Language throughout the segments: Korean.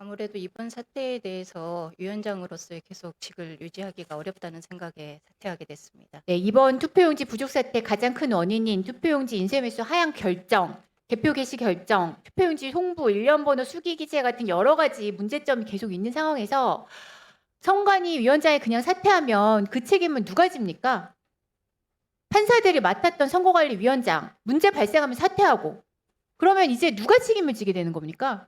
아무래도 이번 사태에 대해서 위원장으로서의 계속 직을 유지하기가 어렵다는 생각에 사퇴하게 됐습니다. 네, 이번 투표용지 부족 사태 가장 큰 원인인 투표용지 인쇄 매수 하향 결정, 개표 개시 결정, 투표용지 홍보, 일련 번호 수기 기재 같은 여러 가지 문제점이 계속 있는 상황에서 선관위 위원장이 그냥 사퇴하면 그 책임은 누가 집니까? 판사들이 맡았던 선거관리위원장 문제 발생하면 사퇴하고 그러면 이제 누가 책임을 지게 되는 겁니까?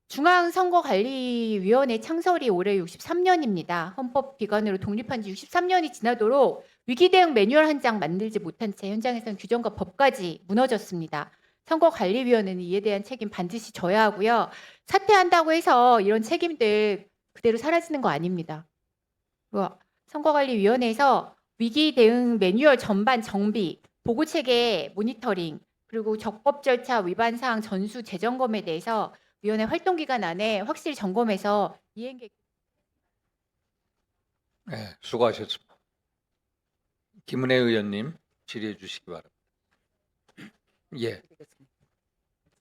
중앙선거관리위원회 창설이 올해 63년입니다. 헌법 기관으로 독립한 지 63년이 지나도록 위기 대응 매뉴얼 한 장 만들지 못한 채 현장에서는 규정과 법까지 무너졌습니다. 선거관리위원회는 이에 대한 책임 반드시 져야 하고요. 사퇴한다고 해서 이런 책임들 그대로 사라지는 거 아닙니다. 선거관리위원회에서 위기 대응 매뉴얼 전반 정비, 보고체계 모니터링, 그리고 적법 절차 위반 사항 전수 재점검에 대해서 위원회 활동 기간 안에 확실히 점검해서 이행 네, 수고하셨습니다. 김은혜 의원님 질의해 주시기 바랍니다. 예,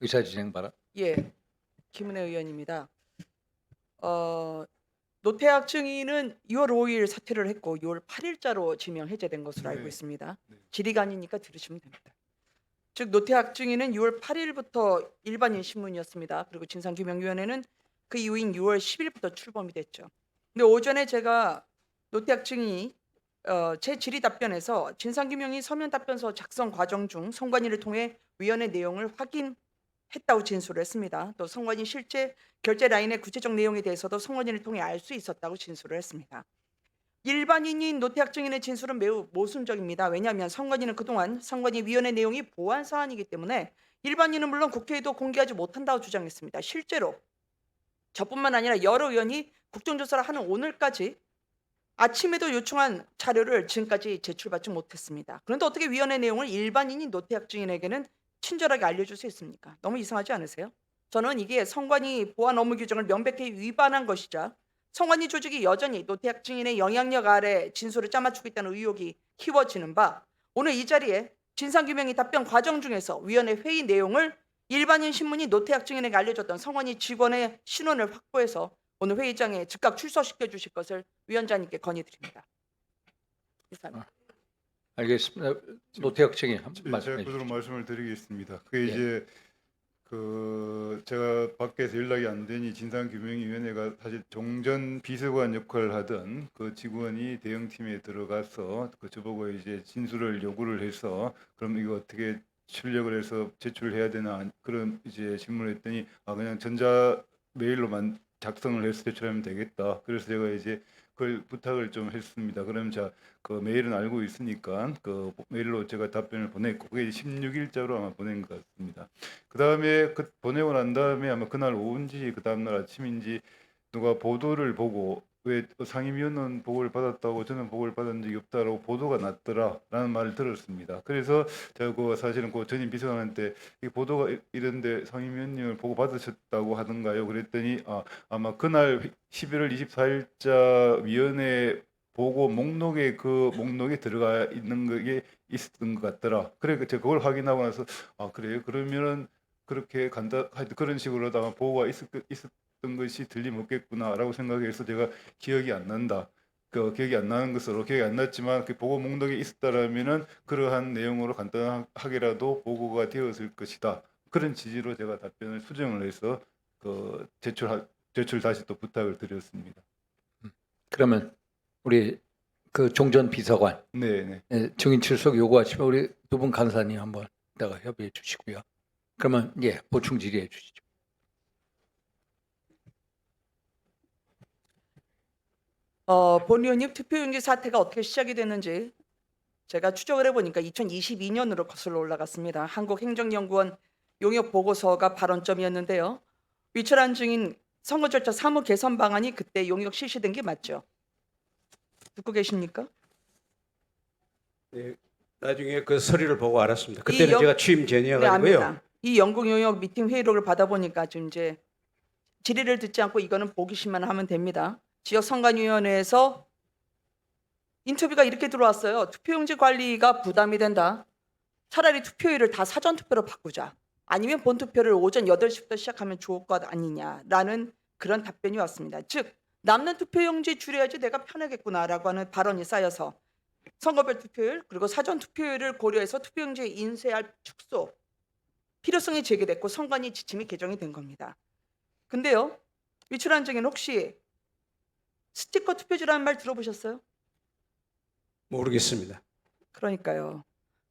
의사진행 바람. 예, 김은혜 의원입니다. 노태학 증인은 6월 5일 사퇴를 했고 6월 8일자로 지명 해제된 것으로 알고 있습니다. 질의가 아니니까 들으시면 됩니다. 즉 노태학 증인은 6월 8일부터 일반인 신문이었습니다. 그리고 진상규명위원회는 그 이후인 6월 10일부터 출범이 됐죠. 근데 오전에 제가 노태학 증인이 제 질의 답변에서 진상규명이 서면 답변서 작성 과정 중 선관위를 통해 위원회 내용을 확인했다고 진술을 했습니다. 또 선관위 실제 결제 라인의 구체적 내용에 대해서도 선관위를 통해 알 수 있었다고 진술을 했습니다. 일반인인 노태학 증인의 진술은 매우 모순적입니다. 왜냐하면 선관위는 그동안 선관위 위원회 내용이 보안 사안이기 때문에 일반인은 물론 국회에도 공개하지 못한다고 주장했습니다. 실제로 저뿐만 아니라 여러 의원이 국정조사를 하는 오늘까지 아침에도 요청한 자료를 지금까지 제출받지 못했습니다. 그런데 어떻게 위원회 내용을 일반인인 노태학 증인에게는 친절하게 알려줄 수 있습니까? 너무 이상하지 않으세요? 저는 이게 선관위 보안 업무 규정을 명백히 위반한 것이자 선관위 조직이 여전히 노태학 증인의 영향력 아래 진술을 짜맞추고 있다는 의혹이 키워지는 바 오늘 이 자리에 진상규명이 답변 과정 중에서 위원회 회의 내용을 일반인 신문이 노태학 증인에게 알려줬던 선관위 직원의 신원을 확보해서 오늘 회의장에 즉각 출석시켜 주실 것을 위원장님께 건의드립니다. 이상입니다. 알겠습니다. 노태학 증인 한 제가 말씀해 그대로 주시죠. 말씀을 드리겠습니다. 그게 예. 이제 제가 밖에서 연락이 안 되니 진상규명위원회가 사실 종전 비서관 역할을 하던 그 직원이 대응팀에 들어가서 저보고 이제 진술을 요구를 해서 그럼 이거 어떻게 출력을 해서 제출해야 되나 그런 이제 질문을 했더니 그냥 전자 메일로만 작성을 해서 제출하면 되겠다. 그래서 제가 이제 그걸 부탁을 좀 했습니다. 그럼 그 메일은 알고 있으니까 그 메일로 제가 답변을 보냈고 그게 16일자로 아마 보낸 것 같습니다. 그 다음에 보내고 난 다음에 아마 그날 오후인지 그 다음날 아침인지 누가 보도를 보고 왜 상임위원은 보고를 받았다고 저는 보고를 받은 적이 없다라고 보도가 났더라라는 말을 들었습니다. 그래서 제가 사실은 전임 비서관한테 이 보도가 이런데 상임위원님을 보고 받으셨다고 하던가요? 그랬더니 아마 그날 11월 24일자 위원회 보고 목록에 목록에 들어가 있는 게 있었던 것 같더라. 그래 제가 그걸 확인하고 나서 그래요? 그러면은 그렇게 하여튼 그런 식으로 아마 보고가 있었던 것이 틀림없겠구나라고 생각해서 제가 기억이 안 난다. 기억이 안 나는 것으로 기억이 안 났지만 그 보고 목록에 있었다라면은 그러한 내용으로 간단하게라도 보고가 되었을 것이다. 그런 취지로 제가 답변을 수정을 해서 제출 다시 또 부탁을 드렸습니다. 그러면 우리 종전 비서관 네. 증인 출석 요구하시면 우리 두 분 간사님 한번 이따가 협의해 주시고요. 그러면 보충 질의해 주시죠. 본 의원님 투표용지 사태가 어떻게 시작이 됐는지 제가 추적을 해보니까 2022년으로 거슬러 올라갔습니다. 한국행정연구원 용역 보고서가 발언점이었는데요. 위철한 증인 선거 절차 사무 개선 방안이 그때 용역 실시된 게 맞죠? 듣고 계십니까? 네, 나중에 그 서류를 보고 알았습니다. 그때는 제가 취임 네, 전이어가지고요. 압니다. 이 영국 용역 미팅 회의록을 받아보니까 지금 이제 질의를 듣지 않고 이거는 보기심만 하면 됩니다. 지역 선관위원회에서 인터뷰가 이렇게 들어왔어요. 투표용지 관리가 부담이 된다. 차라리 투표일을 다 사전투표로 바꾸자. 아니면 본투표를 오전 8시부터 시작하면 좋을 것 아니냐라는 그런 답변이 왔습니다. 즉 남는 투표용지 줄여야지 내가 편하겠구나라고 하는 발언이 쌓여서 선거별 투표율 그리고 사전 투표율을 고려해서 투표용지에 인쇄할 축소 필요성이 제기됐고 선관위 지침이 개정이 된 겁니다. 근데요, 위출한 증인 혹시 스티커 투표지라는 말 들어보셨어요? 모르겠습니다. 그러니까요.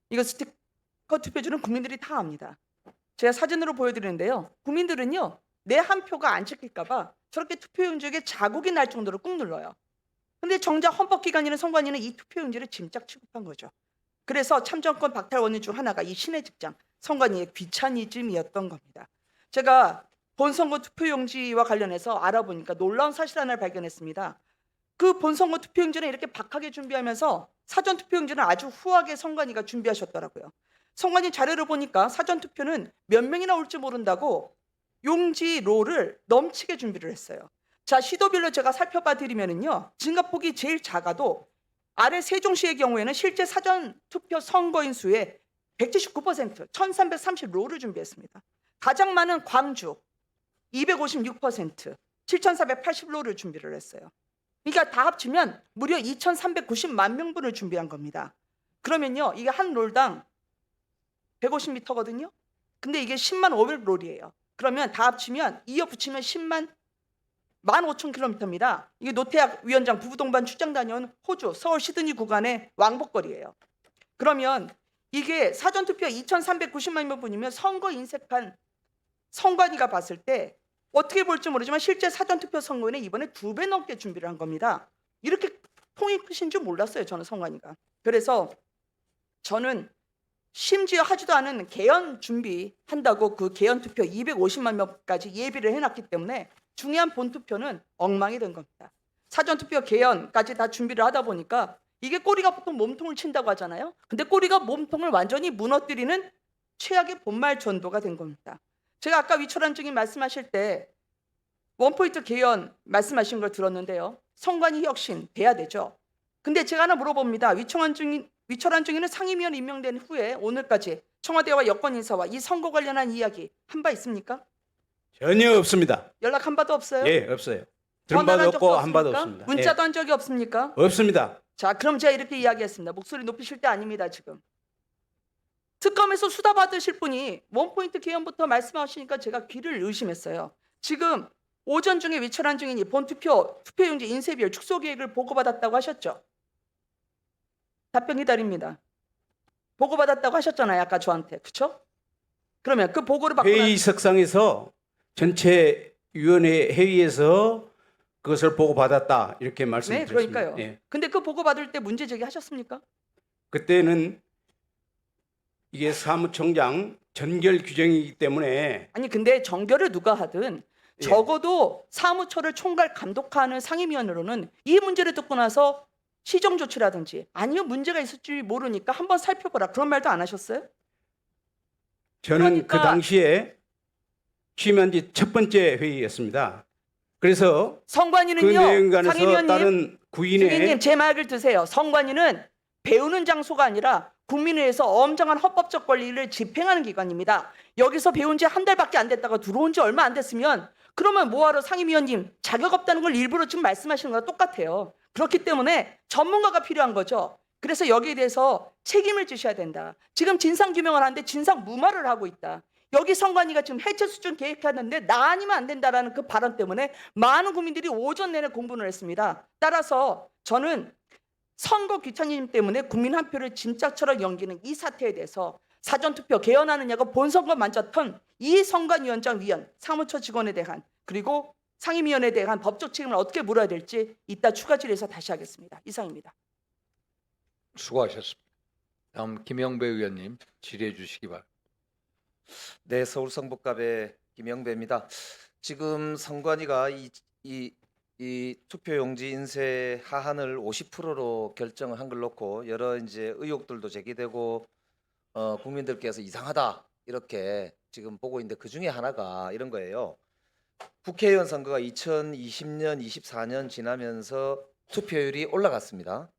이거 스티커 투표지는 국민들이 다 압니다. 제가 사진으로 보여드리는데요. 국민들은요, 내 한 표가 안 찍힐까 봐 저렇게 투표용지에 자국이 날 정도로 꾹 눌러요. 근데 정작 헌법기관이나 선관위는 이 투표용지를 짐작 취급한 거죠. 그래서 참정권 박탈 원인 중 하나가 이 신의 직장, 선관위의 귀차니즘이었던 겁니다. 제가 본선거 투표용지와 관련해서 알아보니까 놀라운 사실 하나를 발견했습니다. 그 본선거 투표용지는 이렇게 박하게 준비하면서 사전 투표용지는 아주 후하게 선관위가 준비하셨더라고요. 선관위 자료를 보니까 사전 투표는 몇 명이나 올지 모른다고 용지 롤을 넘치게 준비를 했어요. 자, 시도별로 제가 살펴봐 드리면은요. 증가폭이 제일 작아도 아래 세종시의 경우에는 실제 사전 투표 선거인 수의 179%, 1330롤을 준비했습니다. 가장 많은 광주 256%, 7480롤을 준비를 했어요. 그러니까 다 합치면 무려 2390만 명분을 준비한 겁니다. 그러면요. 이게 한 롤당 150m거든요. 근데 이게 10만 500롤이에요. 그러면 다 합치면 이어 붙이면 10만 15,000km입니다. 이게 노태학 위원장 부부 동반 출장 다녀온 호주 서울 시드니 구간의 왕복거리예요. 그러면 이게 사전투표 2,390만 명분이면 선거 인색한 선관위가 봤을 때 어떻게 볼지 모르지만 실제 사전투표 선거에는 이번에 2배 넘게 준비를 한 겁니다. 이렇게 통이 크신 줄 몰랐어요. 저는 선관위가. 그래서 저는 심지어 하지도 않은 개헌 준비한다고 그 개헌 투표 250만 명까지 예비를 해놨기 때문에 중요한 본투표는 엉망이 된 겁니다. 사전투표 개헌까지 다 준비를 하다 보니까 이게 꼬리가 보통 몸통을 친다고 하잖아요. 근데 꼬리가 몸통을 완전히 무너뜨리는 최악의 본말 전도가 된 겁니다. 제가 아까 위철한 증인 말씀하실 때 원포인트 개헌 말씀하신 걸 들었는데요. 선관위 혁신 돼야 되죠. 근데 제가 하나 물어봅니다. 위철한 증인은 상임위원 임명된 후에 오늘까지 청와대와 여권 인사와 이 선거 관련한 이야기 한 바 있습니까? 전혀 없습니다. 연락 한 바도 없어요? 예, 없어요. 들은 전화를 바도 한 적도 없고 한 바도 없습니까? 없습니다. 문자도 한 적이 없습니까? 예, 없습니다. 자, 그럼 제가 이렇게 이야기했습니다. 목소리 높이실 때 아닙니다, 지금. 특검에서 수사 받으실 분이 원포인트 개헌부터 말씀하시니까 제가 귀를 의심했어요. 지금 오전 중에 위철한 증인이 투표용지 인쇄비율 축소 계획을 보고받았다고 하셨죠? 답변 기다립니다. 보고받았다고 하셨잖아요, 아까 저한테. 그렇죠? 그러면 그 보고를 받고 회의석상에서 전체 위원회 회의에서 그것을 보고받았다 이렇게 네, 말씀드렸습니다. 그러니까요. 예. 근데 그 보고 받을 때 문제 제기하셨습니까? 그때는 이게 사무총장 전결 규정이기 때문에 아니 근데 정결을 누가 하든 예. 적어도 사무처를 총괄 감독하는 상임위원으로는 이 문제를 듣고 나서 시정 조치라든지 아니면 문제가 있을지 모르니까 한번 살펴보라 그런 말도 안 하셨어요? 저는 그러니까- 그 당시에 취임한 지 첫 번째 회의였습니다. 그래서 그 선관위는요. 내용관에서 상임위원님, 다른 구인의 증인님 제 말을 드세요. 선관위는 배우는 장소가 아니라 국민을 위해서 엄정한 헌법적 권리를 집행하는 기관입니다. 여기서 배운 지 한 달밖에 안 됐다가 들어온 지 얼마 안 됐으면 그러면 뭐하러 상임위원님 자격 없다는 걸 일부러 지금 말씀하시는 거랑 똑같아요. 그렇기 때문에 전문가가 필요한 거죠. 그래서 여기에 대해서 책임을 지셔야 된다. 지금 진상규명을 하는데 진상무마를 하고 있다. 여기 선관위가 지금 해체 수준 계획하는데 나 아니면 안 된다라는 그 발언 때문에 많은 국민들이 오전 내내 공분을 했습니다. 따라서 저는 선거 귀차니즘 때문에 국민 한 표를 짐짝처럼 넘기는 이 사태에 대해서 사전투표 개헌하느냐고 본선거 만졌던 이 선관위원장 위원, 사무처 직원에 대한 그리고 상임위원회에 대한 법적 책임을 어떻게 물어야 될지 이따 추가 질의에서 다시 하겠습니다. 이상입니다. 수고하셨습니다. 다음 김영배 의원님 질의해 주시기 바랍니다. 네, 서울 성북갑의 김영배입니다. 지금 선관위가 이 투표용지 인쇄 하한을 50%로 결정을 한 걸 놓고 여러 이제 의혹들도 제기되고 국민들께서 이상하다 이렇게 지금 보고 있는데 그 중에 하나가 이런 거예요. 국회의원 선거가 2020년, 24년 지나면서 투표율이 올라갔습니다.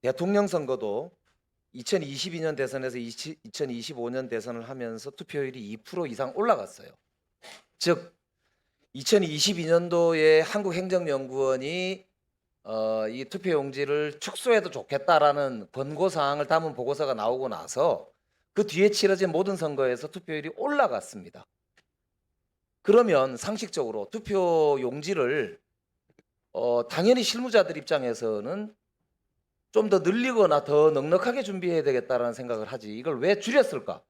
대통령 선거도 2022년 대선에서 2025년 대선을 하면서 투표율이 2% 이상 올라갔어요. 즉 2022년도에 한국행정연구원이 이 투표용지를 축소해도 좋겠다라는 권고 사항을 담은 보고서가 나오고 나서 그 뒤에 치러진 모든 선거에서 투표율이 올라갔습니다. 그러면 상식적으로 투표용지를 당연히 실무자들 입장에서는 좀 더 늘리거나 더 넉넉하게 준비해야 되겠다라는 생각을 하지 이걸 왜 줄였을까?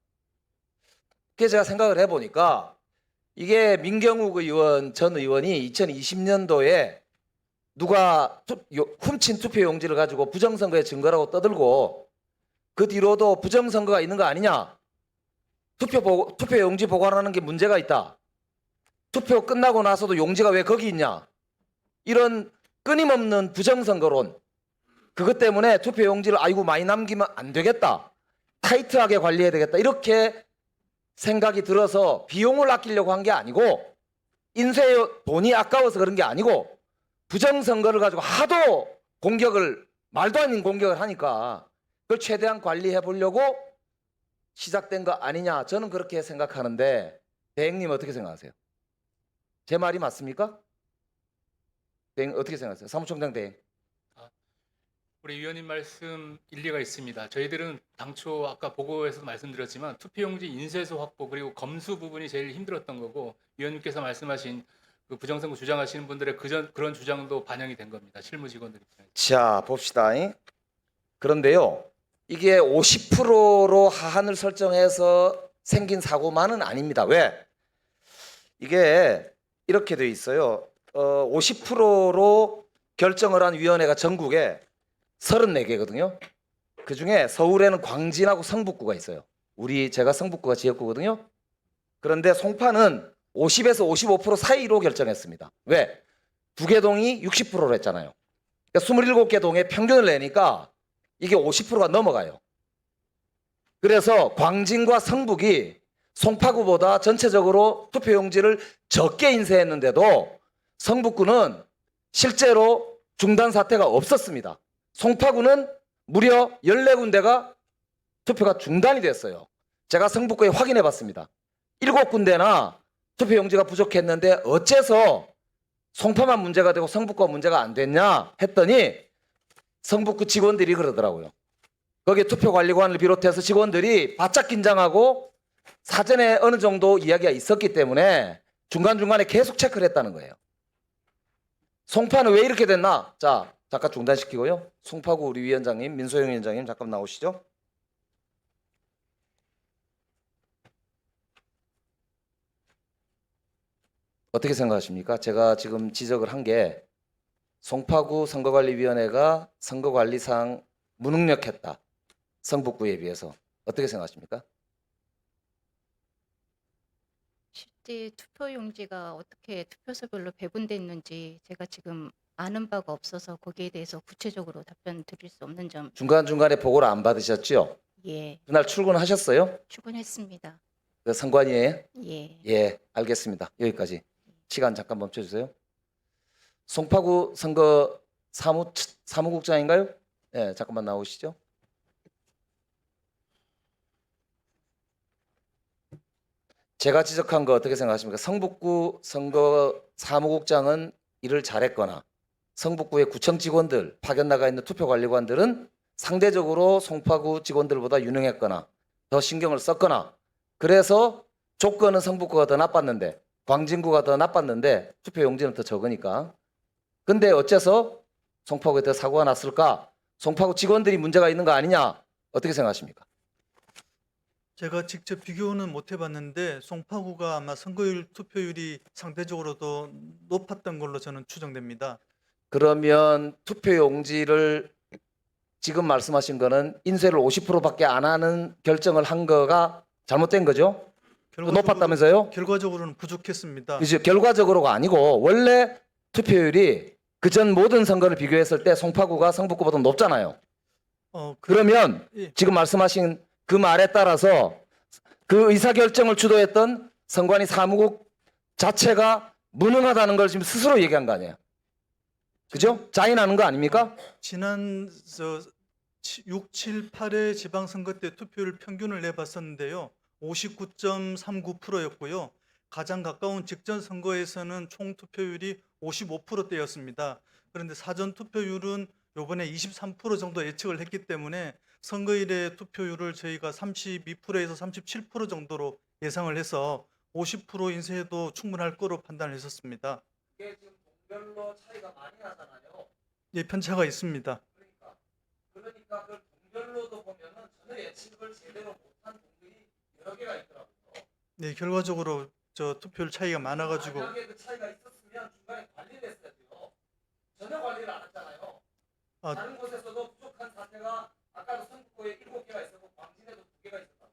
그게 제가 생각을 해보니까 이게 민경욱 의원 전 의원이 2020년도에 누가 훔친 투표용지를 가지고 부정선거의 증거라고 떠들고 그 뒤로도 부정선거가 있는 거 아니냐? 투표용지 보관하는 게 문제가 있다. 투표 끝나고 나서도 용지가 왜 거기 있냐? 이런 끊임없는 부정선거론. 그것 때문에 투표용지를 아이고 많이 남기면 안 되겠다. 타이트하게 관리해야 되겠다. 이렇게 생각이 들어서 비용을 아끼려고 한 게 아니고 인쇄 돈이 아까워서 그런 게 아니고 부정선거를 가지고 하도 공격을 말도 아닌 공격을 하니까 그걸 최대한 관리해 보려고 시작된 거 아니냐 저는 그렇게 생각하는데 대행님 어떻게 생각하세요? 제 말이 맞습니까? 대행 어떻게 생각하세요? 사무총장 대행. 우리 위원님 말씀 일리가 있습니다. 저희들은 당초 아까 보고에서도 말씀드렸지만 투표용지 인쇄소 확보 그리고 검수 부분이 제일 힘들었던 거고 위원님께서 말씀하신 그 부정선거 주장하시는 분들의 그런 주장도 반영이 된 겁니다. 실무 직원들 입장에서. 자 봅시다. 그런데요 이게 50%로 하한을 설정해서 생긴 사고만은 아닙니다. 왜? 이게 이렇게 돼 있어요. 50%로 결정을 한 위원회가 전국에 34개거든요. 그중에 서울에는 광진하고 성북구가 있어요. 제가 성북구가 지역구거든요. 그런데 송파는 50에서 55% 사이로 결정했습니다. 왜? 2개 동이 60%로 했잖아요. 그러니까 27개 동에 평균을 내니까 이게 50%가 넘어가요. 그래서 광진과 성북이 송파구보다 전체적으로 투표용지를 적게 인쇄했는데도 성북구는 실제로 중단 사태가 없었습니다. 송파구는 무려 14군데가 투표가 중단이 됐어요. 제가 성북구에 확인해 봤습니다. 7군데나 투표용지가 부족했는데 어째서 송파만 문제가 되고 성북구가 문제가 안 됐냐 했더니 성북구 직원들이 그러더라고요. 거기에 투표관리관을 비롯해서 직원들이 바짝 긴장하고 사전에 어느 정도 이야기가 있었기 때문에 중간중간에 계속 체크를 했다는 거예요. 송파는 왜 이렇게 됐나? 자, 잠깐 중단시키고요. 송파구 우리 위원장님, 민소영 위원장님 잠깐 나오시죠. 어떻게 생각하십니까? 제가 지금 지적을 한 게 송파구 선거관리위원회가 선거관리상 무능력했다. 성북구에 비해서. 어떻게 생각하십니까? 실제 투표용지가 어떻게 투표소별로 배분됐는지 제가 지금 아는 바가 없어서 거기에 대해서 구체적으로 답변 드릴 수 없는 점. 중간중간에 보고를 안 받으셨죠? 예, 그날 출근하셨어요? 출근했습니다. 그 선관위에? 예. 예, 알겠습니다. 여기까지. 시간 잠깐 멈춰주세요. 송파구 선거 사무국장인가요? 예, 잠깐만 나오시죠. 제가 지적한 거 어떻게 생각하십니까? 성북구 선거 사무국장은 일을 잘했거나 성북구의 구청 직원들 파견 나가 있는 투표관리관들은 상대적으로 송파구 직원들보다 유능했거나 더 신경을 썼거나 그래서 조건은 성북구가 더 나빴는데 광진구가 더 나빴는데 투표용지는 더 적으니까. 근데 어째서 송파구에 더 사고가 났을까? 송파구 직원들이 문제가 있는 거 아니냐? 어떻게 생각하십니까? 제가 직접 비교는 못 해봤는데 송파구가 아마 선거율 투표율이 상대적으로 더 높았던 걸로 저는 추정됩니다. 그러면 투표용지를 지금 말씀하신 거는 인쇄를 50%밖에 안 하는 결정을 한 거가 잘못된 거죠? 높았다면서요? 결과적으로는 부족했습니다. 이제 결과적으로가 아니고 원래 투표율이 그전 모든 선거를 비교했을 때 송파구가 성북구보다 높잖아요. 그러면 예. 지금 말씀하신 그 말에 따라서 그 의사결정을 주도했던 선관위 사무국 자체가 무능하다는 걸 지금 스스로 얘기한 거 아니에요? 그죠? 자인하는 거 아닙니까? 지난 6, 7, 8회 지방선거 때 투표율 평균을 내봤었는데요. 59.39%였고요. 가장 가까운 직전 선거에서는 총 투표율이 55%대였습니다. 그런데 사전 투표율은 이번에 23% 정도 예측을 했기 때문에 선거일의 투표율을 저희가 32%에서 37% 정도로 예상을 해서 50% 인쇄해도 충분할 거로 판단을 했었습니다. 이게 지금 동별로 차이가 많이 나잖아요. 예, 편차가 있습니다. 그러니까 그 동별로도 보면은 전혀 예측을 제대로 못한 동들이 여러 개가 있더라고요. 네, 결과적으로 저 투표율 차이가 많아가지고 만약에 그 차이가 있었으면 중간에 관리를 했어야 돼요. 전혀 관리를 안 했잖아요. 아, 다른 곳에서도 부족한 사태가 아까도 성북구에 7개가 있었고 광진에도 2개가 있었다고요.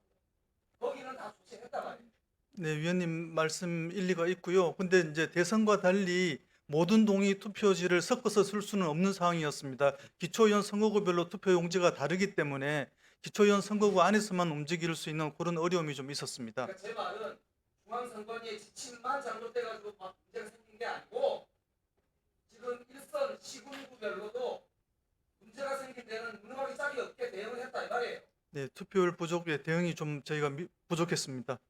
거기는 다 조치했단 말이에요. 네, 위원님 말씀 일리가 있고요. 근데 이제 대선과 달리 모든 동의 투표지를 섞어서 쓸 수는 없는 상황이었습니다. 기초의원 선거구별로 투표 용지가 다르기 때문에 기초의원 선거구 안에서만 움직일 수 있는 그런 어려움이 좀 있었습니다. 그러니까 제 말은 중앙선관위의 지침만 잘못돼가지고 막 문제가 생긴 게 아니고 지금 일선 시군구별로도 문제가 생긴 데는 무능하게 짝이 없게 대응을 했다 이 말이에요. 네, 투표율 부족에 대응이 좀 저희가 부족했습니다.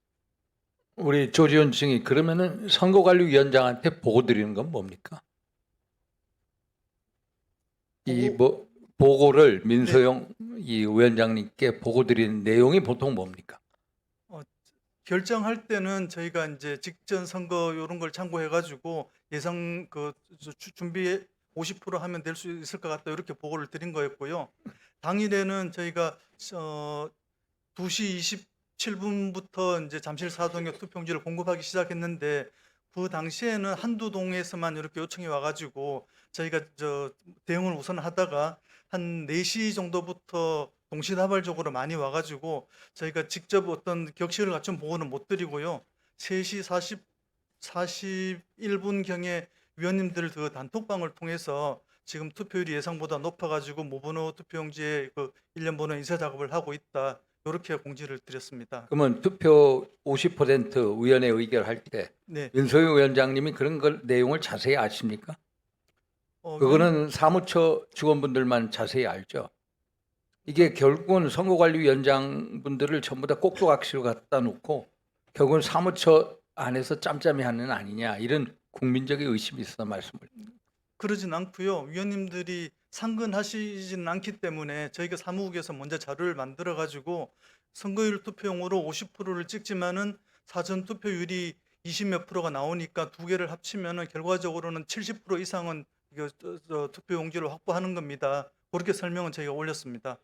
우리 조지현 증인 그러면은 선거관리위원장한테 보고 드리는 건 뭡니까? 이 뭐 보고를 민소영 이 위원장님께 보고 드리는 내용이 보통 뭡니까? 결정할 때는 저희가 이제 직전 선거 이런 걸 참고해 가지고 예상 준비 50% 하면 될 수 있을 것 같다 이렇게 보고를 드린 거였고요. 당일에는 저희가 2시 27분부터 이제 잠실 사동에 투표용지를 공급하기 시작했는데 그 당시에는 한두 동에서만 이렇게 요청이 와가지고 저희가 대응을 우선 하다가 한 4시 정도부터 동시다발적으로 많이 와가지고 저희가 직접 어떤 격식을 갖춘 보고는 못 드리고요. 3시 41분경에 위원님들 그 단톡방을 통해서 지금 투표율이 예상보다 높아가지고 모번호 투표용지에 그 일련 번호 인쇄 작업을 하고 있다. 이렇게 공지를 드렸습니다. 그러면 투표 50% 위원회 의결할 때 네, 민소영 위원장님이 그런 걸 내용을 자세히 아십니까? 그거는 사무처 직원분들만 자세히 알죠. 이게 결국은 선거관리위원장분들을 전부 다 꼭두각시로 갖다 놓고 결국은 사무처 안에서 짬짬이 하는 아니냐 이런 국민적인 의심이 있어서 말씀을. 그러진 않고요. 위원님들이 상근하시지는 않기 때문에 저희가 사무국에서 먼저 자료를 만들어 가지고 선거율 투표용으로 50%를 찍지만은 사전 투표율이 20몇 프로가 나오니까 두 개를 합치면은 결과적으로는 70% 이상은 투표용지를 확보하는 겁니다. 그렇게 설명은 저희가 올렸습니다.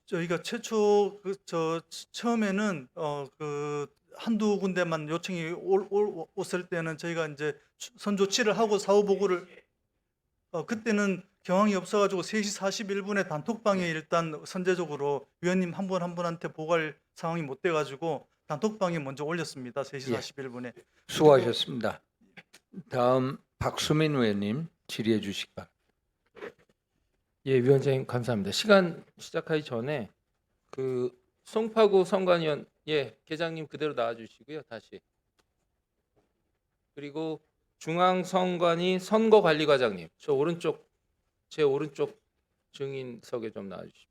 저희가 최초 처음에는 한두 군데만 요청이 왔을 때는 저희가 이제 선조치를 하고 사후 보고를 그때는 경황이 없어가지고 3시 41분에 단톡방에 일단 선제적으로 위원님 한 분 한 분한테 보고할 상황이 못 돼가지고 단톡방에 먼저 올렸습니다. 3시 예. 41분에. 수고하셨습니다. 다음 박수민 의원님 질의해 주시기 바랍니다. 예, 위원장님 감사합니다. 시간 시작하기 전에 그 송파구 선관위원 계장님 그대로 나와 주시고요. 다시. 그리고 중앙선관위 선거관리과장님 제 오른쪽 증인석에 좀 나와 주십시오.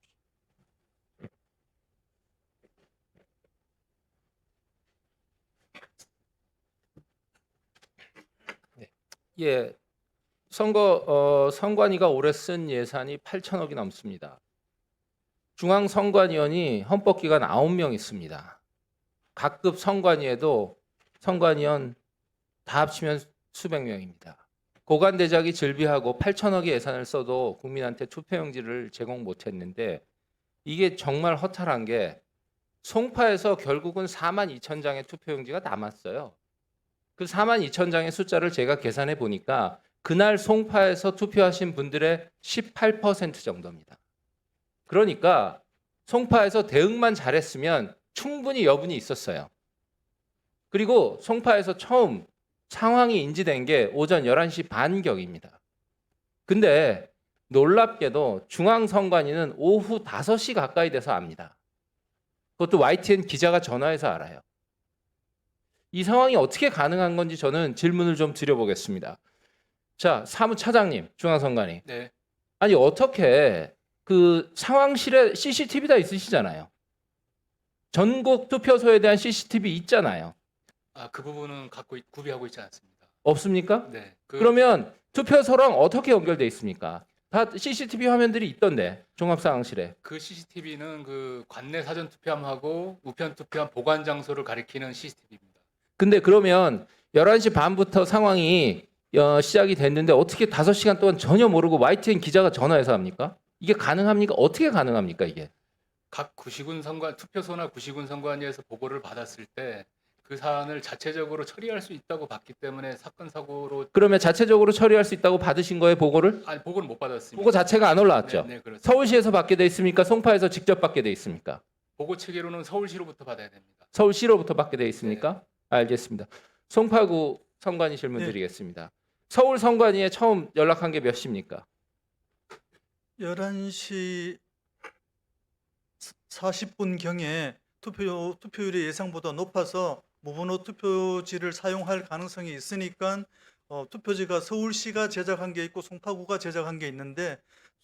네. 예. 선관위가 올해 쓴 예산이 8천억이 넘습니다. 중앙선관위원이 헌법기관 9명 있습니다. 각급 선관위에도 선관위원 다 합치면 수백 명입니다. 고관대작이 즐비하고 8천억의 예산을 써도 국민한테 투표용지를 제공 못했는데 이게 정말 허탈한 게 송파에서 결국은 4만 2천 장의 투표용지가 남았어요. 그 4만 2천 장의 숫자를 제가 계산해 보니까 그날 송파에서 투표하신 분들의 18% 정도입니다. 그러니까 송파에서 대응만 잘했으면 충분히 여분이 있었어요. 그리고 송파에서 처음 상황이 인지된 게 오전 11시 반경입니다. 근데 놀랍게도 중앙선관위는 오후 5시 가까이 돼서 압니다. 그것도 YTN 기자가 전화해서 알아요. 이 상황이 어떻게 가능한 건지 저는 질문을 좀 드려보겠습니다. 자, 사무차장님, 중앙선관위. 네. 아니 어떻게 그 상황실에 CCTV 다 있으시잖아요. 전국 투표소에 대한 CCTV 있잖아요. 그 부분은 구비하고 있지 않습니다. 없습니까? 네. 그러면 투표소랑 어떻게 연결돼 있습니까? 다 CCTV 화면들이 있던데 종합상황실에. 그 CCTV는 그 관내 사전 투표함하고 우편 투표함 보관 장소를 가리키는 CCTV입니다. 근데 그러면 11시 반부터 상황이 시작이 됐는데 어떻게 5시간 동안 전혀 모르고 YTN 기자가 전화해서 합니까? 이게 가능합니까? 어떻게 가능합니까 이게? 각 구시군 선관 투표소나 구시군 선관위에서 보고를 받았을 때 그 사안을 자체적으로 처리할 수 있다고 봤기 때문에 사건 사고로 그러면 자체적으로 처리할 수 있다고 받으신 거예요 보고를? 보고를 못 받았습니다. 보고 자체가 안 올라왔죠. 네, 그렇습니다. 서울시에서 받게 돼 있습니까? 송파에서 직접 받게 돼 있습니까? 보고 체계로는 서울시로부터 받아야 됩니다. 서울시로부터 받게 돼 있습니까? 알겠습니다. 송파구 선관위 질문 네. 드리겠습니다. 서울 선관위에 처음 연락한 게 몇 시입니까? 11시 40분경에 투표율이 예상보다 높아서 무번호 투표지를 사용할 가능성이 있으니까 투표지가 서울시가 제작한 게 있고 송파구가 제작한 게 있는데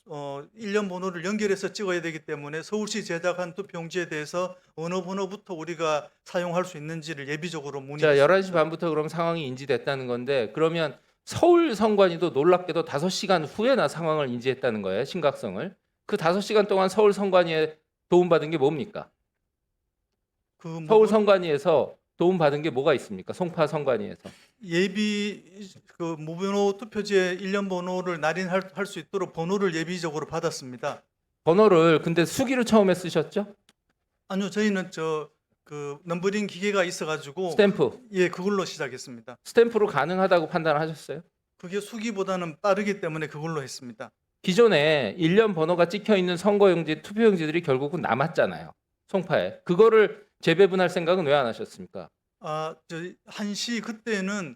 1년 번호를 연결해서 찍어야 되기 때문에 서울시 제작한 투표용지에 대해서 어느 번호부터 우리가 사용할 수 있는지를 예비적으로 자, 문의했습니다. 11시 반부터 그럼 상황이 인지됐다는 건데 그러면 서울 선관위도 놀랍게도 5시간 후에나 상황을 인지했다는 거예요. 심각성을. 그 5시간 동안 서울 선관위에 도움받은 게 뭡니까? 그 서울 선관위에서 도움받은 게 뭐가 있습니까? 송파 선관위에서. 예비 그 무번호 투표지에 1년 번호를 날인할 수 있도록 번호를 예비적으로 받았습니다. 번호를 근데 수기로 처음에 쓰셨죠? 아니요, 저희는 그 넘버링 기계가 있어가지고 스탬프. 예, 그걸로 시작했습니다. 스탬프로 가능하다고 판단하셨어요? 그게 수기보다는 빠르기 때문에 그걸로 했습니다. 기존에 1년 번호가 찍혀 있는 선거용지, 투표용지들이 결국은 남았잖아요. 송파에. 그거를 재배분할 생각은 왜 안 하셨습니까? 한시 그때는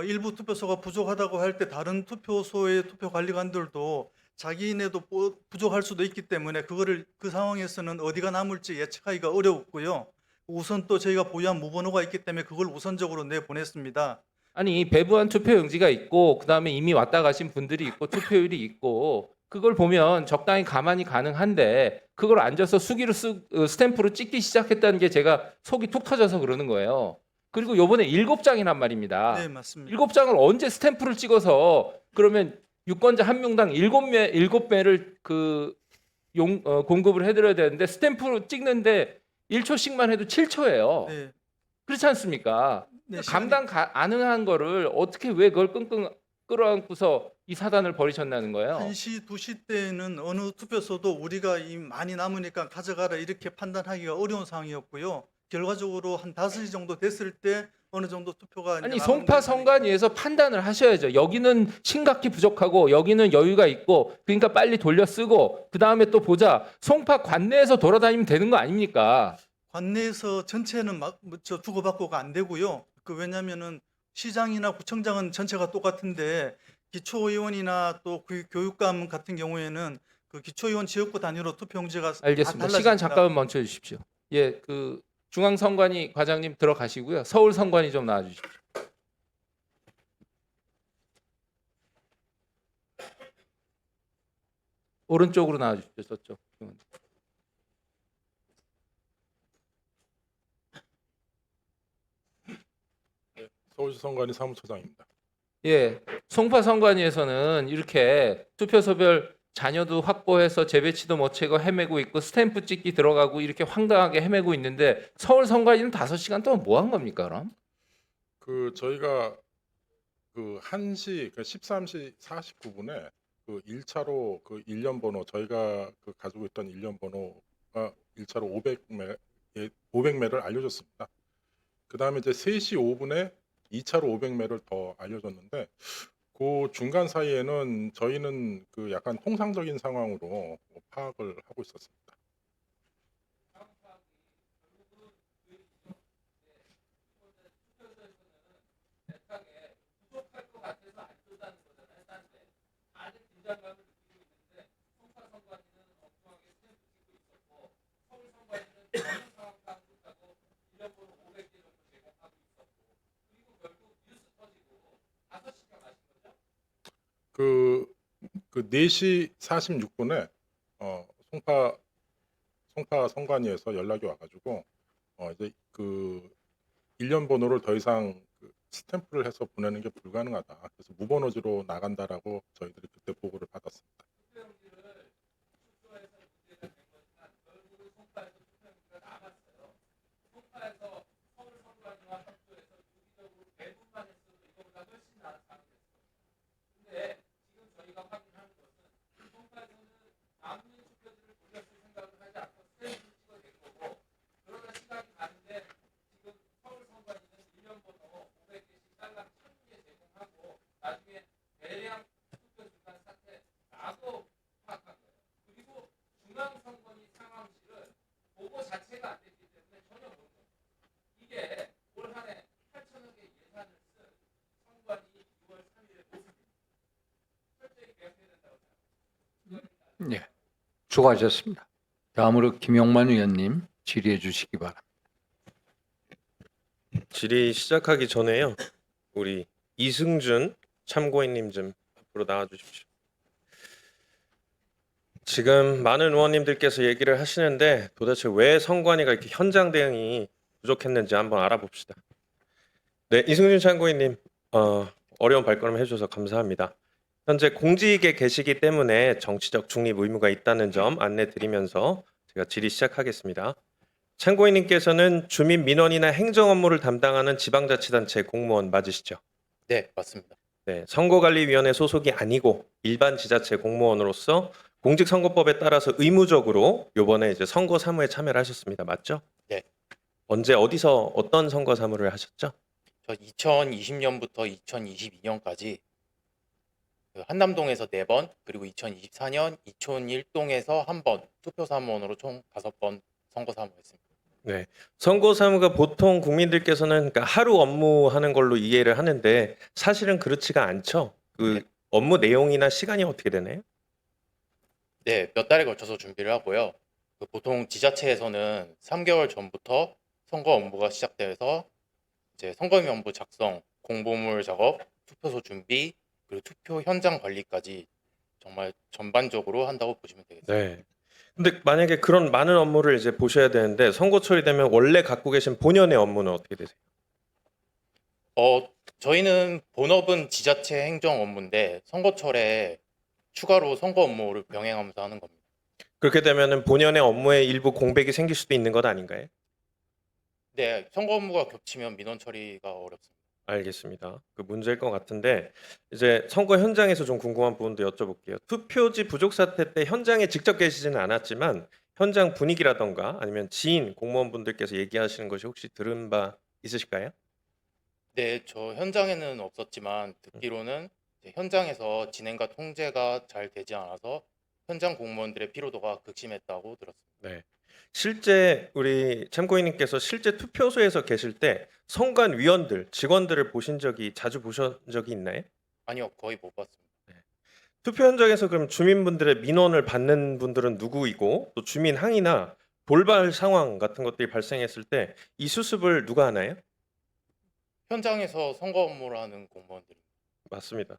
일부 투표소가 부족하다고 할 때 다른 투표소의 투표 관리관들도 자기네도 부족할 수도 있기 때문에 그 상황에서는 어디가 남을지 예측하기가 어려웠고요. 우선 또 저희가 보유한 무번호가 있기 때문에 그걸 우선적으로 내보냈습니다. 아니 배부한 투표용지가 있고 그다음에 이미 왔다 가신 분들이 있고 투표율이 있고 그걸 보면 적당히 가만히 가능한데 그걸 앉아서 수기로 스탬프로 찍기 시작했다는 게 제가 속이 툭 터져서 그러는 거예요. 그리고 요번에 7장이란 말입니다. 네, 맞습니다. 7장을 언제 스탬프를 찍어서 그러면 유권자 한 명당 7배를 공급을 해드려야 되는데 스탬프로 찍는데 1초씩만 해도 7초예요. 네, 그렇지 않습니까? 네, 감당 가능한 거를 어떻게 왜 그걸 끙끙 끌어안고서 이 사단을 벌이셨다는 거예요? 1시, 2시 때는 어느 투표소도 우리가 많이 남으니까 가져가라 이렇게 판단하기가 어려운 상황이었고요. 결과적으로 한 5시 정도 됐을 때 어느 정도 투표가 이제 아니 남은 송파 걸 선관위에서 판단을 하셔야죠. 여기는 심각히 부족하고 여기는 여유가 있고 그러니까 빨리 돌려 쓰고 그 다음에 또 보자. 송파 관내에서 돌아다니면 되는 거 아닙니까? 관내에서 전체는 주고받고가 안 되고요. 왜냐면은 시장이나 구청장은 전체가 똑같은데 기초의원이나 또 그 교육감 같은 경우에는 그 기초의원 지역구 단위로 투표용지가 다 알겠습니다. 달라집니다. 시간 잠깐만 멈춰 주십시오. 예, 그 중앙선관위 과장님 들어가시고요. 서울선관위 좀 나와 주십시오. 오른쪽으로 나와 주십시오. 저쪽. 서울시 선관위 사무처장입니다. 예, 송파 선관위에서는 이렇게 투표소별 자녀도 확보해서 재배치도 못 채고 헤매고 있고 스탬프 찍기 들어가고 이렇게 황당하게 헤매고 있는데 서울 선관위는 5시간 동안 뭐 한 겁니까 그럼? 저희가 1시 13시 49분에 1차로 1년 번호 저희가 가지고 있던 1년 번호가 1차로 500매를 알려줬습니다. 그다음에 이제 3시 5분에 2차로 500매를 더 알려줬는데 그 중간 사이에는 저희는 약간 통상적인 상황으로 파악을 하고 있었습니다. 그 4시 46분에 송파 선관위에서 연락이 와가지고 이제 그 일련 번호를 더 이상 그 스탬프를 해서 보내는 게 불가능하다. 그래서 무번호지로 나간다라고 저희들이 그때 보고를 받았습니다. 네, 수고하셨습니다. 다음으로 김용만 의원님 질의해 주시기 바랍니다. 질의 시작하기 전에요. 우리 이승준 참고인님 좀 앞으로 나와 주십시오. 지금 많은 의원님들께서 얘기를 하시는데 도대체 왜 선관위가 이렇게 현장 대응이 부족했는지 한번 알아봅시다. 네, 이승준 참고인님 어려운 발걸음 해주셔서 감사합니다. 현재 공직에 계시기 때문에 정치적 중립 의무가 있다는 점 안내드리면서 제가 질의 시작하겠습니다. 참고인님께서는 주민 민원이나 행정 업무를 담당하는 지방자치단체 공무원 맞으시죠? 네, 맞습니다. 네, 선거관리위원회 소속이 아니고 일반 지자체 공무원으로서 공직선거법에 따라서 의무적으로 이번에 이제 선거 사무에 참여를 하셨습니다. 맞죠? 네. 언제 어디서 어떤 선거 사무를 하셨죠? 저 2020년부터 2022년까지 한남동에서 4번, 그리고 2024년 이촌 1동에서 1번 투표사무원으로 총 5번 선거사무했습니다. 네, 선거 사무가 보통 국민들께서는 그러니까 하루 업무하는 걸로 이해를 하는데 사실은 그렇지가 않죠. 그 업무 내용이나 시간이 어떻게 되나요? 네, 몇 달에 걸쳐서 준비를 하고요. 보통 지자체에서는 3개월 전부터 선거 업무가 시작돼서 이제 선거인명부 작성, 공보물 작업, 투표소 준비, 그리고 투표 현장 관리까지 정말 전반적으로 한다고 보시면 되겠습니다. 네. 근데 만약에 그런 많은 업무를 이제 보셔야 되는데 선거철이 되면 원래 갖고 계신 본연의 업무는 어떻게 되세요? 저희는 본업은 지자체 행정 업무인데 선거철에 추가로 선거 업무를 병행하면서 하는 겁니다. 그렇게 되면은 본연의 업무에 일부 공백이 생길 수도 있는 것 아닌가요? 네, 선거 업무가 겹치면 민원 처리가 어렵습니다. 알겠습니다. 그 문제일 것 같은데 이제 선거 현장에서 좀 궁금한 부분도 여쭤볼게요. 투표지 부족 사태 때 현장에 직접 계시지는 않았지만 현장 분위기라던가 아니면 지인 공무원분들께서 얘기하시는 것이 혹시 들은 바 있으실까요? 네, 저 현장에는 없었지만 듣기로는 이제 현장에서 진행과 통제가 잘 되지 않아서 현장 공무원들의 피로도가 극심했다고 들었습니다. 네. 실제 우리 참고인님께서 실제 투표소에서 계실 때 선관위원들, 직원들을 자주 보신 적이 있나요? 아니요, 거의 못 봤습니다. 투표 현장에서 그럼 주민분들의 민원을 받는 분들은 누구이고 또 주민 항의나 돌발 상황 같은 것들이 발생했을 때 이 수습을 누가 하나요? 현장에서 선거 업무를 하는 공무원들입니다. 맞습니다.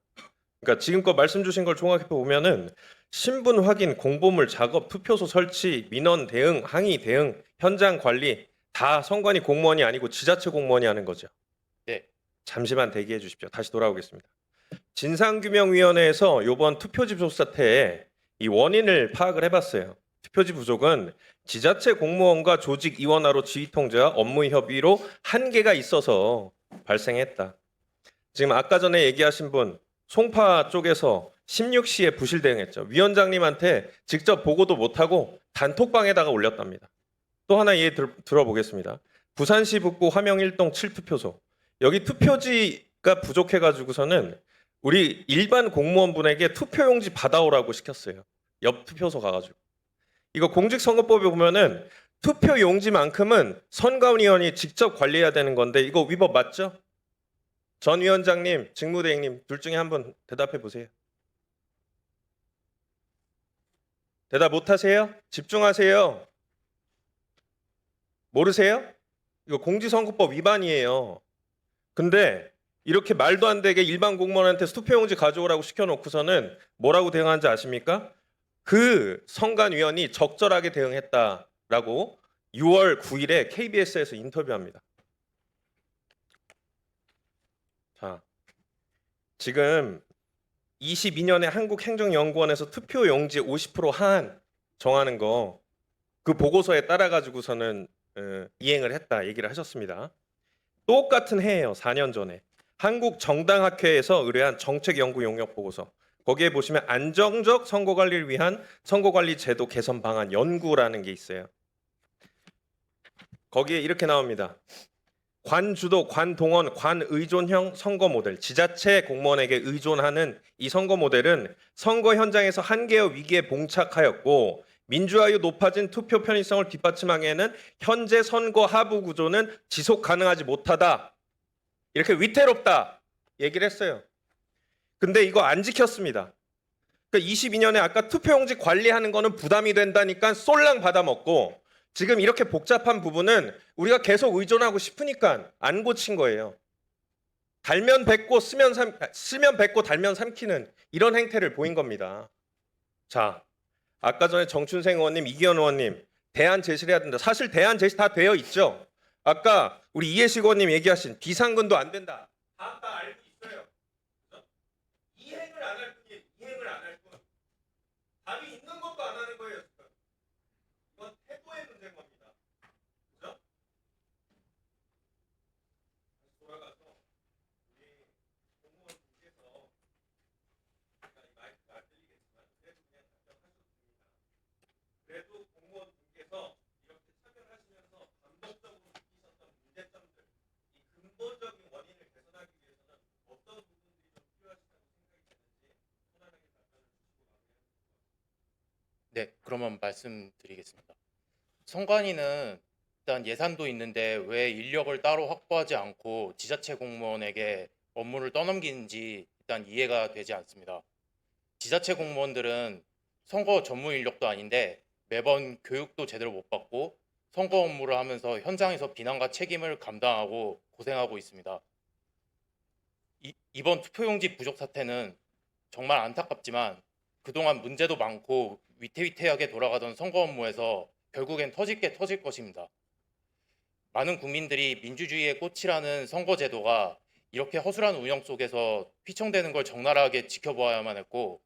그러니까 지금껏 말씀 주신 걸 종합해 보면은 신분 확인, 공보물 작업, 투표소 설치, 민원 대응, 항의 대응, 현장 관리 다 선관위 공무원이 아니고 지자체 공무원이 하는 거죠. 네. 잠시만 대기해 주십시오. 다시 돌아오겠습니다. 진상규명위원회에서 이번 투표지 부족 사태에 이 원인을 파악을 해봤어요. 투표지 부족은 지자체 공무원과 조직 이원화로 지휘 통제와 업무 협의로 한계가 있어서 발생했다. 지금 아까 전에 얘기하신 분 송파 쪽에서 16시에 부실 대응했죠. 위원장님한테 직접 보고도 못하고 단톡방에다가 올렸답니다. 또 하나 들어보겠습니다. 부산시 북구 화명 1동 7투표소. 여기 투표지가 부족해가지고서는 우리 일반 공무원분에게 투표용지 받아오라고 시켰어요. 옆 투표소 가가지고. 이거 공직선거법에 보면은 투표용지만큼은 선관위원이 직접 관리해야 되는 건데 이거 위법 맞죠? 전 위원장님, 직무대행님 둘 중에 한 분 대답해 보세요. 대답 못하세요? 집중하세요. 모르세요? 이거 공직선거법 위반이에요. 근데 이렇게 말도 안 되게 일반 공무원한테 투표용지 가져오라고 시켜놓고서는 뭐라고 대응하는지 아십니까? 그 선관위원이 적절하게 대응했다라고 6월 9일에 KBS에서 인터뷰합니다. 자, 지금 22년에 한국행정연구원에서 투표용지 50% 하한 정하는 거 그 보고서에 따라 가지고서는 이행을 했다 얘기를 하셨습니다. 똑같은 해예요. 4년 전에 한국정당학회에서 의뢰한 정책연구 용역 보고서, 거기에 보시면 안정적 선거관리를 위한 선거관리 제도 개선 방안 연구라는 게 있어요. 거기에 이렇게 나옵니다. 관주도, 관동원, 관의존형 선거 모델, 지자체 공무원에게 의존하는 이 선거 모델은 선거 현장에서 한계와 위기에 봉착하였고 민주화의 높아진 투표 편의성을 뒷받침하기에는 현재 선거 하부 구조는 지속 가능하지 못하다. 이렇게 위태롭다 얘기를 했어요. 근데 이거 안 지켰습니다. 그러니까 22년에 아까 투표용지 관리하는 거는 부담이 된다니까 쏠랑 받아먹고, 지금 이렇게 복잡한 부분은 우리가 계속 의존하고 싶으니까 안 고친 거예요. 달면 뱉고 쓰면 뱉고 달면 삼키는 이런 행태를 보인 겁니다. 자, 아까 전에 정춘생 의원님, 이기현 의원님 대안 제시를 해야 된다. 사실 대안 제시 다 되어 있죠. 아까 우리 이해식 의원님 얘기하신 비상근도 안 된다. 다 알고 있어요. 이행을 안 할 뿐이에요. 이행을 안 할 뿐. 답이 있는 것도 안 하는 거예요. 지금. 이건 태도의 문제인 겁니다. 그죠? 돌아가서 우리 공무원분께서 이 마이크가 안 들리겠지만 그래도 그냥 답변하셨습니다. 그래도 공무원분께서 이렇게 차별하시면서 반복적으로 느끼셨던 문제점들, 이 근본적인 원인을 개선하기 위해서는 어떤 부분들이 좀 필요하시다고 생각이 되는지 편안하게 답변을 주시고 마무리하겠습니다. 네, 그러면 말씀드리겠습니다. 선관위는 일단 예산도 있는데 왜 인력을 따로 확보하지 않고 지자체 공무원에게 업무를 떠넘기는지 일단 이해가 되지 않습니다. 지자체 공무원들은 선거 전문 인력도 아닌데 매번 교육도 제대로 못 받고 선거 업무를 하면서 현장에서 비난과 책임을 감당하고 고생하고 있습니다. 이번 투표용지 부족 사태는 정말 안타깝지만 그동안 문제도 많고 위태위태하게 돌아가던 선거 업무에서 결국엔 터질 게 터질 것입니다. 많은 국민들이 민주주의의 꽃이라는 선거제도가 이렇게 허술한 운영 속에서 휘청대는 걸 적나라하게 지켜보아야만 했고,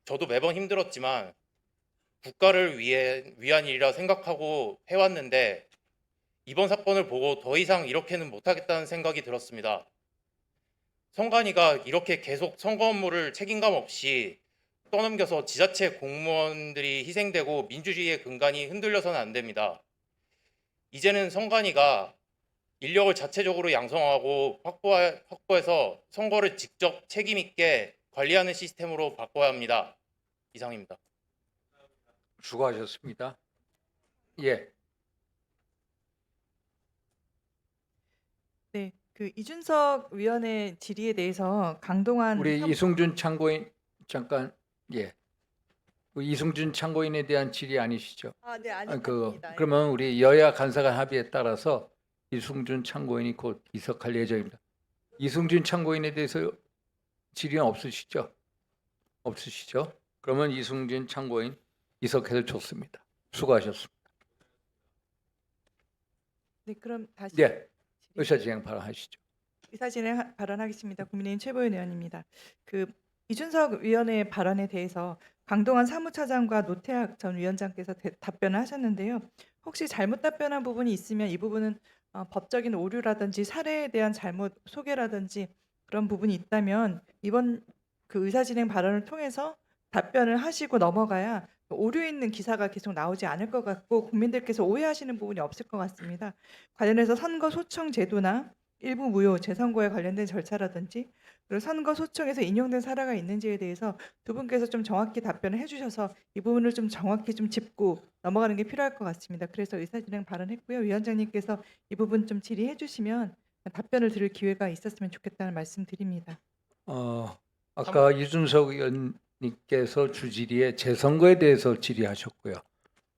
저도 매번 힘들었지만 국가를 위한 일이라 생각하고 해왔는데 이번 사건을 보고 더 이상 이렇게는 못하겠다는 생각이 들었습니다. 선관위가 이렇게 계속 선거 업무를 책임감 없이 떠넘겨서 지자체 공무원들이 희생되고 민주주의의 근간이 흔들려서는 안 됩니다. 이제는 선관위가 인력을 자체적으로 양성하고 확보해서 선거를 직접 책임 있게 관리하는 시스템으로 바꿔야 합니다. 이상입니다. 수고하셨습니다. 예. 네, 그 이준석 위원의 질의에 대해서 강동원 우리 이승준 참고인 잠깐, 예. 우리 이승준 참고인에 대한 질의 아니시죠? 네, 그러면 우리 여야 간사간 합의에 따라서 이승준 참고인이 곧 이석할 예정입니다. 이승준 참고인에 대해서 질의는 없으시죠? 없으시죠? 그러면 이승준 참고인 이석해도 좋습니다. 수고하셨습니다. 네, 그럼 다시 네, 의사진행 발언하시죠. 의사진행 발언하겠습니다. 국민의힘 최보현 의원입니다. 그 이준석 위원의 발언에 대해서 강동원 사무처장과 노태학 전 위원장께서 답변을 하셨는데요. 혹시 잘못 답변한 부분이 있으면 이 부분은 법적인 오류라든지 사례에 대한 잘못 소개라든지 그런 부분이 있다면 이번 그 의사진행 발언을 통해서 답변을 하시고 넘어가야 오류 있는 기사가 계속 나오지 않을 것 같고 국민들께서 오해하시는 부분이 없을 것 같습니다. 관련해서 선거 소청 제도나 일부 무효 재선거에 관련된 절차라든지 그리고 선거 소청에서 인용된 사례가 있는지에 대해서 두 분께서 좀 정확히 답변을 해주셔서 이 부분을 좀 정확히 좀 짚고 넘어가는 게 필요할 것 같습니다. 그래서 의사진행 발언했고요. 위원장님께서 이 부분 좀 질의해 주시면 답변을 들을 기회가 있었으면 좋겠다는 말씀드립니다. 아까 이준석 의원님께서 주질의에 재선거에 대해서 질의하셨고요.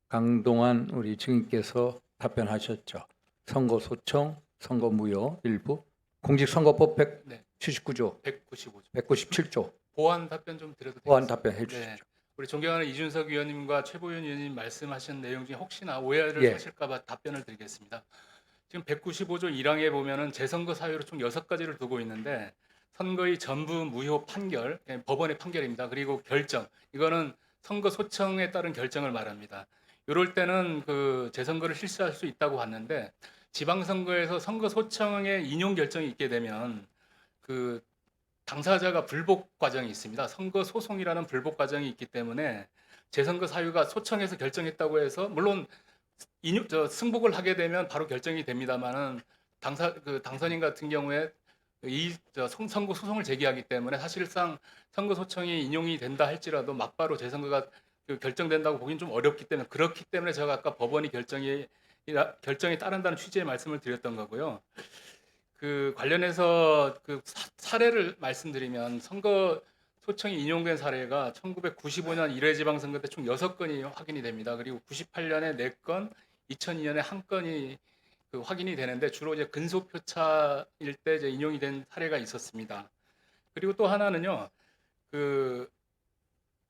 강동원 우리 증인께서 답변하셨죠. 선거 소청, 선거 무효 일부 공직선거법 네. 179조, 195조. 197조 보완 답변 좀 드려도 보완 되겠습니까? 답변해 주시죠. 네. 우리 존경하는 이준석 위원님과 최보윤 위원님 말씀하신 내용 중에 혹시나 오해를 예. 하실까봐 답변을 드리겠습니다. 지금 195조 1항에 보면은 재선거 사유로 총 6가지를 두고 있는데 선거의 전부 무효 판결, 법원의 판결입니다. 그리고 결정, 이거는 선거 소청에 따른 결정을 말합니다. 이럴 때는 그 재선거를 실시할 수 있다고 봤는데 지방선거에서 선거 소청의 인용 결정이 있게 되면 그 당사자가 불복 과정이 있습니다. 선거 소송이라는 불복 과정이 있기 때문에 재선거 사유가 소청해서 결정했다고 해서 물론 승복을 하게 되면 바로 결정이 됩니다만은 당선인 같은 경우에 선거 소송을 제기하기 때문에 사실상 선거 소청이 인용이 된다 할지라도 막바로 재선거가 결정된다고 보기는 좀 어렵기 때문에 그렇기 때문에 제가 아까 법원이 결정에 따른다는 취지의 말씀을 드렸던 거고요. 그 관련해서 그 사례를 말씀드리면 선거 소청이 인용된 사례가 1995년 1회 지방선거 때 총 6건이 확인이 됩니다. 그리고 98년에 4건, 2002년에 1건이 그 확인이 되는데 주로 이제 근소표차일 때 이제 인용이 된 사례가 있었습니다. 그리고 또 하나는요, 그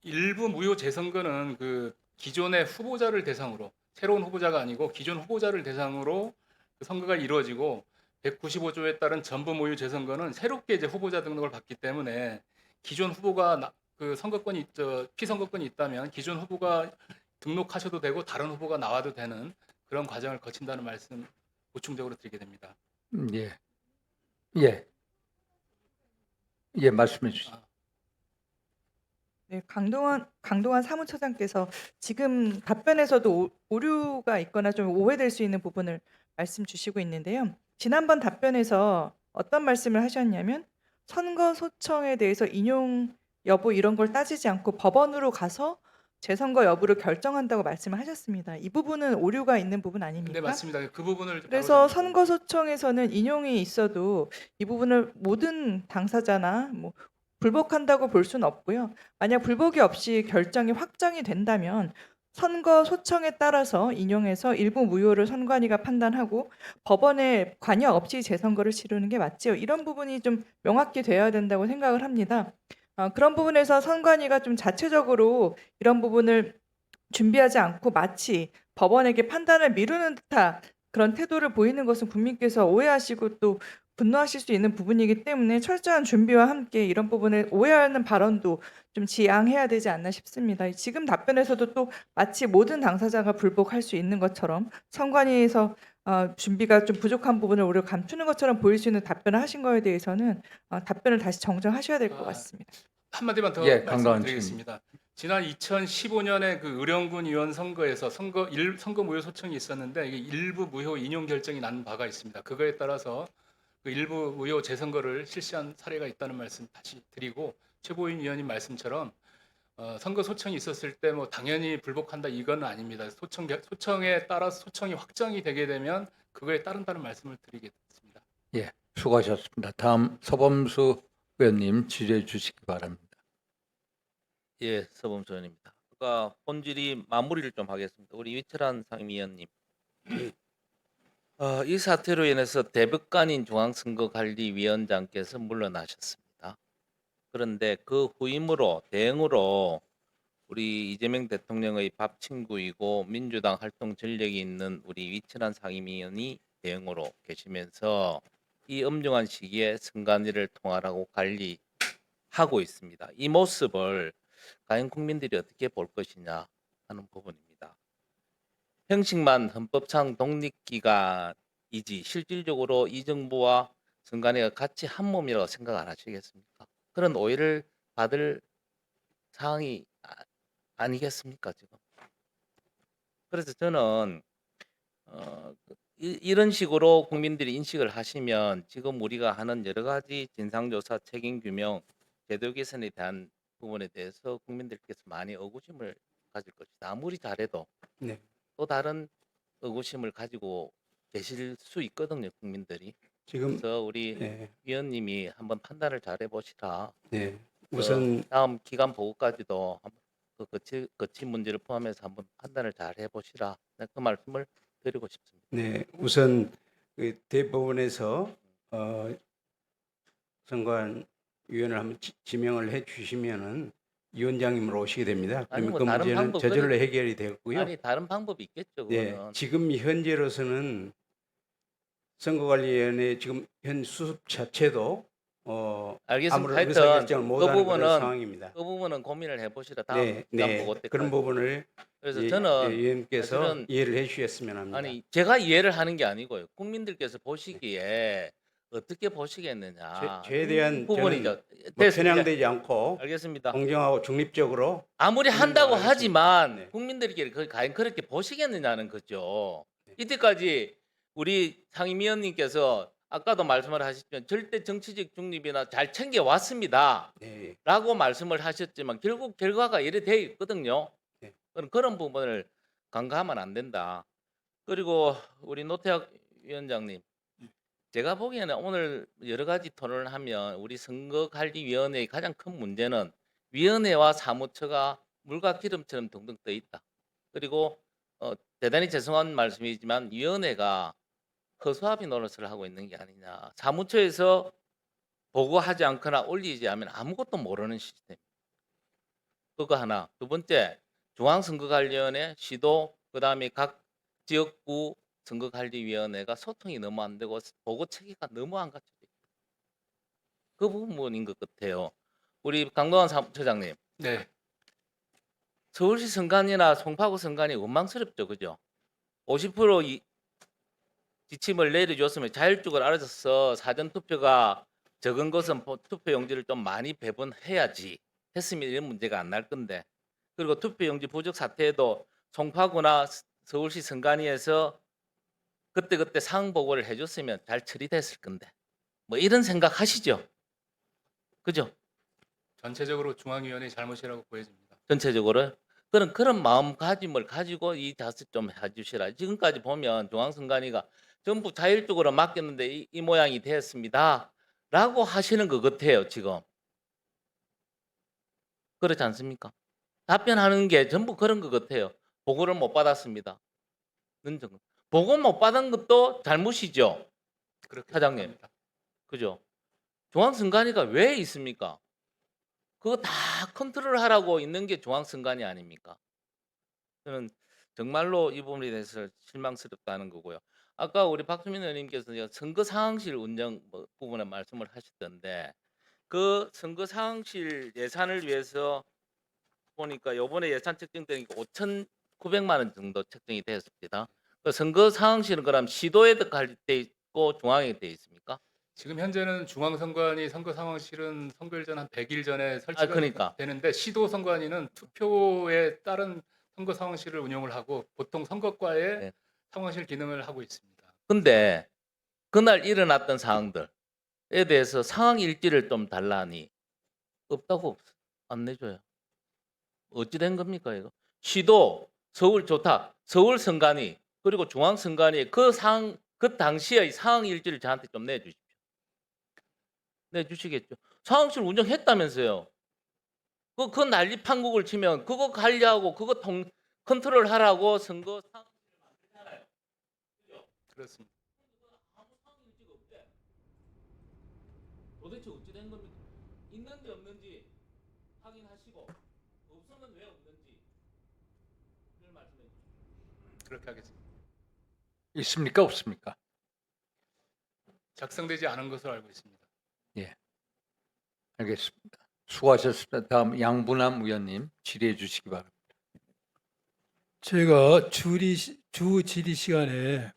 일부 무효 재선거는 그 기존의 후보자를 대상으로 새로운 후보자가 아니고 기존 후보자를 대상으로 그 선거가 이루어지고 195조에 따른 전부 무효 재선거는 새롭게 이제 후보자 등록을 받기 때문에 기존 후보가 그 선거권이 피선거권이 있다면 기존 후보가 등록하셔도 되고 다른 후보가 나와도 되는 그런 과정을 거친다는 말씀 보충적으로 드리게 됩니다. 예. 예. 예, 말씀해 주시죠. 네, 강동원 사무처장께서 지금 답변에서도 오류가 있거나 좀 오해될 수 있는 부분을 말씀 주시고 있는데요. 지난번 답변에서 어떤 말씀을 하셨냐면 선거 소청에 대해서 인용 여부 이런 걸 따지지 않고 법원으로 가서 재선거 여부를 결정한다고 말씀을 하셨습니다. 이 부분은 오류가 있는 부분 네, 아닙니까? 맞습니다. 그 부분을 그래서 바로 선거 소청에서는 인용이 있어도 이 부분을 모든 당사자나 뭐 불복한다고 볼 수는 없고요. 만약 불복이 없이 결정이 확정이 된다면 선거 소청에 따라서 인용해서 일부 무효를 선관위가 판단하고 법원에 관여 없이 재선거를 치르는 게 맞지요. 이런 부분이 좀 명확히 되어야 된다고 생각을 합니다. 그런 부분에서 선관위가 좀 자체적으로 이런 부분을 준비하지 않고 마치 법원에게 판단을 미루는 듯한 그런 태도를 보이는 것은 국민께서 오해하시고 또 분노하실 수 있는 부분이기 때문에 철저한 준비와 함께 이런 부분을 오해하는 발언도 좀 지양해야 되지 않나 싶습니다. 지금 답변에서도 또 마치 모든 당사자가 불복할 수 있는 것처럼 선관위에서 준비가 좀 부족한 부분을 오히려 감추는 것처럼 보일 수 있는 답변을 하신 거에 대해서는 답변을 다시 정정하셔야 될 것 같습니다. 한마디만 더 예, 강동원 말씀드리겠습니다. 지난 2015년에 그 의령군 의원 선거에서 선거 무효 소청이 있었는데 이게 일부 무효 인용 결정이 난 바가 있습니다. 그거에 따라서 그 일부 무효 재선거를 실시한 사례가 있다는 말씀 다시 드리고 최보인 위원님 말씀처럼 선거 소청이 있었을 때 뭐 당연히 불복한다 이건 아닙니다. 소청에 따라서 소청이 확정이 되게 되면 그거에 따른다는 말씀을 드리겠습니다. 예, 수고하셨습니다. 다음 서범수 의원님 질의해 주시기 바랍니다. 예, 서범수 의원입니다. 그러니까 본질이 마무리를 좀 하겠습니다. 우리 위철한 상임위원님. 이 사태로 인해서 대법관인 중앙선거관리위원장께서 물러나셨습니다. 그런데 그 후임으로 대응으로 우리 이재명 대통령의 밥 친구이고 민주당 활동 전력이 있는 우리 위철한 상임위원이 대응으로 계시면서 이 엄중한 시기에 선관위를 통할하고 관리하고 있습니다. 이 모습을 과연 국민들이 어떻게 볼 것이냐 하는 부분입니다. 형식만 헌법상 독립기관이지 실질적으로 이 정부와 선관위가 같이 한 몸이라고 생각 안 하시겠습니까? 그런 오해를 받을 상황이 아니겠습니까 지금? 그래서 저는 이런 식으로 국민들이 인식을 하시면 지금 우리가 하는 여러 가지 진상조사, 책임규명, 제도 개선에 대한 부분에 대해서 국민들께서 많이 의구심을 가질 것이다. 아무리 잘해도 네. 또 다른 의구심을 가지고 계실 수 있거든요, 국민들이. 지금 그래서 우리 네, 위원님이 한번 판단을 잘 해보시라. 네. 우선 다음 기간 보고까지도 한번 그 거친 문제를 포함해서 한번 판단을 잘 해보시라. 그 말씀을 드리고 싶습니다. 네, 우선 그 대법원에서 선관위원을 한번 지명을 해 주시면은 위원장님으로 오시게 됩니다. 아니, 그러면 뭐 그 다른 문제는 방법 저절로 해결이 되고요. 아니 다른 방법이 있겠죠. 네, 그거는. 지금 현재로서는 선거관리위원회 지금 현 수습 자체도 알겠습니다. 아무런 하여튼 의사결정을 그 못하는 그런 부분은 상황입니다. 그 부분은 고민을 해보시라. 다음 네, 다음 네, 보고 때까지. 그런 부분을 그래서 예, 저는 위원께서 사실은 이해를 해주셨으면 합니다. 아니 제가 이해를 하는 게 아니고요. 국민들께서 보시기에 어떻게 보시겠느냐. 죄에 대한 이 부분이죠. 저는 뭐 됐습니다. 편향되지 않고 알겠습니다. 공정하고 중립적으로 아무리 한다고 알겠습니다. 하지만 네. 국민들이 과연 그렇게 보시겠느냐는 거죠. 이때까지 우리 상임위원님께서 아까도 말씀을 하셨지만 절대 정치적 중립이나 잘 챙겨왔습니다. 네, 라고 말씀을 하셨지만 결국 결과가 이래 돼 있거든요. 네. 그런 부분을 간과하면 안 된다. 그리고 우리 노태학 위원장님, 제가 보기에는 오늘 여러 가지 토론을 하면 우리 선거관리위원회의 가장 큰 문제는 위원회와 사무처가 물과 기름처럼 둥둥 떠 있다. 그리고 대단히 죄송한 말씀이지만 위원회가 허수아비 노릇을 하고 있는 게 아니냐. 사무처에서 보고하지 않거나 올리지 않으면 아무것도 모르는 시스템. 그거 하나. 두 번째, 중앙선거관리위원회, 시도, 그다음에 각 지역구 선거관리위원회가 소통이 너무 안 되고 보고 체계가 너무 안 갖춰져 있다. 그 부분인 것 같아요. 우리 강동원 사무처장님, 네. 서울시 선관위나 송파구 선관위 원망스럽죠, 그죠? 50% 지침을 내려줬으면 자율적으로 알아서 사전 투표가 적은 것은 투표용지를 좀 많이 배분해야지 했으면 이런 문제가 안 날 건데, 그리고 투표용지 부족 사태에도 송파구나 서울시 선관위에서 그때그때 상황 보고를 해줬으면 잘 처리됐을 건데 뭐 이런 생각 하시죠? 그죠? 전체적으로 중앙위원회 잘못이라고 보여집니다. 전체적으로 그런 마음가짐을 가지고 이 자세 좀 해주시라. 지금까지 보면 중앙선관위가 전부 자율적으로 맡겼는데 이 모양이 되었습니다. 라고 하시는 것 같아요, 지금. 그렇지 않습니까? 답변하는 게 전부 그런 것 같아요. 보고를 못 받았습니다. 보고 못 받은 것도 잘못이죠. 그렇게 사장님. 생각합니다. 그죠? 중앙선관위가 왜 있습니까? 그거 다 컨트롤하라고 있는 게 중앙선관위 아닙니까? 저는 정말로 이 부분에 대해서 실망스럽다는 거고요. 아까 우리 박수민 의원님께서 선거 상황실 운영 부분에 말씀을 하셨던데 그 선거 상황실 예산을 위해서 보니까 이번에 예산 책정된 게 5,900만 원 정도 책정이 되었습니다. 그 선거 상황실은 그럼 시도에 돼 있고 중앙에 돼 있습니까? 지금 현재는 중앙선관위 선거상황실은 선거일 전 한 100일 전에 설치가 그러니까. 되는데 시도선관위는 투표에 따른 선거상황실을 운영을 하고 보통 선거과에 네. 상황실 기능을 하고 있습니다. 근데 그날 일어났던 사항들에 대해서 상황 일지를 좀 달라니 없다고 안 내줘요. 어찌 된 겁니까 이거? 시도, 서울 좋다, 서울 선관위 그리고 중앙 선관위 그 당시의 상황 일지를 저한테 좀 내주십시오. 내주시겠죠. 상황실 운영했다면서요. 그 난리 판국을 치면 그거 관리하고 그거 컨트롤하라고 선거 상황실을 만들잖아요. 그렇습니다. 아무 상황 일지가 없대. 도대체 어찌 된 겁니까? 있는지 없는지 확인하시고 없으면 왜 없는지 이걸 말씀해 주십시오. 그렇게 하겠습니다. 있습니까? 없습니까? 작성되지 않은 것으로 알고 있습니다. 알겠습니다. 수고하셨습니다. 다음 양분남 의원님 질의해 주시기 바랍니다. 제가 주 질의 시간에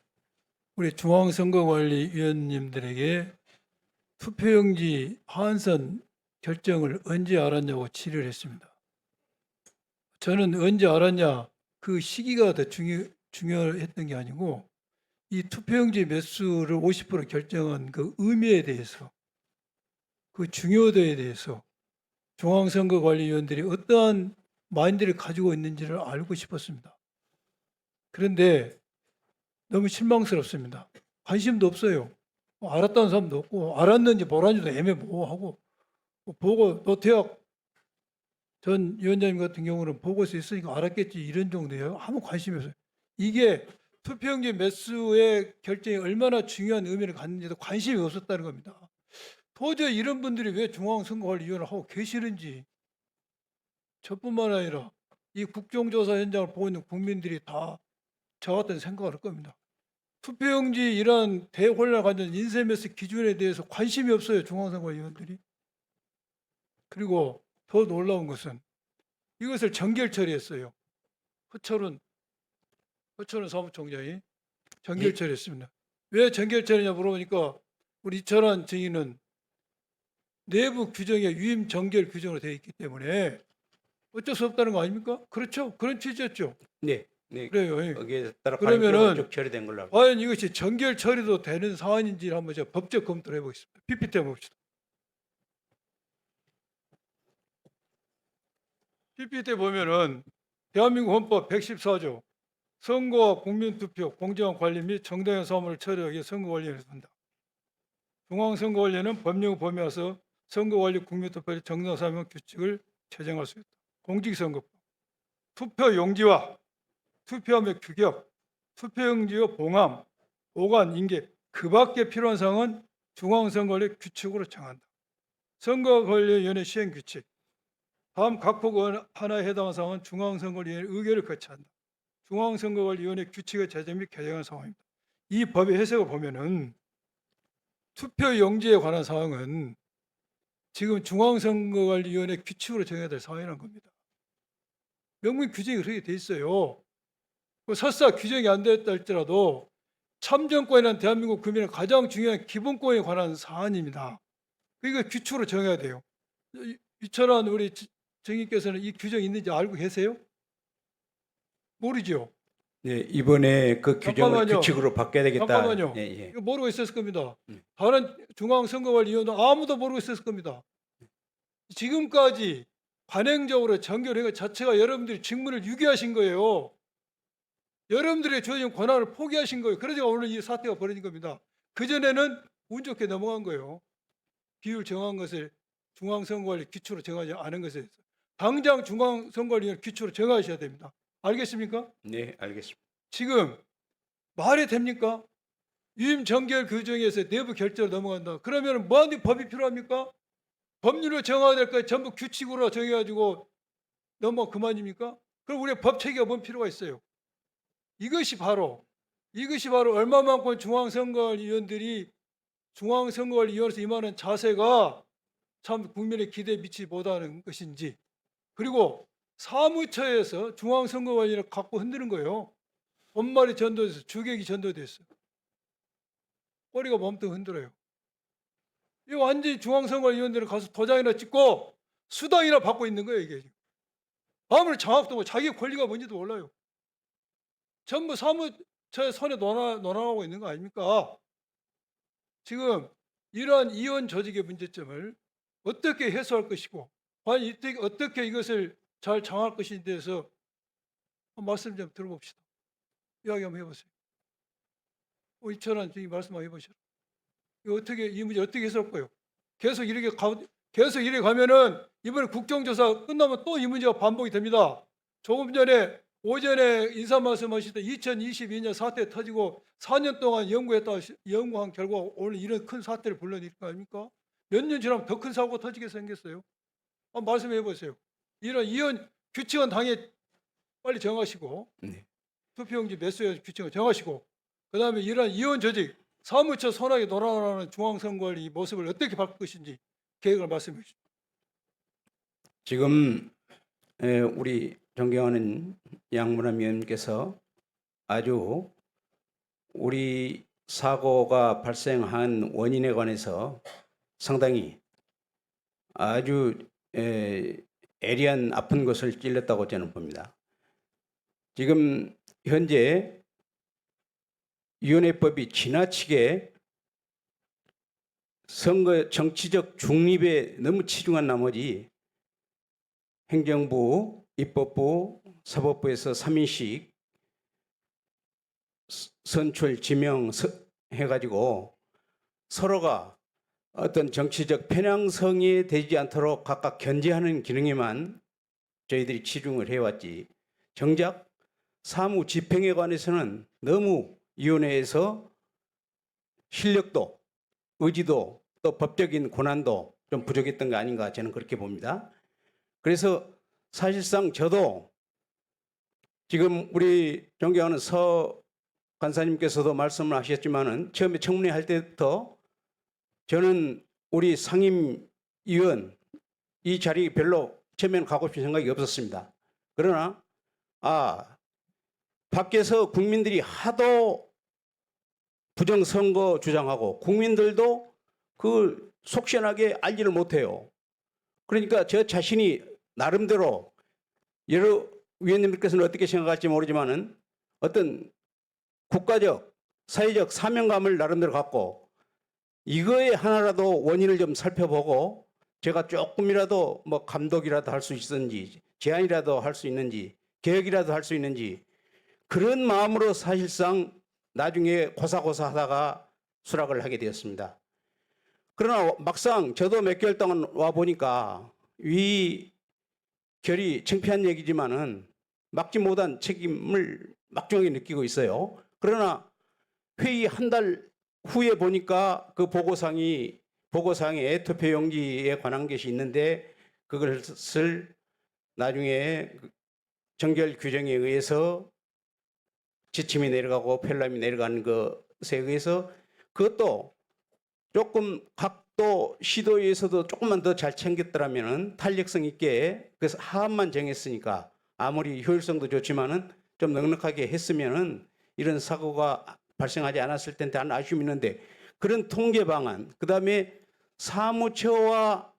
우리 중앙선거관리위원님들에게 투표용지 하한선 결정을 언제 알았냐고 질의를 했습니다. 저는 언제 알았냐 그 시기가 더 중요했던 게 아니고 이 투표용지 매수를 50% 결정한 그 의미에 대해서 그 중요도에 대해서 중앙선거관리위원들이 어떠한 마인드를 가지고 있는지를 알고 싶었습니다. 그런데 너무 실망스럽습니다. 관심도 없어요. 알았다는 사람도 없고 알았는지 모르는지도 애매모호하고 보고 노태학 전 위원장님 같은 경우는 보고서 있으니까 알았겠지 이런 정도예요. 아무 관심이 없어요. 이게 투표용지 매수의 결정이 얼마나 중요한 의미를 갖는지도 관심이 없었다는 겁니다. 도저히 이런 분들이 왜 중앙선거관리위원회를 하고 계시는지 저뿐만 아니라 이 국정조사 현장을 보고 있는 국민들이 다 저 같은 생각을 할 겁니다. 투표용지 이런 대혼란을 가진 인쇄매스 기준에 대해서 관심이 없어요, 중앙선거위원들이. 그리고 더 놀라운 것은 이것을 정결 처리했어요. 허철은 사무총장이 정결 처리했습니다. 왜 정결 처리냐 물어보니까 우리 이철환 증인은 내부 규정에 유임 정결 규정으로 되어 있기 때문에 어쩔 수 없다는 거 아닙니까? 그렇죠? 그런 취지였죠. 네, 네. 그래요. 예. 거기에 따라 그러면은 쭉 처리된 걸로 알고. 과연 이것이 정결 처리도 되는 사안인지 한번 제가 법적 검토를 해보겠습니다. PPT 한번 봅시다. PPT 보면은 대한민국 헌법 114조 선거와 국민투표, 공정한 관리 및 정당한 사무를 처리하기 위해 선거관리위원회를 둔다. 중앙선거관리위원회는 법령 범위에서 선거관리 국민투표의 정당 사무 규칙을 제정할 수 있다. 공직선거법, 투표용지와 투표함의 규격, 투표용지의 봉함, 보관, 인계 그 밖에 필요한 사항은 중앙선거관리 규칙으로 정한다. 선거관리위원회 시행규칙, 다음 각폭 하나에 해당하는 사항은 중앙선거관리위원회 의결을 거쳐한다. 중앙선거관리위원회 규칙의 제정 및 개정한 상황입니다. 이 법의 해석을 보면은 투표용지에 관한 사항은 지금 중앙선거관리위원회 규칙으로 정해야 될 사항이라는 겁니다. 명문 규정이 그렇게 돼 있어요. 설사 규정이 안 되었다 할지라도 참정권이란 대한민국 국민의 가장 중요한 기본권에 관한 사안입니다. 이거 규칙으로 정해야 돼요. 이철환 우리 증인께서는 이 규정이 있는지 알고 계세요? 모르죠. 네, 이번에 그 규정을 잠깐만요. 규칙으로 바꿔야 되겠다. 잠깐만요. 예, 예. 이거 모르고 있었을 겁니다. 다른 중앙선거관리위원도 아무도 모르고 있었을 겁니다. 지금까지 관행적으로 정결한 것 자체가 여러분들이 직무를 유기하신 거예요. 여러분들의 주어진 권한을 포기하신 거예요. 그러니까 오늘 이 사태가 벌어진 겁니다. 그전에는 운 좋게 넘어간 거예요. 비율 정한 것을 중앙선거관리 규칙으로 정하지 않은 것에 대해서. 당장 중앙선거관리위원회 규칙으로 정하셔야 됩니다. 알겠습니까? 네, 알겠습니다. 지금 말이 됩니까? 유임 정결 규정에서 내부 결정으로 넘어간다. 그러면 뭐하는 법이 필요합니까? 법률로 정해야 될 거 전부 규칙으로 정해가지고 넘어 그만입니까? 그럼 우리가 법 체계가 뭔 필요가 있어요? 이것이 바로 얼마만큼 중앙선거위원들이 중앙선거위원회에서 임하는 자세가 참 국민의 기대에 미치지 못하는 것인지, 그리고 사무처에서 중앙선거관리를 갖고 흔드는 거예요. 본말이 전도돼서 주객이 전도됐어. 꼬리가 몸통 흔들어요. 이 완전히 중앙선거위원회를 가서 도장이나 찍고 수당이나 받고 있는 거예요, 이게. 아무리 장악도 뭐 자기 권리가 뭔지도 몰라요. 전부 사무처의 손에 논하고 있는 거 아닙니까? 지금 이러한 이원 조직의 문제점을 어떻게 해소할 것이고, 과연 어떻게 이것을 잘 장할 것인지에 대해서 말씀 좀 들어봅시다. 이야기 한번 해보세요. 이철환 증인 말씀 한번 해보시죠. 이 문제 어떻게 해소할 거예요? 계속 이렇게 가면은 이번에 국정조사 끝나면 또 이 문제가 반복이 됩니다. 조금 전에 오전에 인사 말씀하실 때 2022년 사태 터지고 4년 동안 연구한 결과 오늘 이런 큰 사태를 불러내릴 거 아닙니까? 몇 년 지나면 더 큰 사고가 터지게 생겼어요. 한번 말씀해 보세요. 이런 이원 규칙은 당연히 빨리 정하시고, 네. 투표용지 매수의 규칙을 정하시고, 그다음에 이런 이원 조직 사무처 손아귀 놀아나는 중앙선거관리 모습을 어떻게 바꿀 것인지 계획을 말씀해 주십시오. 지금 우리 존경하는 양문환 위원님께서 아주 우리 사고가 발생한 원인에 관해서 상당히 아주 애리한 아픈 것을 찔렸다고 저는 봅니다. 지금 현재 위원회법이 지나치게 선거 정치적 중립에 너무 치중한 나머지 행정부, 입법부, 사법부에서 3인씩 선출, 지명 해가지고 서로가 어떤 정치적 편향성이 되지 않도록 각각 견제하는 기능에만 저희들이 치중을 해왔지, 정작 사무 집행에 관해서는 너무 위원회에서 실력도 의지도 또 법적인 권한도 좀 부족했던 거 아닌가 저는 그렇게 봅니다. 그래서 사실상 저도 지금 우리 존경하는 서 간사님께서도 말씀을 하셨지만은 처음에 청문회 할 때부터 저는 우리 상임위원 이 자리 별로 처음에는 가고 싶은 생각이 없었습니다. 그러나 밖에서 국민들이 하도 부정선거 주장하고 국민들도 그 속시원하게 알지를 못해요. 그러니까 저 자신이 나름대로 여러 위원님들께서는 어떻게 생각할지 모르지만은 어떤 국가적, 사회적 사명감을 나름대로 갖고 이거에 하나라도 원인을 좀 살펴보고 제가 조금이라도 뭐 감독이라도 할 수 있는지 제안이라도 할 수 있는지 개혁이라도 할 수 있는지 그런 마음으로 사실상 나중에 고사고사 하다가 수락을 하게 되었습니다. 그러나 막상 저도 몇 개월 동안 와 보니까 이 결이 창피한 얘기지만은 막지 못한 책임을 막중하게 느끼고 있어요. 그러나 회의 한 달 후에 보니까 그 보고상에 투표용지에 관한 것이 있는데 그것을 나중에 정결 규정에 의해서 지침이 내려가고 편람이 내려가는 것에 의해서 그것도 조금 각도 시도에서도 조금만 더 잘 챙겼더라면은 탄력성 있게 그래서 하한만 정했으니까 아무리 효율성도 좋지만은 좀 넉넉하게 했으면은 이런 사고가 발생하지 않았을 텐데 하는 아쉬움이 있는데 그런 통계 방안 그다음에 사무처와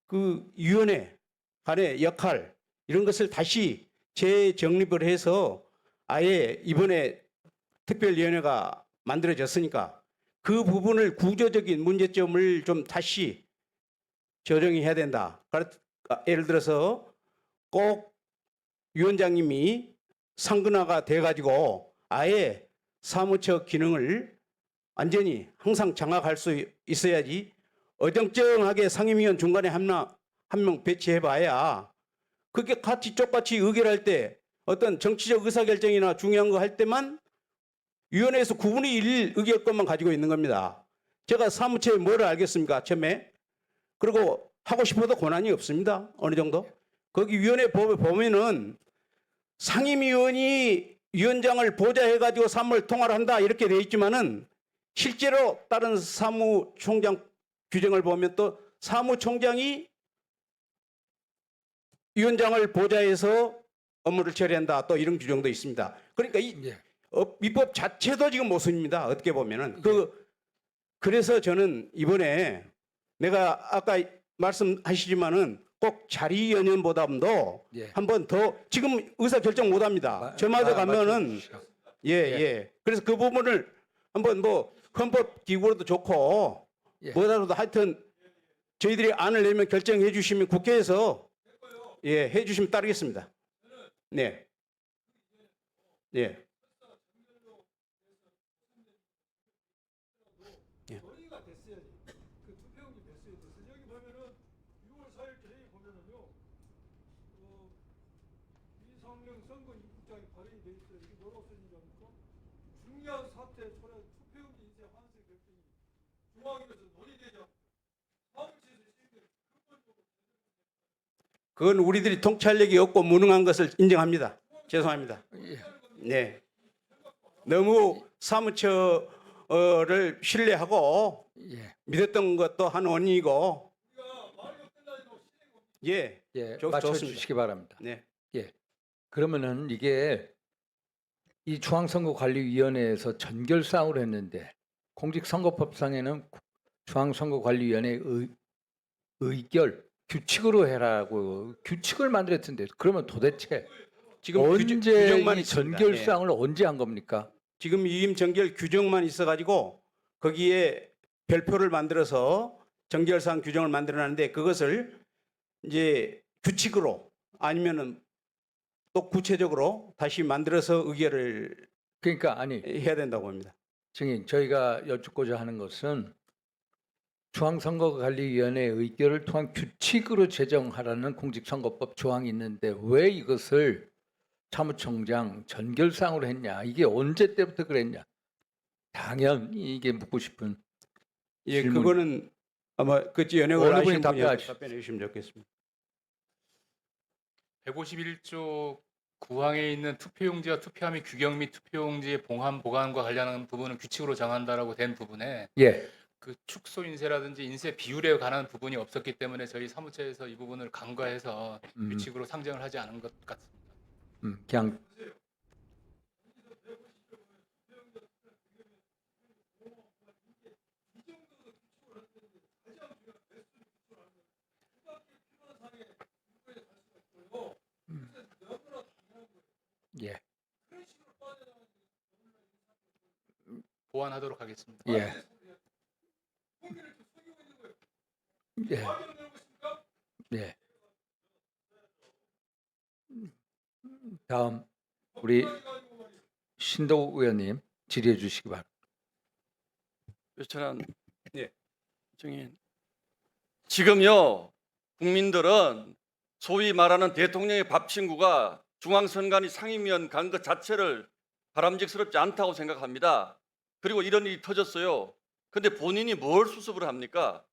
그 위원회 간의 역할 이런 것을 다시 재정립을 해서 아예 이번에 특별위원회가 만들어졌으니까 그 부분을 구조적인 문제점을 좀 다시 조정해야 된다. 예를 들어서 꼭 위원장님이 상근화가 돼가지고 아예 사무처 기능을 완전히 항상 장악할 수 있어야지 어정쩡하게 상임위원 중간에 한 명 배치해봐야 그게 같이 똑같이 의결할 때 어떤 정치적 의사결정이나 중요한 거 할 때만 위원회에서 9분의 1 의결권만 가지고 있는 겁니다. 제가 사무처에 뭘 알겠습니까? 처음에. 그리고 하고 싶어도 권한이 없습니다. 어느 정도. 거기 위원회 보면은 상임위원이 위원장을 보좌해가지고 사무를 통화를 한다 이렇게 돼 있지만은 실제로 다른 사무총장 규정을 보면 또 사무총장이 위원장을 보좌해서 업무를 처리한다 또 이런 규정도 있습니다. 그러니까 이 입법 자체도 지금 모순입니다. 어떻게 보면은 그래서 저는 이번에 내가 아까 말씀하시지만은 꼭 자리 연연보다도 한 번 더 지금 의사 결정 못 합니다. 저마다 가면은 그래서 그 부분을 한번 뭐 헌법 기구로도 좋고 뭐라도 하여튼 저희들이 안을 내면 결정해 주시면 국회에서 해 주시면 따르겠습니다. 네. 예. 논의가 됐어야지. 그 투표용지 됐어야 됐어. 여기 보면은 6월 4일 회의 보면은요. 이상령 선거 입국장이 발의돼 있어요. 이게 뭐라고 써진지 압니까? 중요한 사태 초래 투표용지 인쇄 환수 결정이 중앙위에서 논의되지 않고 사무처에서 시행된 근본적으로 그건 우리들이 통찰력이 없고 무능한 것을 인정합니다. 죄송합니다. 네. 너무 사무처를 신뢰하고 믿었던 것도 한 원인이고. 맞춰주시기 바랍니다. 네. 그러면은 이게 이 중앙선거관리위원회에서 전결사항으로 했는데 공직선거법상에는 중앙선거관리위원회 의결 규칙으로 해라고 규칙을 만들었던데 그러면 도대체 지금 언제 규정만 이 있습니다. 전결사항을 언제 한 겁니까? 지금 위임 정결 규정만 있어가지고 거기에 별표를 만들어서 정결사항 규정을 만들어놨는데 그것을 이제 규칙으로 아니면은 또 구체적으로 다시 만들어서 의결을 그러니까 아니 해야 된다고 봅니다. 증인 저희가 여쭙고자 하는 것은 중앙선거관리위원회 의결을 통한 규칙으로 제정하라는 공직선거법 조항이 있는데 왜 이것을 사무총장 전결사항으로 했냐? 이게 언제 때부터 그랬냐? 당연히 이게 묻고 싶은 질문. 그거는 아마 그 연역을 어느 분이 하시는 분이 답변하시죠? 답변해 주시면 좋겠습니다. 151조 9항에 있는 투표용지와 투표함의 규격 및 투표용지의 봉함 보관과 관련한 부분은 규칙으로 정한다라고 된 부분에 예. 그 축소 인쇄라든지 인쇄 비율에 관한 부분이 없었기 때문에 저희 사무처에서 이 부분을 간과해서 규칙으로 상정을 하지 않은 것 같습니다. 그냥 예. 보완하도록 하겠습니다. 예. 예. 예. 다음 우리 신도욱 의원님 질의해 주시기 바랍니다. 유천한 예. 증인. 지금요 국민들은 소위 말하는 대통령의 밥 친구가 중앙선관위 상임위원 간 것 자체를 바람직스럽지 않다고 생각합니다. 그리고 이런 일이 터졌어요. 근데 본인이 뭘 수습을 합니까?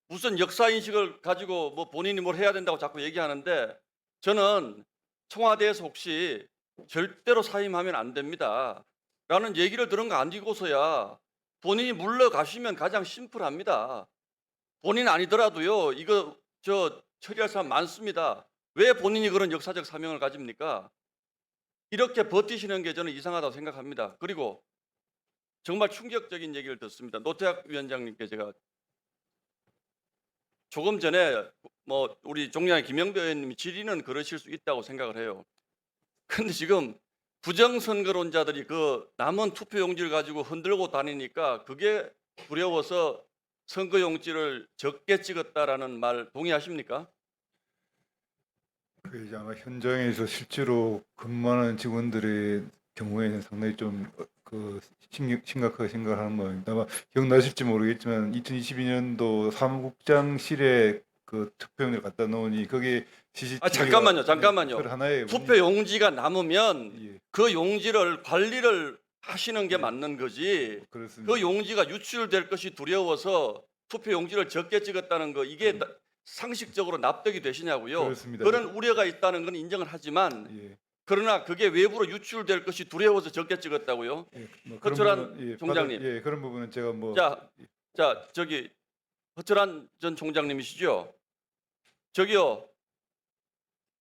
무슨 역사인식을 가지고 뭐 본인이 뭘 해야 된다고 자꾸 얘기하는데 저는 청와대에서 혹시 절대로 사임하면 안 됩니다. 라는 얘기를 들은 거 아니고서야 본인이 물러가시면 가장 심플합니다. 본인 아니더라도요 이거 저 처리할 사람 많습니다. 왜 본인이 그런 역사적 사명을 가집니까? 이렇게 버티시는 게 저는 이상하다고 생각합니다. 그리고 정말 충격적인 얘기를 듣습니다. 노태학 위원장님께 제가 조금 전에 뭐 우리 종량의 김영배 의원님이 질의는 그러실 수 있다고 생각을 해요. 근데 지금 부정선거론자들이 그 남은 투표용지를 가지고 흔들고 다니니까 그게 두려워서 선거용지를 적게 찍었다라는 말 동의하십니까? 그 이제 아마 현장에서 실제로 근무하는 직원들의 경우에는 상당히 좀 심각하게 생각하는 모양입니다. 아마 기억나실지 모르겠지만 2022년도 사무국장실에 그 투표용지를 갖다 놓으니 거기에 CCTV가 잠깐만요. 하나의 투표용지가 남으면 예, 그 용지를 관리를 하시는 게 맞는 거지. 그렇습니다. 그 용지가 유출될 것이 두려워서 투표용지를 적게 찍었다는 거 이게 상식적으로 납득이 되시냐고요. 그렇습니다. 그런 우려가 있다는 건 인정을 하지만 예, 그러나 그게 외부로 유출될 것이 두려워서 적게 찍었다고요. 예, 뭐 허철한 부분은, 총장님. 예, 그런 부분은 제가 뭐 자 저기 허철한 전 총장님이시죠? 저기요.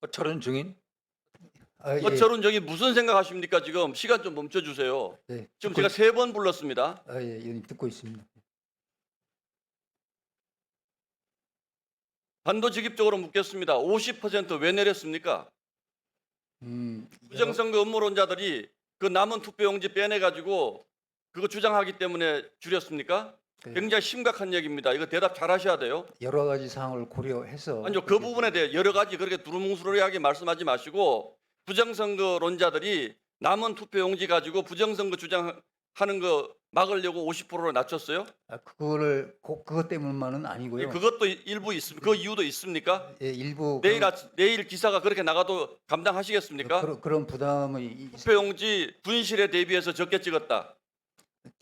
허철은 증인? 허철은 저기 무슨 생각하십니까? 지금 시간 좀 멈춰 주세요. 네, 지금 제가 3번 불렀습니다. 예, 의원님 듣고 있습니다. 단도직입적으로 묻겠습니다. 50% 왜 내렸습니까? 부정선거 음모론자들이 그 남은 투표용지 빼내가지고 그거 주장하기 때문에 줄였습니까? 네. 굉장히 심각한 얘기입니다. 이거 대답 잘 하셔야 돼요. 여러 가지 사항을 고려해서 아니요, 그 부분에 대해 여러 가지 그렇게 두루뭉술하게 말씀하지 마시고 부정선거론자들이 남은 투표용지 가지고 부정선거 주장하는 거 막으려고 50%로 낮췄어요? 그거를 그것 때문만은 아니고요. 예, 그것도 일부 있습니다. 그 이유도 있습니까? 예, 일부 내일 기사가 그렇게 나가도 감당하시겠습니까? 그런 부담이 투표용지 분실에 대비해서 적게 찍었다.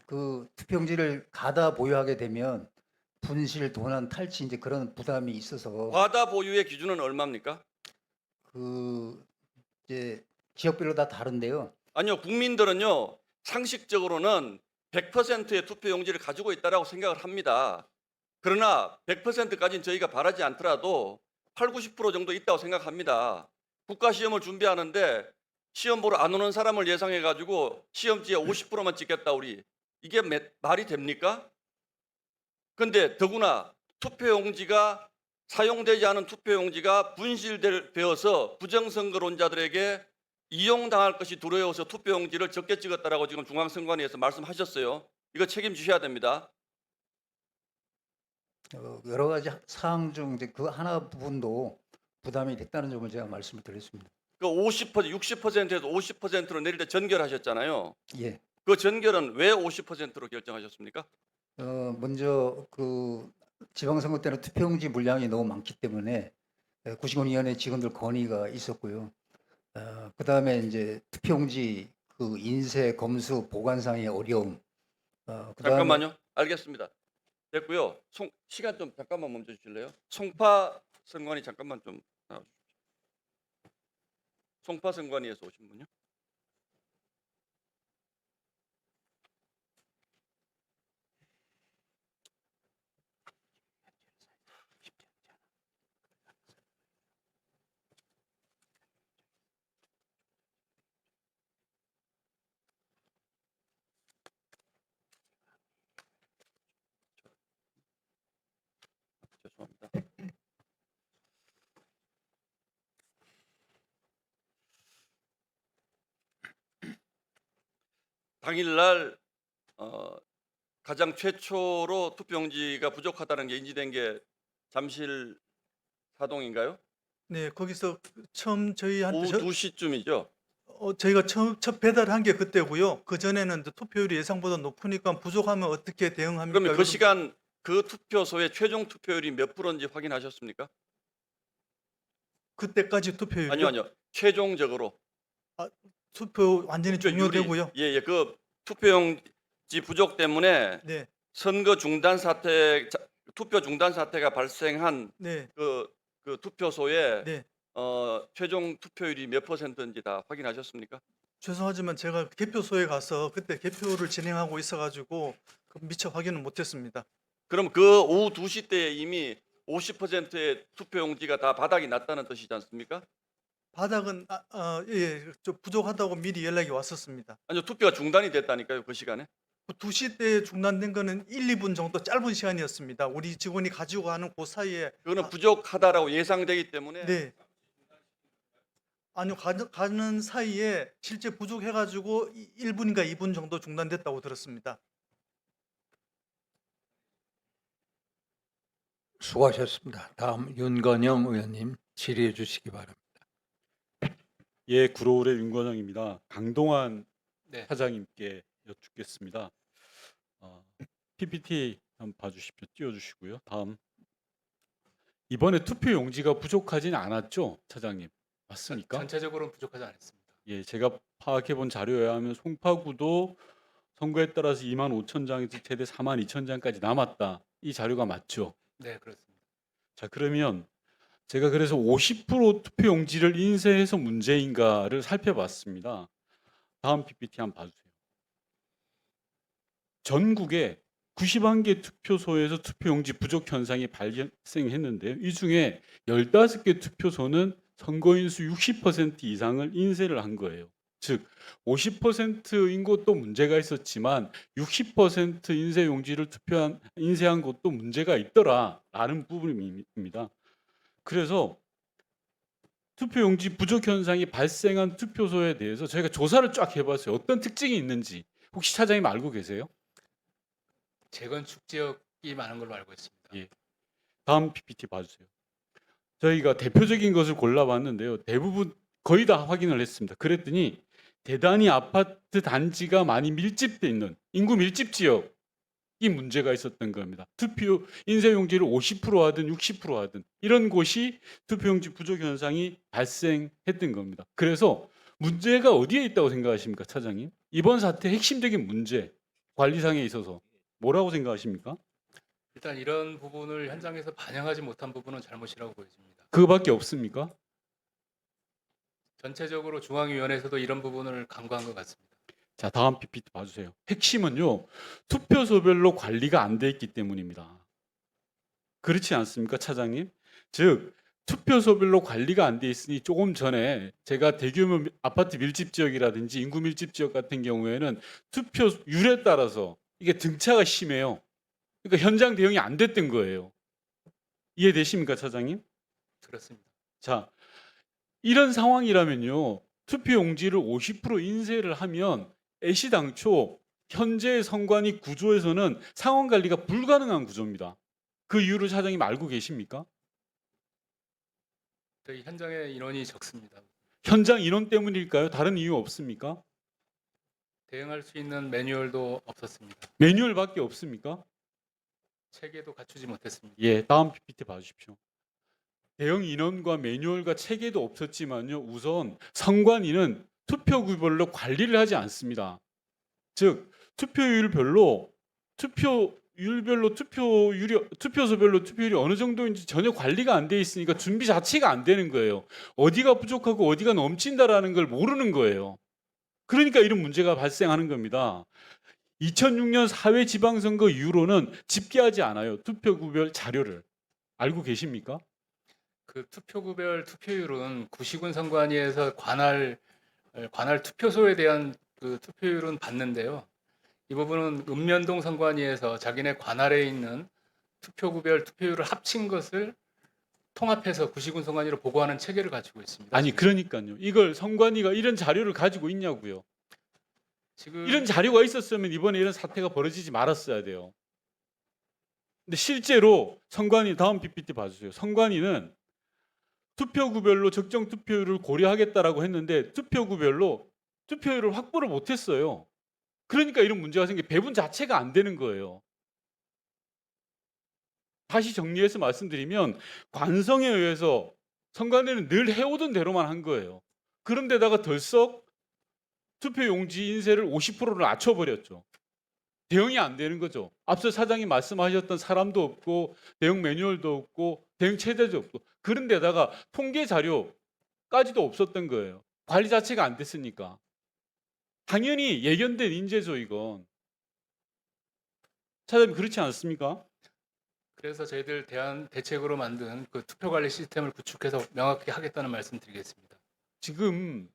그 투표용지를 가다 보유하게 되면 분실, 도난, 탈취 이제 그런 부담이 있어서 과다 보유의 기준은 얼마입니까? 그 이제 지역별로 다 다른데요. 아니요, 국민들은요 상식적으로는 100%의 투표용지를 가지고 있다라고 생각을 합니다. 그러나 100%까지는 저희가 바라지 않더라도 8, 90% 정도 있다고 생각합니다. 국가시험을 준비하는데 시험 보러 안 오는 사람을 예상해 가지고 시험지에 50%만 찍겠다 우리. 이게 말이 됩니까? 근데 더구나 투표용지가 사용되지 않은 투표용지가 분실되어서 부정선거론자들에게 이용당할 것이 두려워서 투표용지를 적게 찍었다라고 지금 중앙선관위에서 말씀하셨어요. 이거 책임지셔야 됩니다. 여러 가지 사항 중 이제 그 하나 부분도 부담이 됐다는 점을 제가 말씀을 드렸습니다. 그 50%, 60%에서 50%로 내릴 때 전결하셨잖아요. 예. 그 전결은 왜 50%로 결정하셨습니까? 먼저 그 지방선거 때는 투표용지 물량이 너무 많기 때문에 구시군위원회 직원들 건의가 있었고요. 그 다음에 이제 투표용지 그 인쇄, 검수, 보관상의 어려움. 그다음에 잠깐만요. 알겠습니다. 됐고요. 시간 좀 잠깐만 멈춰 주실래요? 송파 선관위 잠깐만 좀 나와주십시오. 송파 선관위에서 오신 분요? 죄송합니다. 당일날 가장 최초로 투표용지가 부족하다는 게 인지된 게 잠실 사동인가요? 네, 거기서 처음 저희한테 오후 2시쯤이죠. 저희가 첫 배달한 게 그때고요. 그 전에는 투표율이 예상보다 높으니까 부족하면 어떻게 대응합니까? 그러면 그 이런- 시간 그 투표소의 최종 투표율이 몇 프로인지 확인하셨습니까? 그때까지 투표율이 아니요. 최종적으로 투표 완전히 투표율이 종료되고요. 예, 그 투표용지 부족 때문에 네, 선거 중단 사태 투표 중단 사태가 발생한 네, 그 투표소에 네. 최종 투표율이 몇 %인지 다 확인하셨습니까? 죄송하지만 제가 개표소에 가서 그때 개표를 진행하고 있어가지고 미처 확인은 못했습니다. 그럼 그 오후 2시 때에 이미 50%의 투표용지가 다 바닥이 났다는 뜻이지 않습니까? 바닥은 좀 부족하다고 미리 연락이 왔었습니다. 아니요, 투표가 중단이 됐다니까요, 그 시간에. 2시 때 중단된 거는 1, 2분 정도 짧은 시간이었습니다. 우리 직원이 가지고 가는 그 사이에 그거는 부족하다라고 예상되기 때문에 네. 아니요, 가는 사이에 실제 부족해가지고 1분인가 2분 정도 중단됐다고 들었습니다. 수고하셨습니다. 다음 윤건영 의원님 질의해 주시기 바랍니다. 예, 구로울의 윤건영입니다. 강동환 네. 사장님께 여쭙겠습니다. PPT 한번 봐주십시오. 띄워주시고요. 다음. 이번에 투표 용지가 부족하진 않았죠, 차장님? 맞습니까? 전체적으로는 부족하지 않습니다. 예, 제가 파악해 본 자료에 의하면 송파구도 선거에 따라서 25,000장에서 최대 42,000장까지 남았다. 이 자료가 맞죠? 네, 그렇습니다. 자, 그러면 제가 그래서 50% 투표 용지를 인쇄해서 문제인가를 살펴봤습니다. 다음 PPT 한번 봐주세요. 전국에 91개 투표소에서 투표 용지 부족 현상이 발생했는데요. 이 중에 15개 투표소는 선거인 수 60% 이상을 인쇄를 한 거예요. 즉 50%인 곳도 문제가 있었지만 60% 인쇄 용지를 인쇄한 곳도 문제가 있더라라는 부분입니다. 그래서 투표 용지 부족 현상이 발생한 투표소에 대해서 저희가 조사를 쫙 해봤어요. 어떤 특징이 있는지 혹시 차장님 알고 계세요? 재건축 지역이 많은 걸로 알고 있습니다. 예. 다음 PPT 봐주세요. 저희가 대표적인 것을 골라봤는데요. 대부분 거의 다 확인을 했습니다. 그랬더니 대단히 아파트 단지가 많이 밀집돼 있는 인구 밀집 지역이 문제가 있었던 겁니다. 투표 인쇄 용지를 50% 하든 60% 하든 이런 곳이 투표 용지 부족 현상이 발생했던 겁니다. 그래서 문제가 어디에 있다고 생각하십니까, 차장님? 이번 사태 핵심적인 문제 관리상에 있어서 뭐라고 생각하십니까? 일단 이런 부분을 현장에서 반영하지 못한 부분은 잘못이라고 보여집니다. 그거밖에 없습니까? 전체적으로 중앙위원회에서도 이런 부분을 간과한 것 같습니다. 자, 다음 PPT 봐주세요. 핵심은요, 투표소별로 관리가 안 돼 있기 때문입니다. 그렇지 않습니까, 차장님? 즉, 투표소별로 관리가 안 돼 있으니 조금 전에 제가 대규모 아파트 밀집 지역이라든지 인구 밀집 지역 같은 경우에는 투표율에 따라서 이게 등차가 심해요. 그러니까 현장 대응이 안 됐던 거예요. 이해되십니까, 차장님? 그렇습니다. 자, 이런 상황이라면요, 투표 용지를 50% 인쇄를 하면 애시당초 현재 선관위 구조에서는 상황 관리가 불가능한 구조입니다. 그 이유를 차장님 알고 계십니까? 저희 현장에 인원이 적습니다. 현장 인원 때문일까요? 다른 이유 없습니까? 대응할 수 있는 매뉴얼도 없었습니다. 매뉴얼밖에 없습니까? 체계도 갖추지 못했습니다. 예, 다음 PPT 봐주십시오. 대응 인원과 매뉴얼과 체계도 없었지만요, 우선 선관위는 투표구별로 관리를 하지 않습니다. 즉 투표율별로 투표 율별로 투표소별로 투표율이 어느 정도인지 전혀 관리가 안 돼 있으니까 준비 자체가 안 되는 거예요. 어디가 부족하고 어디가 넘친다라는 걸 모르는 거예요. 그러니까 이런 문제가 발생하는 겁니다. 2006년 사회 지방선거 이후로는 집계하지 않아요. 투표구별 자료를. 알고 계십니까? 그 투표구별 투표율은 구시군 선관위에서 관할 투표소에 대한 그 투표율은 받는데요. 이 부분은 읍면동 선관위에서 자기네 관할에 있는 투표구별 투표율을 합친 것을 통합해서 구시군 선관위로 보고하는 체계를 가지고 있습니다. 아니 그러니까요. 이걸 선관위가 이런 자료를 가지고 있냐고요. 지금 이런 자료가 있었으면 이번에 이런 사태가 벌어지지 말았어야 돼요. 근데 실제로 선관위 다음 PPT 봐주세요. 선관위는 투표구별로 적정 투표율을 고려하겠다라고 했는데 투표구별로 투표율을 확보를 못했어요. 그러니까 이런 문제가 생겨 배분 자체가 안 되는 거예요. 다시 정리해서 말씀드리면 관성에 의해서 선관위는 늘 해오던 대로만 한 거예요. 그런데다가 덜썩 투표용지 인쇄를 50%를 낮춰버렸죠. 대응이 안 되는 거죠. 앞서 사장이 말씀하셨던 사람도 없고 대응 매뉴얼도 없고 대응 체제도 없고 그런데다가 통계 자료까지도 없었던 거예요. 관리 자체가 안 됐으니까. 당연히 예견된 인재죠 이건. 사장님 그렇지 않습니까? 그래서 저희들 대책으로 만든 그 투표 관리 시스템을 구축해서 명확히 하겠다는 말씀드리겠습니다. 지금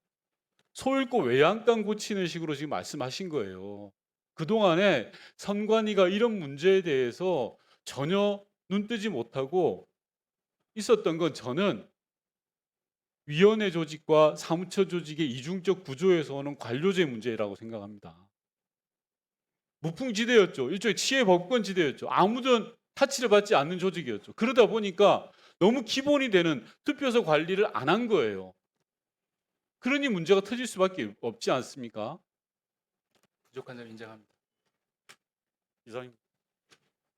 소잃고 외양간 고치는 식으로 지금 말씀하신 거예요. 그동안에 선관위가 이런 문제에 대해서 전혀 눈뜨지 못하고 있었던 건 저는 위원회 조직과 사무처 조직의 이중적 구조에서 오는 관료제 문제라고 생각합니다. 무풍지대였죠. 일종의 치외법권지대였죠. 아무도 타치를 받지 않는 조직이었죠. 그러다 보니까 너무 기본이 되는 투표소 관리를 안 한 거예요. 그러니 문제가 터질 수밖에 없지 않습니까? 부족한 점 인정합니다. 이상입니다.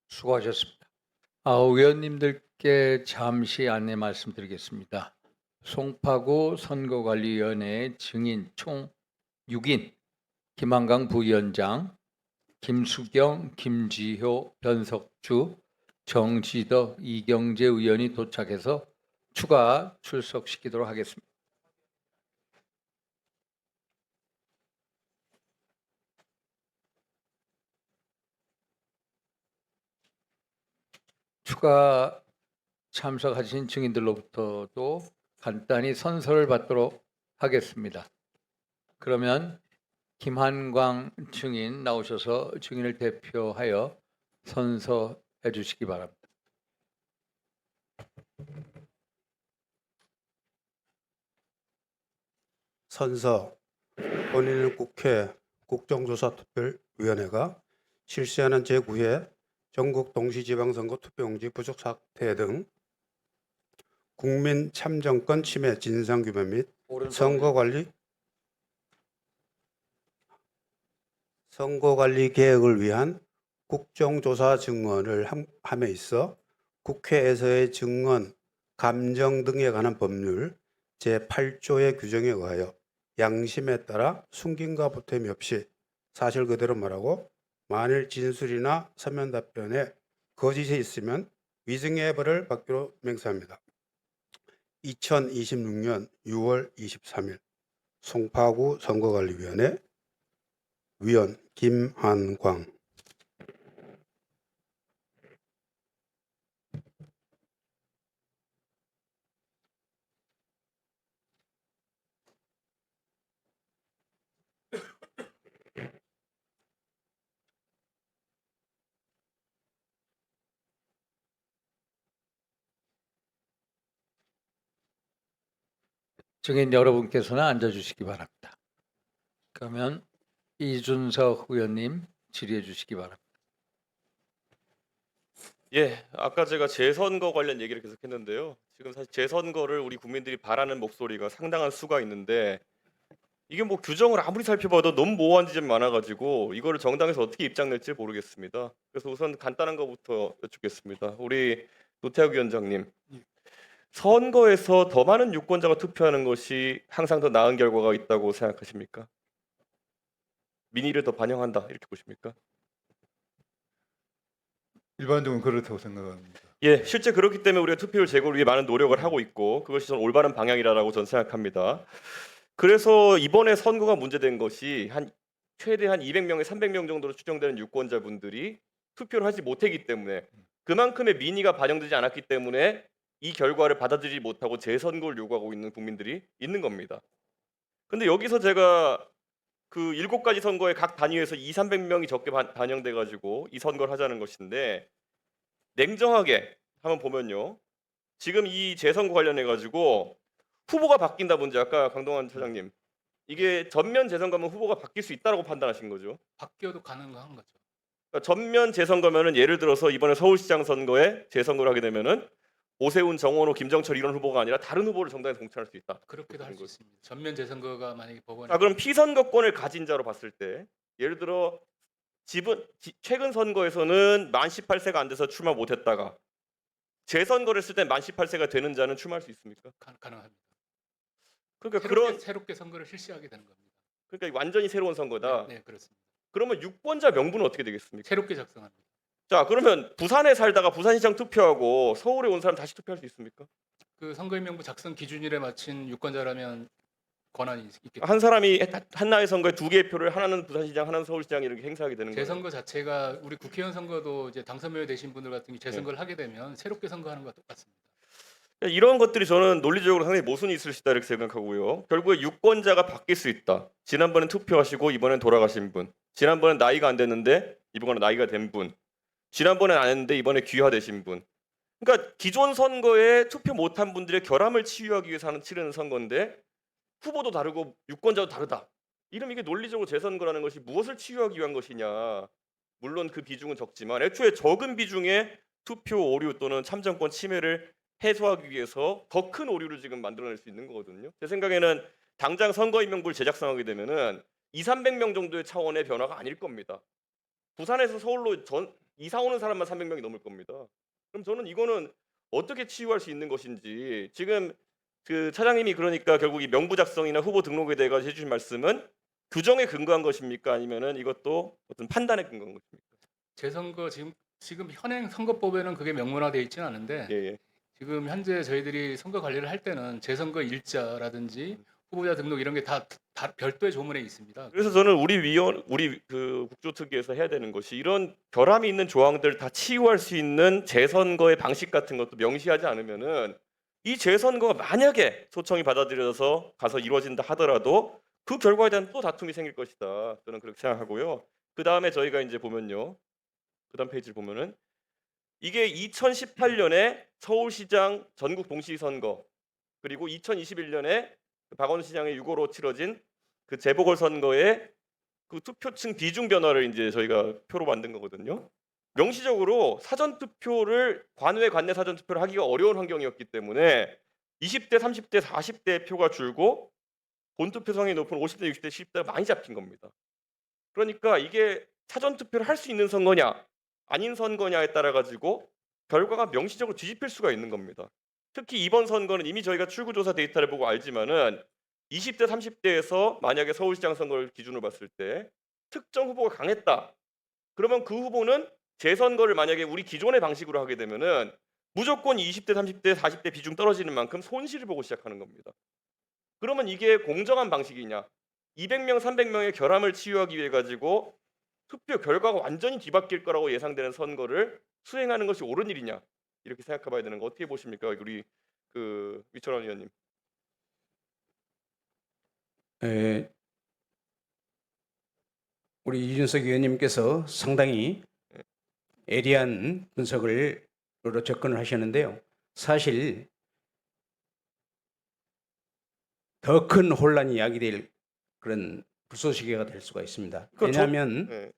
수고하셨습니다. 의원님들께 잠시 안내 말씀드리겠습니다. 송파구 선거관리위원회 증인 총 6인, 김한강 부위원장, 김수경, 김지효, 변석주, 정지덕, 이경재 의원이 도착해서 추가 출석시키도록 하겠습니다. 추가 참석하신 증인들로부터도 간단히 선서를 받도록 하겠습니다. 그러면 김한광 증인 나오셔서 증인을 대표하여 선서해 주시기 바랍니다. 선서 본인은 국회 국정조사특별위원회가 실시하는 제9회 전국 동시지방선거 투표용지 부족 사태 등 국민 참정권 침해 진상규명 및 선거관리 계획을 위한 국정조사 증언을 함에 있어 국회에서의 증언, 감정 등에 관한 법률 제8조의 규정에 의하여 양심에 따라 숨김과 보탬이 없이 사실 그대로 말하고 만일 진술이나 서면 답변에 거짓이 있으면 위증의 벌을 받기로 맹세합니다. 2026년 6월 23일 송파구 선거관리위원회 위원 김한광. 증인 여러분께서는 앉아주시기 바랍니다. 그러면 이준석 의원님 질의해 주시기 바랍니다. 예, 아까 제가 재선거 관련 얘기를 계속했는데요. 지금 사실 재선거를 우리 국민들이 바라는 목소리가 상당한 수가 있는데 이게 뭐 규정을 아무리 살펴봐도 너무 모호한 지점이 많아가지고 이거를 정당에서 어떻게 입장 낼지 모르겠습니다. 그래서 우선 간단한 것부터 여쭙겠습니다. 우리 노태학 위원장님, 선거에서 더 많은 유권자가 투표하는 것이 항상 더 나은 결과가 있다고 생각하십니까? 민의를 더 반영한다 이렇게 보십니까? 일반적으로 그렇다고 생각합니다. 예, 실제 그렇기 때문에 우리가 투표율 제고를 위해 많은 노력을 하고 있고 그것이 저는 올바른 방향이라고 저는 생각합니다. 그래서 이번에 선거가 문제된 것이 최대 한 200명에 300명 정도로 추정되는 유권자분들이 투표를 하지 못했기 때문에 그만큼의 민의가 반영되지 않았기 때문에 이 결과를 받아들이지 못하고 재선거를 요구하고 있는 국민들이 있는 겁니다. 근데 여기서 제가 그 7가지 선거에 각 단위에서 200~300명이 적게 반영돼 가지고 이 선거를 하자는 것인데 냉정하게 한번 보면요. 지금 이 재선거 관련해 가지고 후보가 바뀐다 문제 아까 강동원 차장님 이게 전면 재선거면 후보가 바뀔 수 있다라고 판단하신 거죠. 바뀌어도 가능한 거죠. 그러니까 전면 재선거면은 예를 들어서 이번에 서울시장 선거에 재선거를 하게 되면은 오세훈, 정원호, 김정철 이런 후보가 아니라 다른 후보를 정당에서 공천할 수 있다. 그렇게도 할 수 있습니다. 전면 재선거가 만약에 법원에 자, 그럼 피선거권을 가진 자로 봤을 때 예를 들어 최근 선거에서는 만 18세가 안 돼서 출마 못했다가 재선거를 했을 때 만 18세가 되는 자는 출마할 수 있습니까? 가능합니다. 그러니까 새롭게 선거를 실시하게 되는 겁니다. 그러니까 완전히 새로운 선거다. 네, 그렇습니다. 그러면 유권자 명부는 어떻게 되겠습니까? 새롭게 작성합니다. 자, 그러면 부산에 살다가 부산시장 투표하고 서울에 온 사람 다시 투표할 수 있습니까? 그 선거인명부 작성 기준일에 맞춘 유권자라면 권한이 있겠죠. 한 사람이 한나의 선거에 2개의 표를 하나는 부산시장, 하나는 서울시장 이렇게 행사하게 되는 거예요. 재선거 자체가 우리 국회의원 선거도 이제 당선명이 되신 분들 같은 경우 재선거를 하게 되면 새롭게 선거하는 것과 똑같습니다. 이런 것들이 저는 논리적으로 상당히 모순이 있을 수 있다 이렇게 생각하고요. 결국에 유권자가 바뀔 수 있다. 지난번엔 투표하시고 이번엔 돌아가신 분, 지난번엔 나이가 안 됐는데 이번엔 나이가 된 분, 지난번엔 안 했는데 이번에 귀화되신 분. 그러니까 기존 선거에 투표 못한 분들의 결함을 치유하기 위해서 치르는 선거인데 후보도 다르고 유권자도 다르다. 이러면 이게 논리적으로 재선거라는 것이 무엇을 치유하기 위한 것이냐. 물론 그 비중은 적지만 애초에 적은 비중의 투표 오류 또는 참정권 침해를 해소하기 위해서 더 큰 오류를 지금 만들어낼 수 있는 거거든요. 제 생각에는 당장 선거인명부를 제작성하게 되면은 200~300명 정도의 차원의 변화가 아닐 겁니다. 부산에서 서울로 이사 오는 사람만 300명이 넘을 겁니다. 그럼 저는 이거는 어떻게 치유할 수 있는 것인지 지금 그 차장님이 그러니까 결국 이 명부 작성이나 후보 등록에 대해 가지고 해주신 말씀은 규정에 근거한 것입니까? 아니면은 이것도 어떤 판단에 근거한 것입니까? 재선거 지금 현행 선거법에는 그게 명문화되어 있지는 않은데 예. 지금 현재 저희들이 선거 관리를 할 때는 재선거 일자라든지 후보자 등록 이런 게 다 별도의 조문에 있습니다. 그래서 저는 우리 그 국조특위에서 해야 되는 것이 이런 결함이 있는 조항들 다 치유할 수 있는 재선거의 방식 같은 것도 명시하지 않으면은 이 재선거가 만약에 소청이 받아들여서 가서 이루어진다 하더라도 그 결과에 대한 또 다툼이 생길 것이다. 저는 그렇게 생각하고요. 그 다음에 저희가 이제 보면요. 그다음 페이지를 보면은 이게 2018년에 서울시장 전국 동시선거 그리고 2021년에 박원순 시장의 유고로 치러진 그 재보궐선거의 그 투표층 비중 변화를 이제 저희가 표로 만든 거거든요. 명시적으로 사전 투표를 관외 관내 사전 투표를 하기가 어려운 환경이었기 때문에 20대, 30대, 40대 표가 줄고 본투표성이 높은 50대, 60대, 70대가 많이 잡힌 겁니다. 그러니까 이게 사전 투표를 할 수 있는 선거냐 아닌 선거냐에 따라 가지고 결과가 명시적으로 뒤집힐 수가 있는 겁니다. 특히 이번 선거는 이미 저희가 출구조사 데이터를 보고 알지만은 20대, 30대에서 만약에 서울시장 선거를 기준으로 봤을 때 특정 후보가 강했다. 그러면 그 후보는 재선거를 만약에 우리 기존의 방식으로 하게 되면은 무조건 20대, 30대, 40대 비중 떨어지는 만큼 손실을 보고 시작하는 겁니다. 그러면 이게 공정한 방식이냐? 200명, 300명의 결함을 치유하기 위해 가지고 투표 결과가 완전히 뒤바뀔 거라고 예상되는 선거를 수행하는 것이 옳은 일이냐? 이렇게 생각해봐야 되는 거 어떻게 보십니까, 우리 그 위철원 의원님? 우리 이준석 의원님께서 상당히 예리한 분석으로 접근을 하셨는데요. 사실 더 큰 혼란이 야기될 그런 불쏘시개가 될 수가 있습니다. 왜냐하면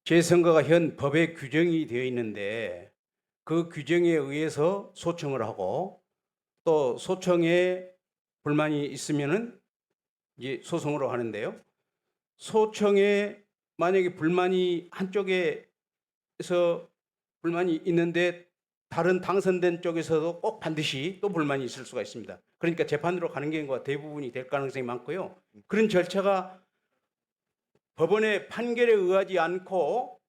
재선거가 현 법에 규정이 되어 있는데 그 규정에 의해서 소청을 하고 또 소청에 불만이 있으면은 이제 소송으로 하는데요. 소청에 만약에 불만이 한쪽에서 불만이 있는데 다른 당선된 쪽에서도 꼭 반드시 또 불만이 있을 수가 있습니다. 그러니까 재판으로 가는 경우가 대부분이 될 가능성이 많고요. 그런 절차가 법원의 판결에 의하지 않고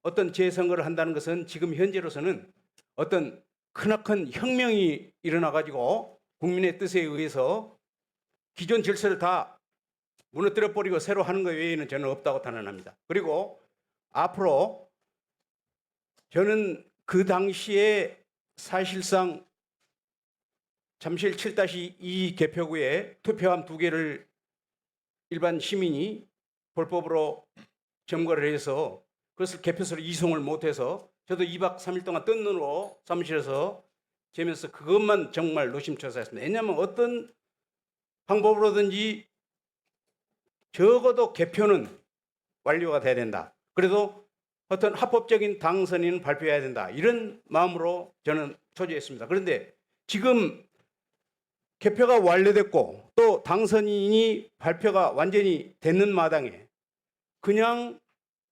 어떤 재선거를 한다는 것은 지금 현재로서는 어떤 크나큰 혁명이 일어나 가지고 국민의 뜻에 의해서 기존 질서를 다 무너뜨려 버리고 새로 하는 것 외에는 저는 없다고 단언합니다. 그리고 앞으로 저는 그 당시에 사실상 잠실 7-2 개표구에 투표함 2개를 일반 시민이 불법으로 점거를 해서 그것을 개표소로 이송을 못해서 저도 2박 3일 동안 뜬 눈으로 사무실에서 재면서 그것만 정말 노심초사했습니다. 왜냐하면 어떤 방법으로든지 적어도 개표는 완료가 돼야 된다. 그래도 어떤 합법적인 당선인은 발표해야 된다. 이런 마음으로 저는 초조했습니다. 그런데 지금 개표가 완료됐고 또 당선인이 발표가 완전히 됐는 마당에 그냥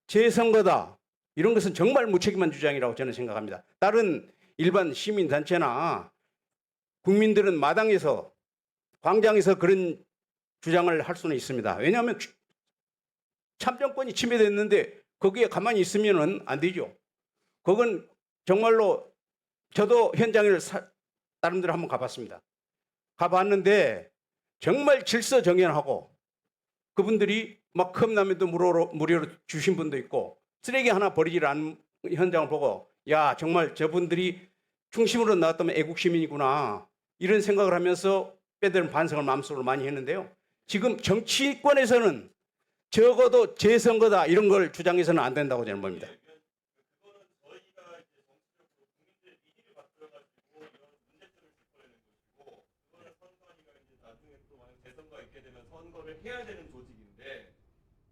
재선거다. 이런 것은 정말 무책임한 주장이라고 저는 생각합니다. 다른 일반 시민단체나 국민들은 마당에서 광장에서 그런 주장을 할 수는 있습니다. 왜냐하면 참정권이 침해됐는데 거기에 가만히 있으면 안 되죠. 그건 정말로 저도 현장을 나름대로 한번 가봤습니다. 가봤는데 정말 질서정연하고 그분들이 막 컵라면도 무료로 주신 분도 있고 쓰레기 하나 버리지 않은 현장을 보고 야 정말 저분들이 중심으로 나왔다면 애국시민이구나 이런 생각을 하면서 빼드는 반성을 마음속으로 많이 했는데요. 지금 정치권에서는 적어도 재선거다 이런 걸 주장해서는 안 된다고 저는 봅니다. 선거를 해야 되는 조직인데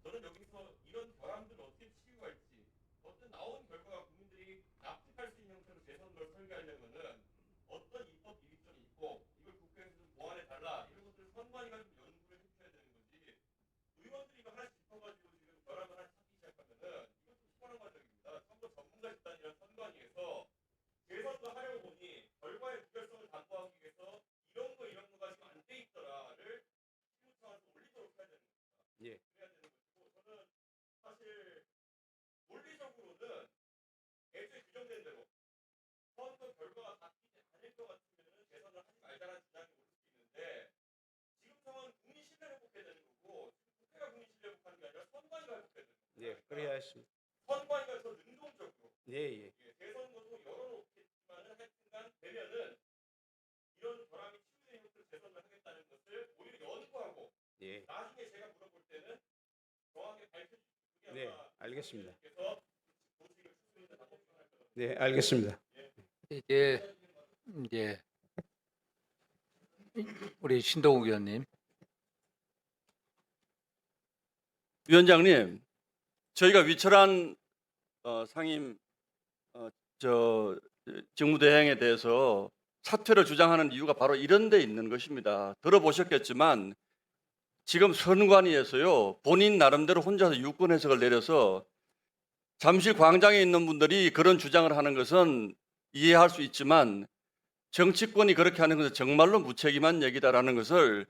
저는 여기서 이런 결함들을 어떻게 치유할지 어떤 나온 결과가 국민들이 납득할 수 있는 형태로 재선거를 설계하려면은 어떤 입법 비리점이 있고 이걸 국회에서 좀 보완해 달라 이런 것들을 선관위가 좀 연구를 해줘야 되는 거지 의원들이 이거 하나씩 짚어가지고 지금 결함을 하나 찾기 시작하면은 이것도 수많은 과정입니다. 선거 전문가 집단이란 선관위에서 재선거 하려고 보니 결과의 무결성을 담보하기 위해서 이런 거가 지금 안 돼 있더라를 올리도록 해야 되는 겁니다. 예. 그래야 되는 것이고 저는 사실 논리적으로는 애초에 규정된 대로 선거 결과가 바뀌지 않을 것 같으면 재선을 하지 말자는 주장이 올 수 있는데 지금 상황은 국민 신뢰 회복해야 되는 거고 국회가 국민 신뢰 회복하는 게 아니라 선관위가 회복해야 되는 겁니다. 예, 그래야 했습니다. 선관위가 더 능동적으로 예. 대선거도 열어놓겠지만은 하여튼간 되면은 이런 결함이 치유된 형태로 재선을 하겠다는 것을 오히려 연구하고 예. 나중에 제가 물어볼 때는 정확하게 밝혀주시고 네, 알겠습니다. 조직을 추스리는 방법 중 하나일 것 같습니다. 네, 알겠습니다. 이제 우리 신동욱 의원님. 위원장님, 저희가 위철한 상임 직무대행에 대해서 사퇴를 주장하는 이유가 바로 이런 데 있는 것입니다. 들어보셨겠지만 지금 선관위에서요 본인 나름대로 혼자서 유권 해석을 내려서 잠실 광장에 있는 분들이 그런 주장을 하는 것은 이해할 수 있지만 정치권이 그렇게 하는 것은 정말로 무책임한 얘기다라는 것을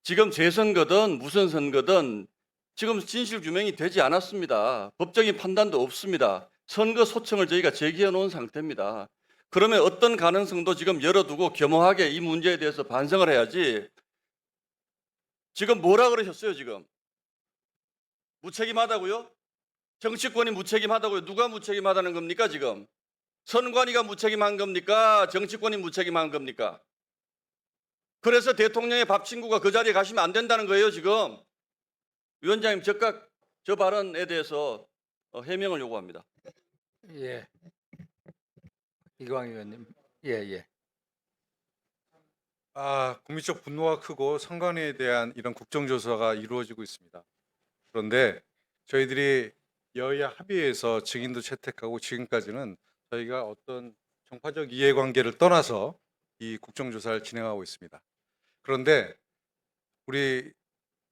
지금 재선거든 무슨 선거든 지금 진실 규명이 되지 않았습니다. 법적인 판단도 없습니다. 선거 소청을 저희가 제기해 놓은 상태입니다. 그러면 어떤 가능성도 지금 열어두고 겸허하게 이 문제에 대해서 반성을 해야지. 지금 뭐라 그러셨어요 지금? 무책임하다고요? 정치권이 무책임하다고요? 누가 무책임하다는 겁니까 지금? 선관위가 무책임한 겁니까? 정치권이 무책임한 겁니까? 그래서 대통령의 밥 친구가 그 자리에 가시면 안 된다는 거예요 지금. 위원장님 즉각 저 발언에 대해서 해명을 요구합니다. 예. 이광 의원님. 예. 국민적 분노가 크고 선관위에 대한 이런 국정조사가 이루어지고 있습니다. 그런데 저희들이 여야 합의해서 증인도 채택하고 지금까지는 저희가 어떤 정파적 이해관계를 떠나서 이 국정조사를 진행하고 있습니다. 그런데 우리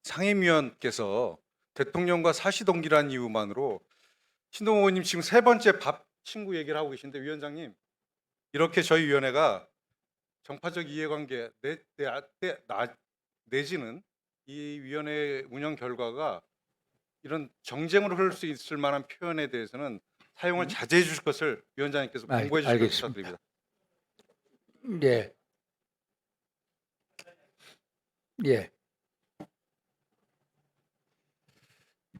상임위원께서 대통령과 사시동기라는 이유만으로 신동욱 의원님 지금 3번째 밥 친구 얘기를 하고 계신데 위원장님 이렇게 저희 위원회가 정파적 이해관계 내지는 이 위원회 운영 결과가 이런 정쟁으로 흐를 수 있을 만한 표현에 대해서는 사용을 자제해 주실 것을 위원장님께서 공고해 주실 것을 부탁드립니다. 예. 예.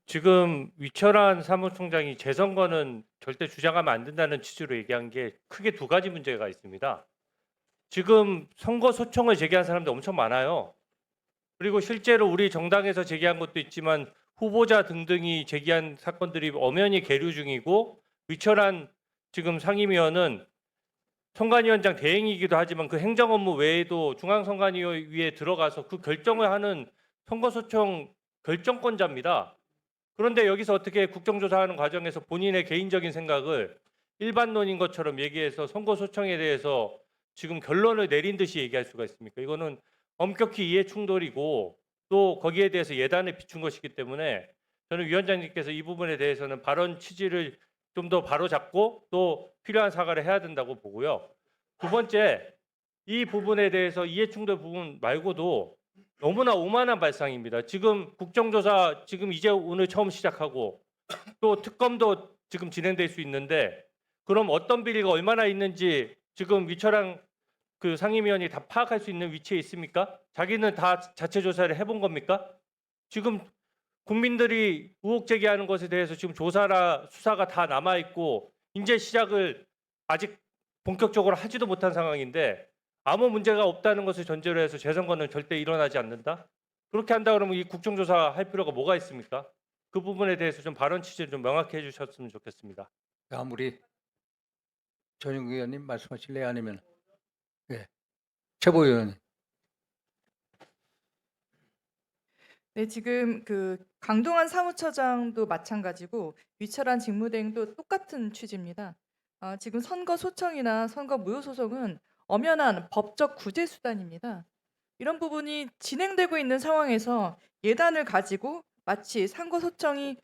지금 위철한 사무총장이 재선거는 절대 주장하면 안 된다는 취지로 얘기한 게 크게 두 가지 문제가 있습니다. 지금 선거 소청을 제기한 사람도 엄청 많아요. 그리고 실제로 우리 정당에서 제기한 것도 있지만 후보자 등등이 제기한 사건들이 엄연히 계류 중이고, 위철한 지금 상임위원은 선관위원장 대행이기도 하지만 그 행정 업무 외에도 중앙선관위에 들어가서 그 결정을 하는 선거소청 결정권자입니다. 그런데 여기서 어떻게 국정조사하는 과정에서 본인의 개인적인 생각을 일반론인 것처럼 얘기해서 선거소청에 대해서 지금 결론을 내린 듯이 얘기할 수가 있습니까? 이거는 엄격히 이해 충돌이고 또 거기에 대해서 예단을 비춘 것이기 때문에 저는 위원장님께서 이 부분에 대해서는 발언 취지를 좀 더 바로잡고 또 필요한 사과를 해야 된다고 보고요. 두 번째, 이 부분에 대해서 이해충돌 부분 말고도 너무나 오만한 발상입니다. 지금 국정조사 지금 이제 오늘 처음 시작하고 또 특검도 지금 진행될 수 있는데, 그럼 어떤 비리가 얼마나 있는지 지금 위철한 그 상임위원이 다 파악할 수 있는 위치에 있습니까? 자기는 다 자체 조사를 해본 겁니까? 지금 국민들이 의혹 제기하는 것에 대해서 지금 조사나 수사가 다 남아 있고 이제 시작을 아직 본격적으로 하지도 못한 상황인데 아무 문제가 없다는 것을 전제로 해서 재선거는 절대 일어나지 않는다? 그렇게 한다 그러면 이 국정조사 할 필요가 뭐가 있습니까? 그 부분에 대해서 좀 발언 취지를 좀 명확히 해주셨으면 좋겠습니다. 아무리 전용 의원님 말씀하실래요? 아니면 예. 최보위원님. 네, 지금 그 강동원 사무처장도 마찬가지고 위철한 직무대행도 똑같은 취지입니다. 지금 선거 소청이나 선거 무효 소송은 엄연한 법적 구제 수단입니다. 이런 부분이 진행되고 있는 상황에서 예단을 가지고 마치 선거 소청이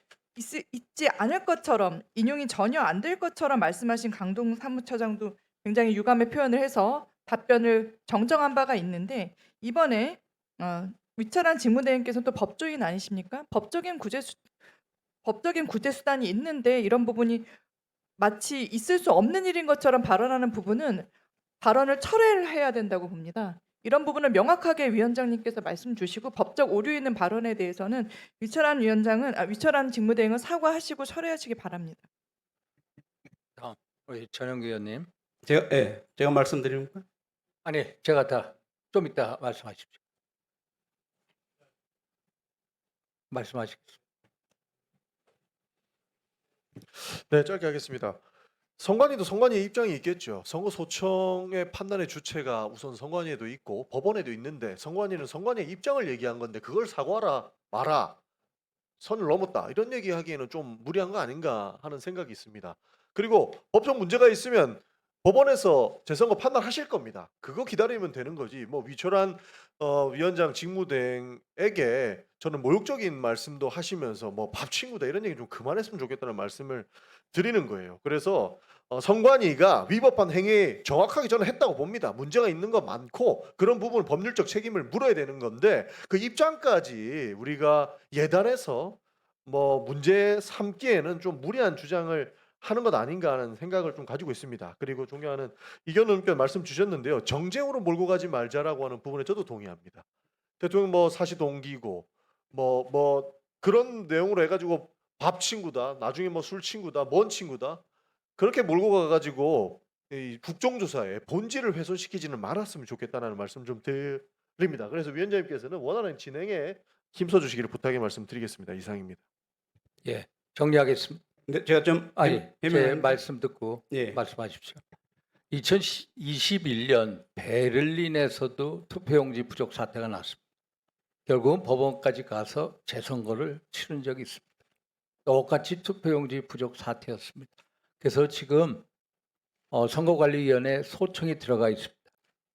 있지 않을 것처럼, 인용이 전혀 안 될 것처럼 말씀하신 강동 사무처장도 굉장히 유감의 표현을 해서 답변을 정정한 바가 있는데, 이번에 위철한 직무대행께서는 또 법조인 아니십니까? 법적인 구제 수단이 있는데 이런 부분이 마치 있을 수 없는 일인 것처럼 발언하는 부분은 발언을 철회를 해야 된다고 봅니다. 이런 부분을 명확하게 위원장님께서 말씀 주시고, 법적 오류 있는 발언에 대해서는 위철한 직무대행은 사과하시고 철회하시기 바랍니다. 다음 우리 전용 의원님. 제가 말씀드립니까? 아니, 제가 다 좀 이따 말씀하십시오. 말씀하시겠습니다. 네, 짧게 하겠습니다. 선관위도 선관위의 입장이 있겠죠. 선거 소청의 판단의 주체가 우선 선관위에도 있고 법원에도 있는데, 선관위는 선관위의 입장을 얘기한 건데 그걸 사과하라 마라, 선을 넘었다 이런 얘기하기에는 좀 무리한 거 아닌가 하는 생각이 있습니다. 그리고 법적 문제가 있으면 법원에서 재선거 판단하실 겁니다. 그거 기다리면 되는 거지. 뭐 위철한 위원장 직무대행에게 저는 모욕적인 말씀도 하시면서 뭐 밥 친구다 이런 얘기 좀 그만했으면 좋겠다는 말씀을 드리는 거예요. 그래서 선관위가 위법한 행위 정확하게 저는 했다고 봅니다. 문제가 있는 거 많고 그런 부분 법률적 책임을 물어야 되는 건데, 그 입장까지 우리가 예단해서 뭐 문제 삼기에는 좀 무리한 주장을 하는 것 아닌가 하는 생각을 좀 가지고 있습니다. 그리고 존경하는 이견 의원께서 말씀 주셨는데요. 정쟁으로 몰고 가지 말자라고 하는 부분에 저도 동의합니다. 대통령 뭐 사시동기고 뭐 그런 내용으로 해가지고 밥 친구다, 나중에 뭐 술 친구다, 뭔 친구다 그렇게 몰고 가가지고 이 국정조사의 본질을 훼손시키지는 말았으면 좋겠다는 말씀 좀 드립니다. 그래서 위원장님께서는 원하는 진행에 힘써 주시기를 부탁의 말씀드리겠습니다. 이상입니다. 예, 정리하겠습니다. 네, 제가 좀 제 말씀 듣고 말씀하십시오. 2021년 베를린에서도 투표용지 부족 사태가 났습니다. 결국은 법원까지 가서 재선거를 치른 적이 있습니다. 똑같이 투표용지 부족 사태였습니다. 그래서 지금 선거관리위원회 소청이 들어가 있습니다.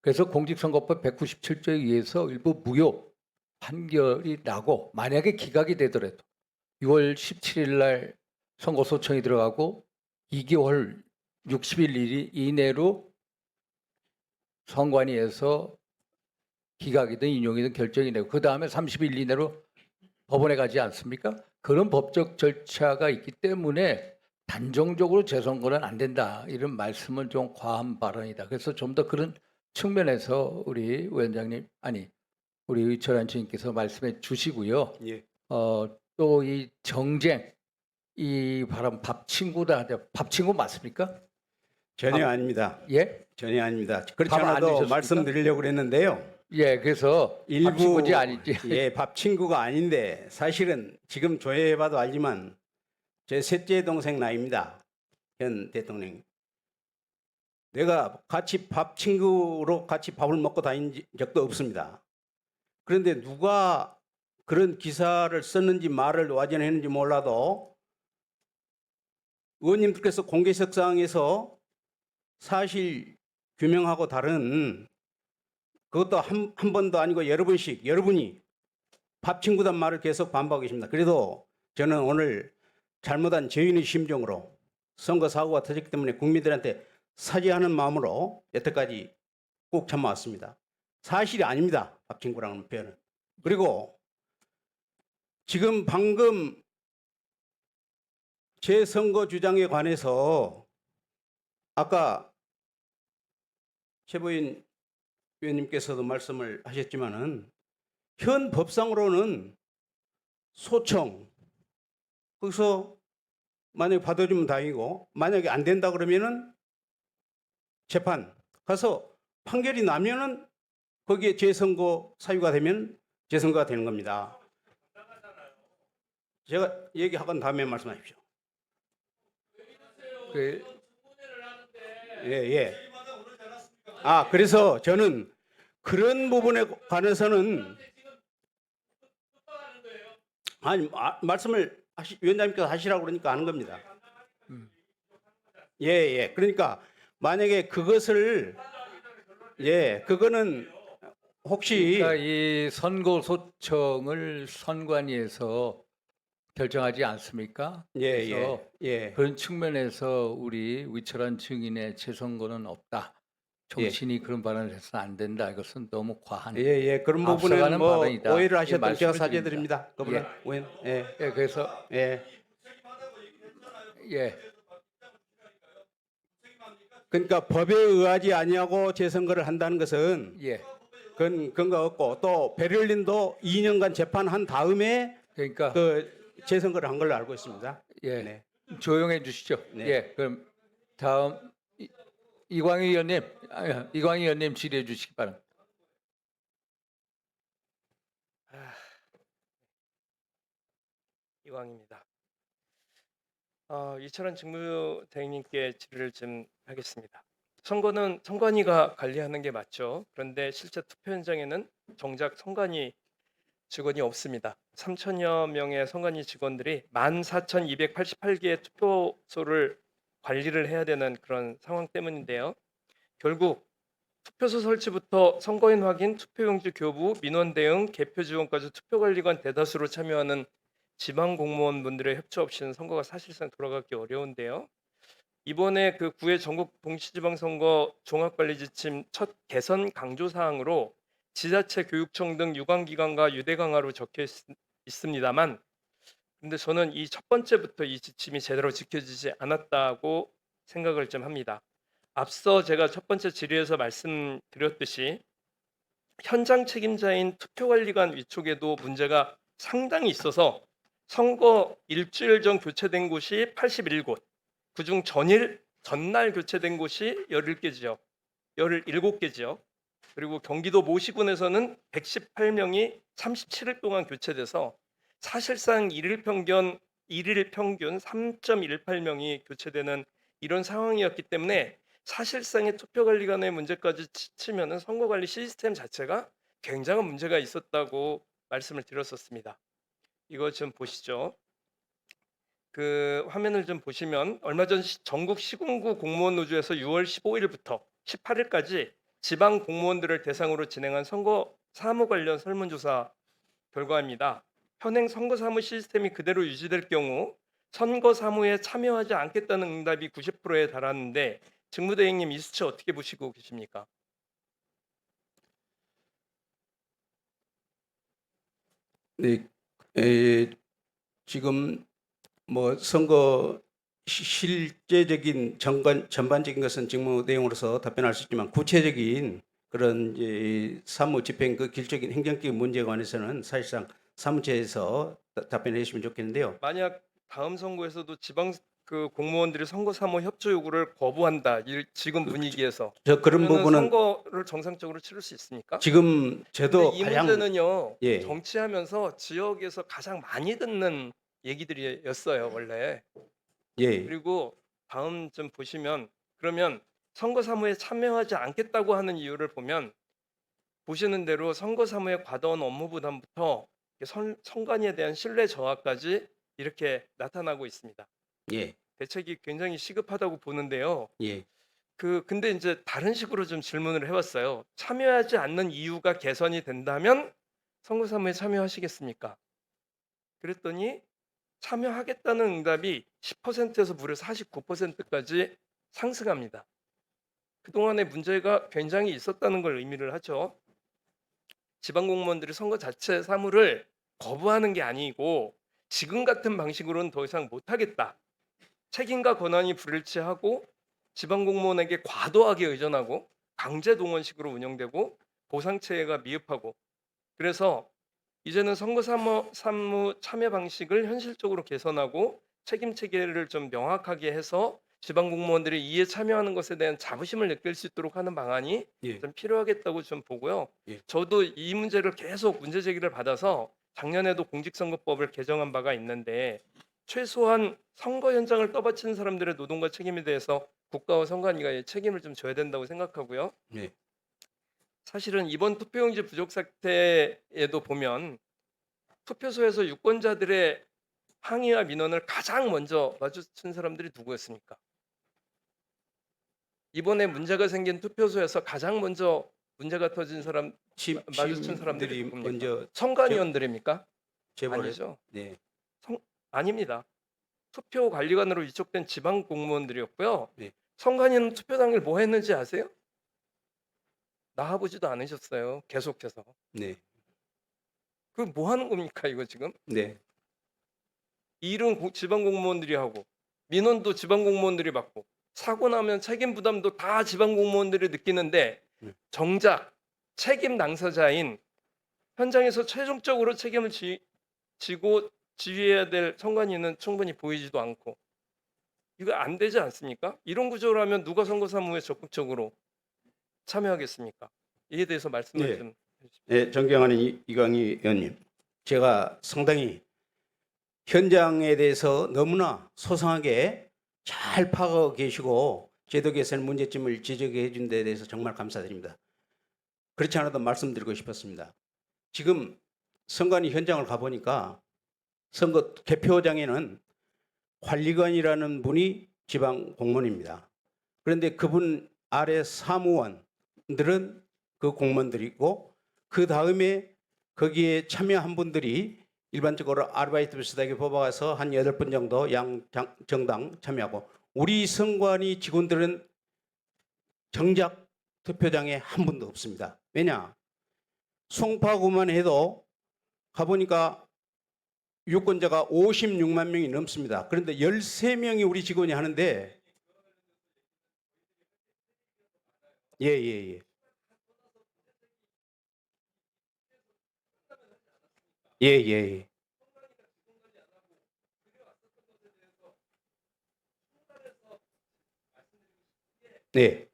그래서 공직선거법 197조에 의해서 일부 무효 판결이 나고, 만약에 기각이 되더라도 6월 17일 날 선거 소청이 들어가고 2개월 60일 이내로 선관위에서 기각이든 인용이든 결정이 되고 그 다음에 30일 이내로 법원에 가지 않습니까? 그런 법적 절차가 있기 때문에 단정적으로 재선거는 안 된다 이런 말씀은 좀 과한 발언이다. 그래서 좀 더 그런 측면에서 우리 위원장님 우리 의철한 주님께서 말씀해 주시고요. 예. 또 이 정쟁 이 바람 밥 친구다. 밥 친구 맞습니까? 전혀 밥- 아닙니다. 예? 전혀 아닙니다. 그렇지 밥안 않아도 드셨습니까? 말씀드리려고 그랬는데요. 예, 그래서 밥 친구지 아니지. 예, 밥 친구가 아닌데 사실은 지금 조회해봐도 알지만 제 셋째 동생 나이입니다. 현 대통령. 내가 같이 밥 친구로 같이 밥을 먹고 다닌 적도 없습니다. 그런데 누가 그런 기사를 썼는지 말을 와전했는지 몰라도 의원님들께서 공개석상에서 사실 규명하고 다른 그것도 한 번도 아니고 여러 번씩 여러분이 밥 친구단 말을 계속 반복하고 계십니다. 그래도 저는 오늘 잘못한 죄인의 심정으로 선거 사고가 터졌기 때문에 국민들한테 사죄하는 마음으로 여태까지 꼭 참아왔습니다. 사실이 아닙니다. 밥 친구라는 표현은. 그리고 지금 방금 제 선거 주장에 관해서 아까 최보인 위원님께서도 말씀을 하셨지만은 현 법상으로는 소청 거기서 만약에 받아주면 다행이고 만약에 안 된다 그러면은 재판 가서 판결이 나면은 거기에 재선거 사유가 되면 재선거가 되는 겁니다. 제가 얘기하건 다음에 말씀하십시오. 예. 그래서 저는 그런 부분에 관해서는 말씀을 위원장님께서 하시라고 그러니까 하는 겁니다. 예. 그러니까 만약에 그것을 그거는 혹시 그러니까 이 선거 소청을 선관위에서 결정하지 않습니까? 그래서 그런 측면에서 우리 위철한 증인의 재선거는 없다. 정신이 그런 발언을 해서는 안 된다. 이것은 너무 과한 그런 부분은 앞서가는 뭐 발언이다. 오해를 이 하셨던 말씀을 제가 사죄드립니다. 그분은 그래서 그러니까 법에 의하지 아니하고 재선거를 한다는 것은 그건 근거 없고 또 베를린도 2년간 재판한 다음에 그러니까 그 재선거를 한 걸로 알고 있습니다. 조용해 주시죠. 그럼 다음 이광희 의원님 질의해 주시기 바랍니다. 이광입니다. 이철한 직무대행님께 질의를 좀 하겠습니다. 선거는 선관위가 관리하는 게 맞죠. 그런데 실제 투표 현장에는 정작 선관위 직원이 없습니다. 3천여 명의 선관위 직원들이 14,288개의 투표소를 관리를 해야 되는 그런 상황 때문인데요. 결국 투표소 설치부터 선거인 확인, 투표용지 교부, 민원 대응, 개표 지원까지 투표관리관 대다수로 참여하는 지방 공무원분들의 협조 없이는 선거가 사실상 돌아가기 어려운데요. 이번에 그 9회 전국 동시지방선거 종합관리지침 첫 개선 강조 사항으로 지자체 교육청 등 유관기관과 유대 강화로 적혀 있습니다만, 근데 저는 이 첫 번째부터 이 지침이 제대로 지켜지지 않았다고 생각을 좀 합니다. 앞서 제가 첫 번째 질의에서 말씀드렸듯이 현장 책임자인 투표관리관 위촉에도 문제가 상당히 있어서 선거 일주일 전 교체된 곳이 81곳, 그중 전날 교체된 곳이 17개 지역, 그리고 경기도 모시군에서는 118명이 37일 동안 교체돼서 사실상 일일 평균 3.18명이 교체되는 이런 상황이었기 때문에 사실상의 투표관리관의 문제까지 치면은 선거관리 시스템 자체가 굉장한 문제가 있었다고 말씀을 드렸었습니다. 이거 좀 보시죠. 그 화면을 좀 보시면 얼마 전 전국 시군구 공무원 노조에서 6월 15일부터 18일까지 지방 공무원들을 대상으로 진행한 선거 사무 관련 설문조사 결과입니다. 현행 선거 사무 시스템이 그대로 유지될 경우 선거 사무에 참여하지 않겠다는 응답이 90%에 달하는데 직무대행님 이 수치 어떻게 보시고 계십니까? 지금 뭐 선거 실제적인 전반적인 것은 직무 내용으로서 답변할 수 있지만 구체적인 그런 이제 사무 집행 그 길적인 행정적인 문제에 관해서는 사실상 사무처에서 답변해 주시면 좋겠는데요. 만약 다음 선거에서도 지방 그 공무원들이 선거 사무 협조 요구를 거부한다. 지금 분위기에서 저 그런 그러면은 부분은 선거를 정상적으로 치를 수 있습니까? 지금 저도 근데 이 가장 문제는요. 예. 정치하면서 지역에서 가장 많이 듣는 얘기들이었어요, 원래. 예. 그리고 다음 좀 보시면 그러면 선거 사무에 참여하지 않겠다고 하는 이유를 보면 보시는 대로 선거 사무의 과도한 업무 부담부터 선관위에 대한 신뢰 저하까지 이렇게 나타나고 있습니다. 예. 대책이 굉장히 시급하다고 보는데요. 예. 근데 이제 다른 식으로 좀 질문을 해봤어요. 참여하지 않는 이유가 개선이 된다면 선거 사무에 참여하시겠습니까? 그랬더니 참여하겠다는 응답이 10%에서 무려 49%까지 상승합니다. 그동안의 문제가 굉장히 있었다는 걸 의미를 하죠. 지방 공무원들이 선거 자체 사무를 거부하는 게 아니고 지금 같은 방식으로는 더 이상 못하겠다. 책임과 권한이 불일치하고 지방 공무원에게 과도하게 의존하고 강제 동원식으로 운영되고 보상 체계가 미흡하고 그래서 이제는 선거 사무 참여 방식을 현실적으로 개선하고 책임 체계를 좀 명확하게 해서 지방 공무원들이 이에 참여하는 것에 대한 자부심을 느낄 수 있도록 하는 방안이 예. 좀 필요하겠다고 좀 보고요. 예. 저도 이 문제를 계속 문제 제기를 받아서 작년에도 공직선거법을 개정한 바가 있는데 최소한 선거 현장을 떠받치는 사람들의 노동과 책임에 대해서 국가와 선관위가 책임을 좀 져야 된다고 생각하고요. 예. 사실은 이번 투표용지 부족 사태에도 보면 투표소에서 유권자들의 항의와 민원을 가장 먼저 마주친 사람들이 누구였습니까? 이번에 문제가 생긴 투표소에서 가장 먼저 문제가 터진 사람 마주친 사람들이 누굽니까? 먼저 선관위원들입니까? 제보를 아니죠. 네. 아닙니다. 투표 관리관으로 위촉된 지방 공무원들이었고요. 네. 선관위는 투표 당일 뭐 했는지 아세요? 나와보지도 않으셨어요. 계속해서. 네. 그 뭐 하는 겁니까 이거 지금? 네. 일은 지방 공무원들이 하고 민원도 지방 공무원들이 받고 사고 나면 책임 부담도 다 지방 공무원들이 느끼는데 네. 정작 책임 당사자인 현장에서 최종적으로 책임을 지고 지휘해야 될 선관위는 충분히 보이지도 않고 이거 안 되지 않습니까? 이런 구조라면 누가 선거 사무에 적극적으로 참여하겠습니까? 이에 대해서 말씀을 네. 좀 네, 존경하는 이광희 의원님, 제가 상당히 현장에 대해서 너무나 소상하게 잘 파악하고 계시고 제도 개선 문제점을 지적해 준 데 대해서 정말 감사드립니다. 그렇지 않아도 말씀드리고 싶었습니다. 지금 선관위 현장을 가보니까 선거 개표장에는 관리관이라는 분이 지방 공무원입니다. 그런데 그분 아래 사무원들은 그 공무원들이고 그 다음에 거기에 참여한 분들이 일반적으로 아르바이트 비슷하게 뽑아가서 한 8분 정도 양 정당 참여하고 우리 선관위 직원들은 정작 투표장에 한 분도 없습니다. 왜냐? 송파구만 해도 가보니까 유권자가 56만 명이 넘습니다. 그런데 13명이 우리 직원이 하는데 예. 예. 네.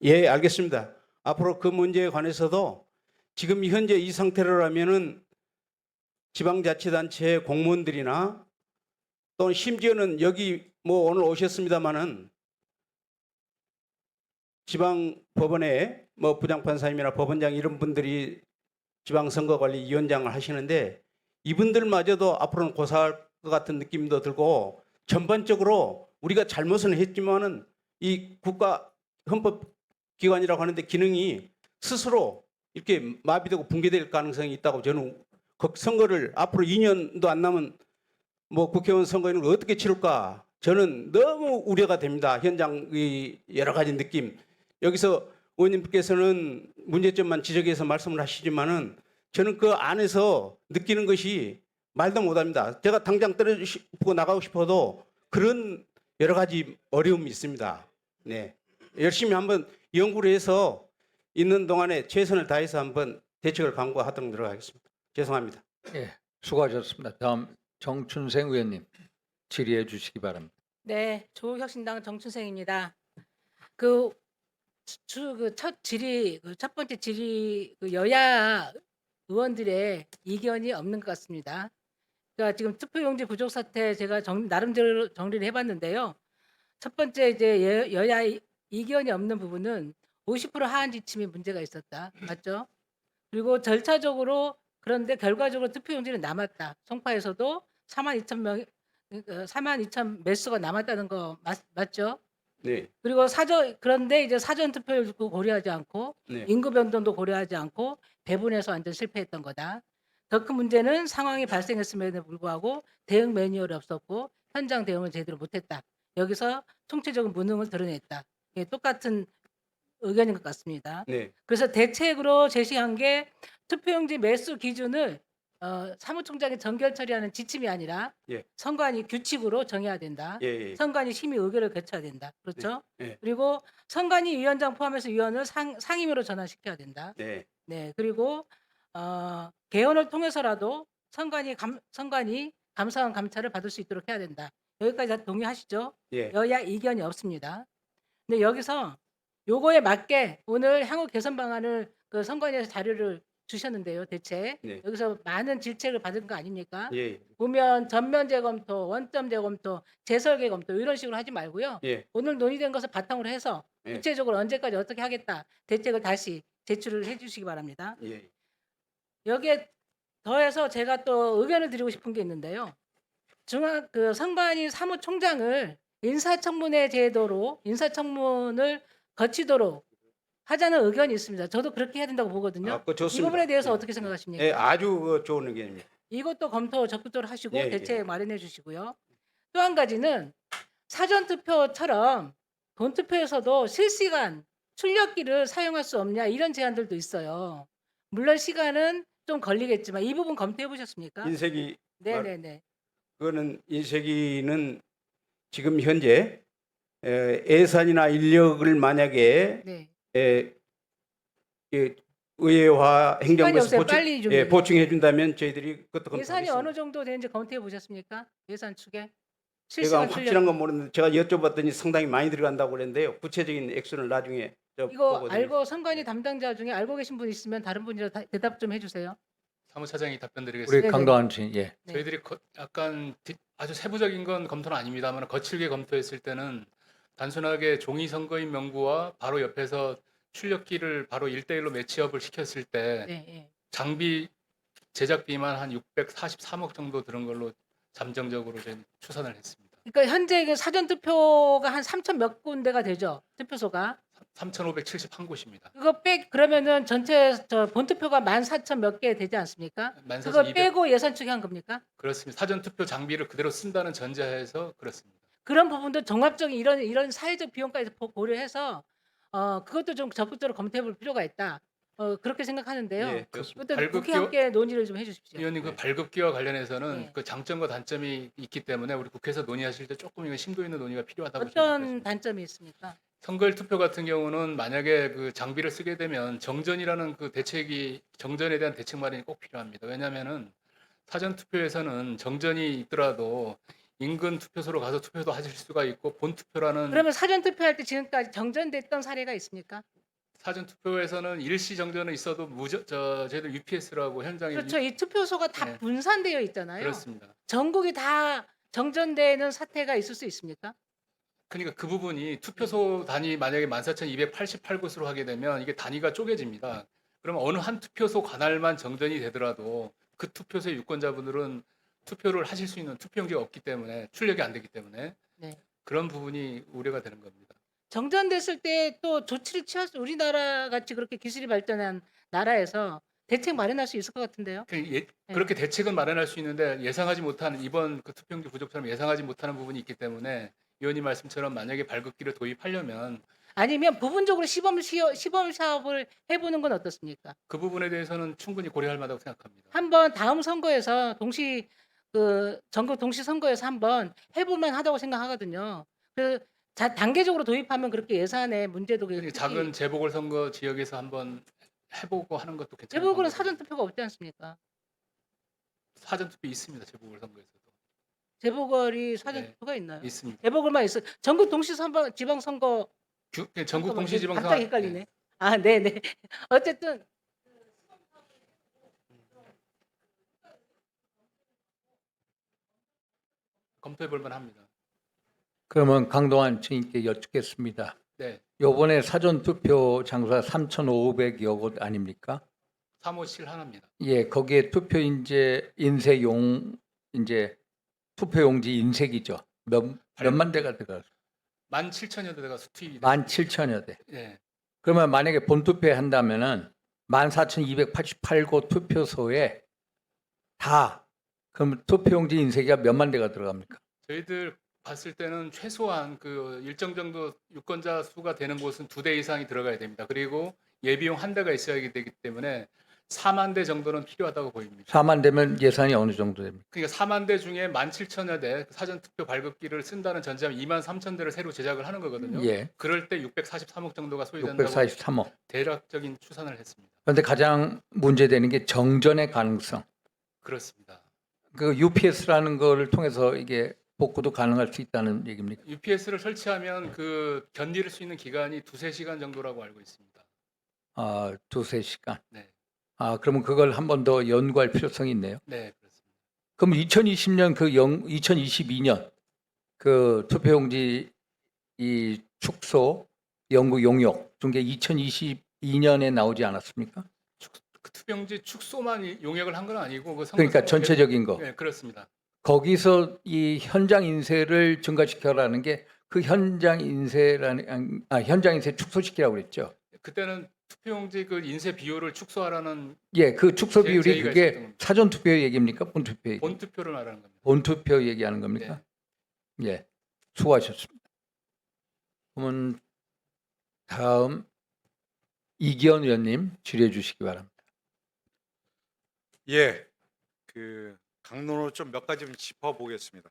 예, 알겠습니다. 앞으로 그 문제에 관해서도 지금 현재 이 상태로라면은 지방자치단체 공무원들이나 또는 심지어는 여기 뭐 오늘 오셨습니다마는 지방법원에 뭐 부장판사님이나 법원장 이런 분들이 지방선거관리위원장을 하시는데 이분들마저도 앞으로는 고사할 것 같은 느낌도 들고 전반적으로 우리가 잘못은 했지만은 이 국가 헌법기관이라고 하는데 기능이 스스로 이렇게 마비되고 붕괴될 가능성이 있다고 저는 선거를 앞으로 2년도 안 남은 뭐 국회의원 선거에는 어떻게 치를까 저는 너무 우려가 됩니다. 현장의 여러 가지 느낌. 여기서 의원님께서는 문제점만 지적해서 말씀을 하시지만은 저는 그 안에서 느끼는 것이 말도 못합니다. 제가 당장 떨어지고 나가고 싶어도 그런 여러 가지 어려움이 있습니다. 네, 열심히 한번 연구를 해서 있는 동안에 최선을 다해서 한번 대책을 강구하도록 노력하겠습니다. 죄송합니다. 예, 수고하셨습니다. 다음 정춘생 의원님 질의해 주시기 바랍니다. 네, 조국혁신당 정춘생입니다. 첫 번째 질의 여야 의원들의 이견이 없는 것 같습니다. 그러니까 지금 투표용지 부족 사태 제가 나름대로 정리를 해봤는데요. 첫 번째 이제 여야 이견이 없는 부분은 50% 하한 지침에 문제가 있었다, 맞죠? 그리고 절차적으로 그런데 결과적으로 투표용지는 남았다. 송파에서도 42,000명, 42,000 매수가 남았다는 거 맞죠? 네. 그리고 그런데 이제 사전 투표를 고려하지 않고 네. 인구 변동도 고려하지 않고 배분해서 완전 실패했던 거다. 더 큰 문제는 상황이 발생했음에도 불구하고 대응 매뉴얼이 없었고 현장 대응을 제대로 못했다. 여기서 총체적인 무능을 드러냈다. 예, 똑같은 의견인 것 같습니다. 네. 그래서 대책으로 제시한 게 투표용지 매수 기준을 사무총장이 정결 처리하는 지침이 아니라 예. 선관위 규칙으로 정해야 된다. 예. 선관위 심의 의결을 거쳐야 된다. 그렇죠? 네. 그리고 선관위 위원장 포함해서 위원을 상임위로 전환시켜야 된다. 네. 네. 그리고 개헌을 통해서라도 선관위 감사원 감찰을 받을 수 있도록 해야 된다. 여기까지 다 동의하시죠? 예. 여야 이견이 없습니다. 근데 여기서 요거에 맞게 오늘 향후 개선 방안을 그 선관위에서 자료를 주셨는데요, 대책. 네. 여기서 많은 질책을 받은 거 아닙니까? 예. 보면 전면 재검토, 원점 재검토, 재설계 검토 이런 식으로 하지 말고요. 예. 오늘 논의된 것을 바탕으로 해서 예. 구체적으로 언제까지 어떻게 하겠다 대책을 다시 제출을 해주시기 바랍니다. 예. 여기에 더해서 제가 또 의견을 드리고 싶은 게 있는데요. 선관위 사무총장을 인사청문회 제도로 인사청문을 거치도록 하자는 의견이 있습니다. 저도 그렇게 해야 된다고 보거든요. 그거 이 좋습니다. 부분에 대해서 예. 어떻게 생각하십니까? 예, 아주 좋은 의견입니다. 이것도 검토 적극적으로 하시고 예, 대책 예. 마련해 주시고요. 또 한 가지는 사전 투표처럼 본 투표에서도 실시간 출력기를 사용할 수 없냐 이런 제안들도 있어요. 물론 시간은 좀 걸리겠지만 이 부분 검토해 보셨습니까? 인쇄기 네네네. 그거는 인쇄기는 지금 현재 예산이나 인력을 만약에 네. 의회와 행정부에서 없어요. 빨리 좀 보충해 준다면 저희들이 그것도 예산이 검토하겠습니다. 어느 정도 되는지 검토해 보셨습니까? 예산 축에? 제가 실시간 확실한 출력. 건 모르는데 제가 여쭤봤더니 상당히 많이 들어간다고 그랬는데요. 구체적인 액수는 나중에 이거 보고 알고 선관위 담당자 중에 알고 계신 분 있으면 다른 분이라 대답 좀 해주세요. 사무차장이 답변 우리 드리겠습니다. 강도한 씨, 예. 네. 저희들이 약간 아주 세부적인 건 검토는 아닙니다만 거칠게 검토했을 때는 단순하게 종이 선거인 명부와 바로 옆에서 출력기를 바로 1대1로 매치업을 시켰을 때 네, 네. 장비 제작비만 한 643억 정도 들은 걸로 잠정적으로 저희는 추산을 했습니다. 그러니까 현재 사전 투표가 한 3천 몇 군데가 되죠. 투표소가. 3,571곳입니다. 그거 그러면은 전체 본 투표가 14,000 몇 개 되지 않습니까? 14,200. 그거 빼고 예산 축한 겁니까? 그렇습니다. 사전 투표 장비를 그대로 쓴다는 전제하에서 그렇습니다. 그런 부분도 종합적인 이런 사회적 비용까지 고려해서 그것도 좀 적극적으로 검토해 볼 필요가 있다. 그렇게 생각하는데요. 예, 그렇습니다. 그것도 발급기와- 국회 함께 논의를 좀 해주십시오. 위원님 그 발급기와 관련해서는 네. 그 장점과 단점이 있기 때문에 우리 국회에서 논의하실 때 조금 이거 심도 있는 논의가 필요하다고 어떤 생각합니다. 단점이 있습니까? 선거일 투표 같은 경우는 만약에 그 장비를 쓰게 되면 정전이라는 그 대책이 정전에 대한 대책 마련이 꼭 필요합니다. 왜냐하면은 사전 투표에서는 정전이 있더라도 인근 투표소로 가서 투표도 하실 수가 있고 본 투표라는 그러면 사전 투표할 때 지금까지 정전됐던 사례가 있습니까? 사전 투표에서는 일시 정전은 있어도 저희들 UPS라고 현장에 그렇죠. 이 투표소가 다 네. 분산되어 있잖아요. 그렇습니다. 전국이 다 정전되는 사태가 있을 수 있습니까? 그러니까 그 부분이 투표소 단위 만약에 14,288곳으로 하게 되면 이게 단위가 쪼개집니다. 그러면 어느 한 투표소 관할만 정전이 되더라도 그 투표소의 유권자분들은 투표를 하실 수 있는 투표용지가 없기 때문에 출력이 안 되기 때문에 네. 그런 부분이 우려가 되는 겁니다. 정전됐을 때 또 조치를 취할 수 우리나라 같이 그렇게 기술이 발전한 나라에서 대책 마련할 수 있을 것 같은데요. 그렇게 대책은 마련할 수 있는데 예상하지 못한 이번 그 투표용지 부족처럼 예상하지 못하는 부분이 있기 때문에 의원님 말씀처럼 만약에 발급기를 도입하려면 아니면 부분적으로 시범 사업을 해보는 건 어떻습니까? 그 부분에 대해서는 충분히 고려할 만하다고 생각합니다. 한번 다음 선거에서 그 전국 동시 선거에서 한번 해볼만 하다고 생각하거든요. 그 단계적으로 도입하면 그렇게 예산에 문제도 그러니까 작은 재보궐선거 지역에서 한번 해보고 하는 것도 괜찮아요. 재보궐은 사전 투표가 없지 않습니까? 사전 투표 있습니다. 재보궐선거에서도 재보궐이 사전 네, 투표가 있나요? 있습니다. 재보궐만 있어. 전국 동시 지방선거 전국 잠깐만, 동시지방선거 갑자기 헷갈리네. 아, 네네. 어쨌든 검토해볼 만합니다. 그러면 강동원 측임께 여쭙겠습니다. 네, 요번에 사전 투표 장소가 3,500여 곳 아닙니까? 사무실 하나입니다. 예, 거기에 투표 인쇄용 투표용지 인쇄기죠. 몇만 대가 들어가요? 17,000여 대가 수투입이 17,000여 대. 네, 그러면 만약에 본투표 한다면은 14,288곳 투표소에 다 그럼 투표용지 인쇄기가 몇만 대가 들어갑니까? 저희들 봤을 때는 최소한 그 일정 정도 유권자 수가 되는 곳은 2대 이상이 들어가야 됩니다. 그리고 예비용 1대가 있어야 되기 때문에 4만 대 정도는 필요하다고 보입니다. 4만 대면 예산이 어느 정도 됩니까? 그러니까 4만 대 중에 17,000여 대 사전 투표 발급기를 쓴다는 전제하면 23,000대를 새로 제작을 하는 거거든요. 예. 그럴 때 643억 정도가 소요된다고 643억. 대략적인 추산을 했습니다. 그런데 가장 문제되는 게 정전의 가능성. 그렇습니다. 그 UPS라는 거를 통해서 이게 복구도 가능할 수 있다는 얘기입니까? UPS를 설치하면 그 견딜 수 있는 기간이 2-3시간 정도라고 알고 있습니다. 아, 2-3시간. 네. 아, 그러면 그걸 한 번 더 연구할 필요성이 있네요. 네, 그렇습니다. 그럼 2020년 2022년 그 투표용지 이 축소 연구 용역 중에 2022년에 나오지 않았습니까? 그 투표용지 축소만 용역을 한 건 아니고 그 그러니까 전체적인 거. 네, 그렇습니다. 거기서 이 현장 인쇄를 증가시켜라는 게 그 현장 인쇄라는 현장 인쇄 축소시키라고 그랬죠. 그때는 투표용지 그 인쇄 비율을 축소하라는 예, 그 축소 비율이 제의가 있었던 그게 겁니다. 사전 투표 얘기입니까? 본 투표 얘기? 본투표를 말하는 겁니다. 본 투표 얘기하는 겁니까? 예, 수고하셨습니다. 그러면 다음 이기현 의원님 질의해 주시기 바랍니다. 예, 그 강론으로 좀 몇 가지 좀 짚어보겠습니다.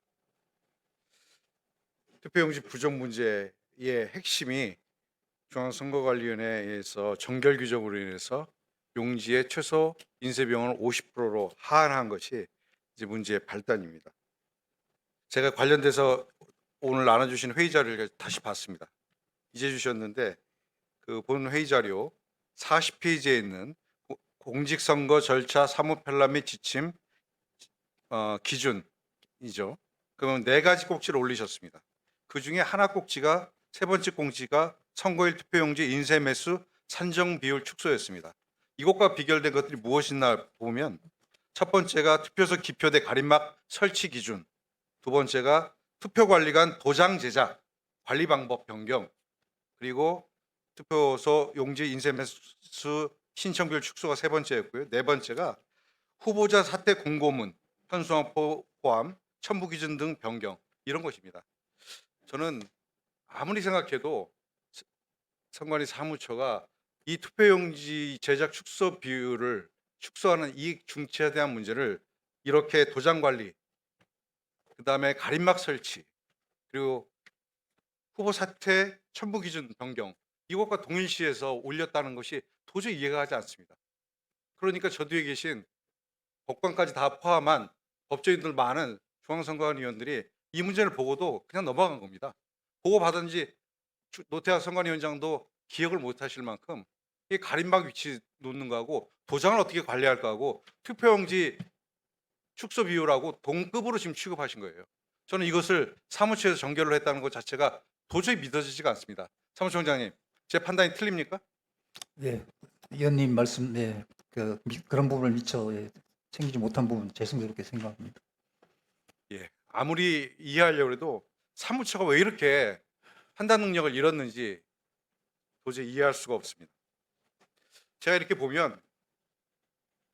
투표용지 부족 문제의 핵심이 중앙선거관리위원회에서 정결 규정으로 인해서 용지의 최소 인쇄 비용을 50%로 하한한 것이 이제 문제의 발단입니다. 제가 관련돼서 오늘 나눠주신 회의 자료를 다시 봤습니다. 이제 주셨는데 그 본 회의 자료 40페이지에 있는 공직선거 절차 사무 편람 및 지침 기준이죠. 그러면 4가지 꼭지를 올리셨습니다. 그 중에 하나 꼭지가 세 번째 꼭지가 선거일 투표용지 인쇄 매수 산정 비율 축소였습니다. 이것과 비결된 것들이 무엇이나 보면 첫 번째가 투표소 기표대 가림막 설치 기준, 두 번째가 투표관리관 도장 제작 관리 방법 변경, 그리고 투표소 용지 인쇄 매수 신청 비율 축소가 세 번째였고요. 네 번째가 후보자 사퇴 공고문 현수막 포함 첨부 기준 등 변경, 이런 것입니다. 저는 아무리 생각해도 선관위 사무처가 이 투표용지 제작 축소 비율을 축소하는 이익 중치에 대한 문제를 이렇게 도장 관리, 그다음에 가림막 설치, 그리고 후보 사퇴 첨부 기준 변경, 이것과 동일시해서 올렸다는 것이 도저히 이해가 가지 않습니다. 그러니까 저 뒤에 계신 법관까지 다 포함한 법조인들 많은 중앙선관위원들이 이 문제를 보고도 그냥 넘어간 겁니다. 보고 받은지 노태학 선관위원장도 기억을 못 하실 만큼 이 가림막 위치 놓는 거하고 도장을 어떻게 관리할 거하고 투표용지 축소 비율하고 동급으로 지금 취급하신 거예요. 저는 이것을 사무처에서 정결을 했다는 것 자체가 도저히 믿어지지가 않습니다. 사무총장님, 제 판단이 틀립니까? 네, 의원님 말씀, 그런 부분을 미처 챙기지 못한 부분 죄송스럽게 생각합니다. 예, 아무리 이해하려고 해도 사무처가 왜 이렇게 판단 능력을 잃었는지 도저히 이해할 수가 없습니다. 제가 이렇게 보면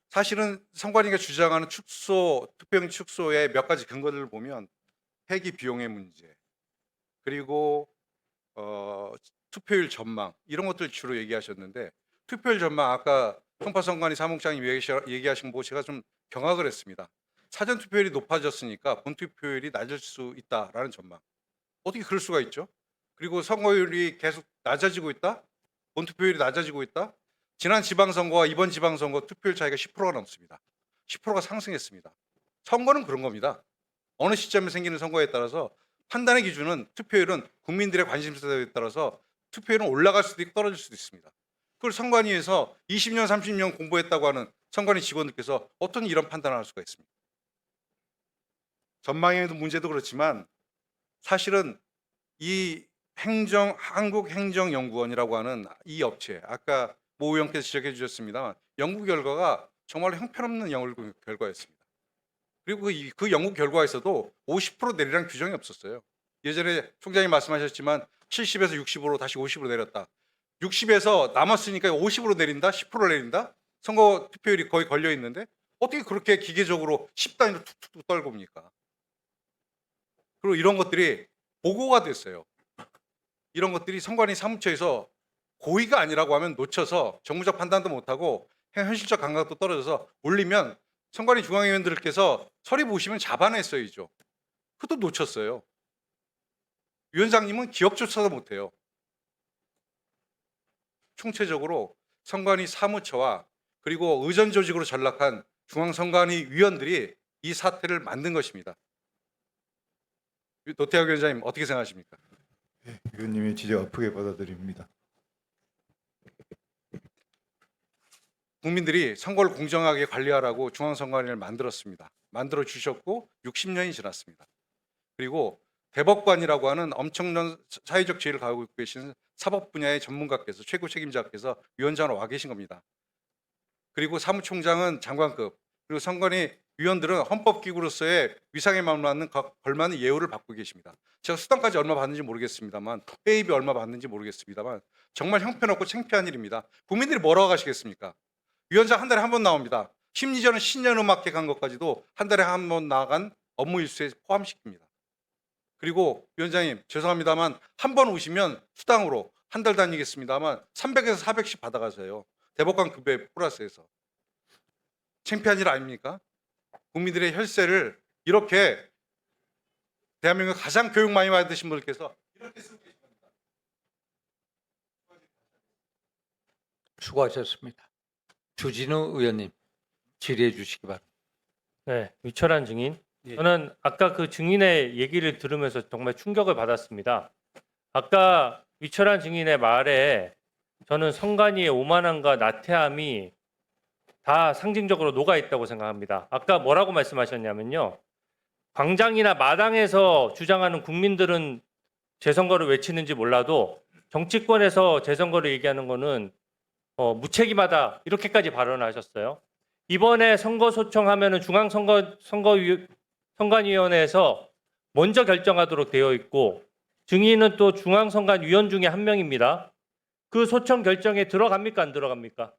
사실은 선관위가 주장하는 투표용지 축소의 몇 가지 근거들을 보면 폐기 비용의 문제, 그리고 투표율 전망, 이런 것들 주로 얘기하셨는데, 투표율 전망 아까 송파선관위 사무국장님 얘기하신 거 보고 제가 좀 경악을 했습니다. 사전 투표율이 높아졌으니까 본 투표율이 낮을 수 있다라는 전망. 어떻게 그럴 수가 있죠? 그리고 선거율이 계속 낮아지고 있다? 본 투표율이 낮아지고 있다? 지난 지방선거와 이번 지방선거 투표율 차이가 10%가 넘습니다. 10%가 상승했습니다. 선거는 그런 겁니다. 어느 시점에 생기는 선거에 따라서 판단의 기준은 투표율은 국민들의 관심사에 따라서 투표율은 올라갈 수도 있고 떨어질 수도 있습니다. 그걸 선관위에서 20년, 30년 공부했다고 하는 선관위 직원들께서 어떤 이런 판단을 할 수가 있습니까? 전망의 문제도 그렇지만 사실은 이 한국행정연구원이라고 하는 이 업체, 아까 모 의원께서 지적해 주셨습니다만 연구 결과가 정말로 형편없는 연구 결과였습니다. 그리고 그 연구 결과에서도 50% 내리라는 규정이 없었어요. 예전에 총장님 말씀하셨지만 70에서 60으로 다시 50으로 내렸다. 60에서 남았으니까 50으로 내린다? 10% 내린다? 선거 투표율이 거의 걸려 있는데 어떻게 그렇게 기계적으로 10단위로 툭툭 떨굽니까? 그리고 이런 것들이 보고가 됐어요. 이런 것들이 선관위 사무처에서 고의가 아니라고 하면 놓쳐서 정무적 판단도 못하고 현실적 감각도 떨어져서 올리면 선관위 중앙위원들께서 서리 보시면 잡아냈어야죠. 그것도 놓쳤어요. 위원장님은 기억조차도 못해요. 총체적으로 선관위 사무처와 그리고 의전 조직으로 전락한 중앙선관위 위원들이 이 사태를 만든 것입니다. 노태학 위원장님 어떻게 생각하십니까? 위원님의 지적 아프게 받아들입니다. 국민들이 선거를 공정하게 관리하라고 중앙선관위를 만들었습니다. 만들어 주셨고 60년이 지났습니다. 그리고 대법관이라고 하는 엄청난 사회적 지위를 가지고 계신 사법 분야의 전문가께서 최고 책임자께서 위원장으로 와 계신 겁니다. 그리고 사무총장은 장관급, 그리고 선관위 위원들은 헌법기구로서의 위상에 걸맞는 예우를 받고 계십니다. 제가 수당까지 얼마 받는지 모르겠습니다만, 회의비 얼마 받는지 모르겠습니다만 정말 형편없고 창피한 일입니다. 국민들이 뭐라고 하시겠습니까? 위원장 한 달에 한 번 나옵니다. 심리전은 신년음악회 간 것까지도 한 달에 한 번 나간 업무 일수에 포함시킵니다. 그리고 위원장님 죄송합니다만 한 번 오시면 수당으로 한 달 다니겠습니다만 300에서 400씩 받아가세요. 대법관 급여 플러스해서. 창피한 일 아닙니까? 국민들의 혈세를 이렇게 대한민국 가장 교육 많이 받으신 분들께서 이렇게 쓰고 계신 겁니다. 수고하셨습니다. 주진우 의원님 질의해 주시기 바랍니다. 네, 위철한 증인. 저는 아까 그 증인의 얘기를 들으면서 정말 충격을 받았습니다. 아까 위철한 증인의 말에 저는 선관위의 오만함과 나태함이 다 상징적으로 녹아 있다고 생각합니다. 아까 뭐라고 말씀하셨냐면요. 광장이나 마당에서 주장하는 국민들은 재선거를 외치는지 몰라도 정치권에서 재선거를 얘기하는 거는 무책임하다 이렇게까지 발언하셨어요. 이번에 선거 소청하면은 중앙선관위원회에서 먼저 결정하도록 되어 있고 증인은 또 중앙선관위원 중에 한 명입니다. 그 소청 결정에 들어갑니까 안 들어갑니까?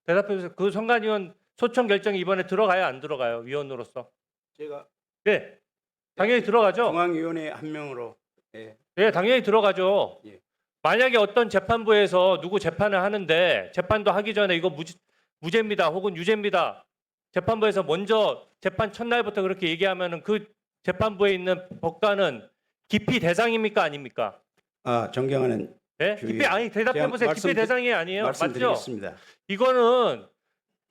대답해 주세요. 그 선관위원 소청 결정이 이번에 들어가요 안 들어가요? 위원으로서. 제가 네. 당연히 들어가죠. 중앙위원회 한 명으로 네, 당연히 들어가죠. 예. 만약에 어떤 재판부에서 누구 재판을 하는데 재판도 하기 전에 이거 무죄입니다 혹은 유죄입니다. 재판부에서 먼저 재판 첫날부터 그렇게 얘기하면은 그 재판부에 있는 법관은 기피 대상입니까 아닙니까? 존경하는 네? 기피 아니 대답해 보세요. 기피 대상이 아니에요. 맞죠? 말씀드리겠습니다. 이거는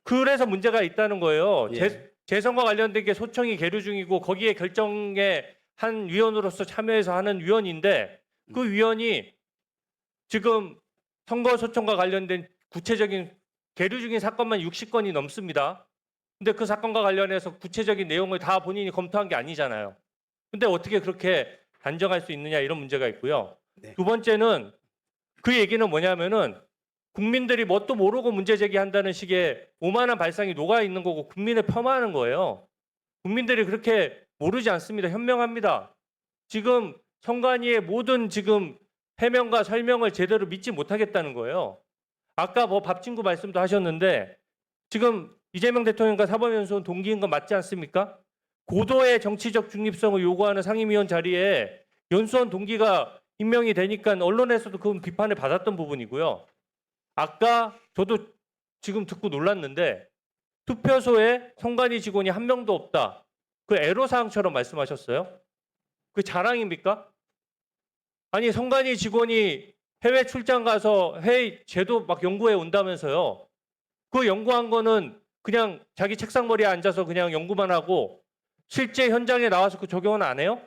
그래서 문제가 있다는 거예요. 예. 재선과 관련된 게 소청이 계류 중이고 거기에 결정에 한 위원으로서 참여해서 하는 위원인데 그 위원이 지금 선거 소청과 관련된 구체적인 계류 중인 사건만 60건이 넘습니다. 근데 그 사건과 관련해서 구체적인 내용을 다 본인이 검토한 게 아니잖아요. 근데 어떻게 그렇게 단정할 수 있느냐 이런 문제가 있고요. 네. 두 번째는 그 얘기는 뭐냐면은 국민들이 뭣도 모르고 문제 제기한다는 식의 오만한 발상이 녹아 있는 거고 국민을 폄하하는 거예요. 국민들이 그렇게 모르지 않습니다. 현명합니다. 지금 선관위의 모든 지금 해명과 설명을 제대로 믿지 못하겠다는 거예요. 아까 뭐 밥친구 말씀도 하셨는데 지금 이재명 대통령과 사법연수원 동기인 건 맞지 않습니까? 고도의 정치적 중립성을 요구하는 상임위원 자리에 연수원 동기가 임명이 되니까 언론에서도 그 비판을 받았던 부분이고요. 아까 저도 지금 듣고 놀랐는데 투표소에 선관위 직원이 한 명도 없다. 그 애로사항처럼 말씀하셨어요? 그 자랑입니까? 아니 선관위 직원이 해외 출장 가서 해외 제도 막 연구해 온다면서요. 그 연구한 거는 그냥 자기 책상 머리에 앉아서 그냥 연구만 하고 실제 현장에 나와서 그 적용은 안 해요?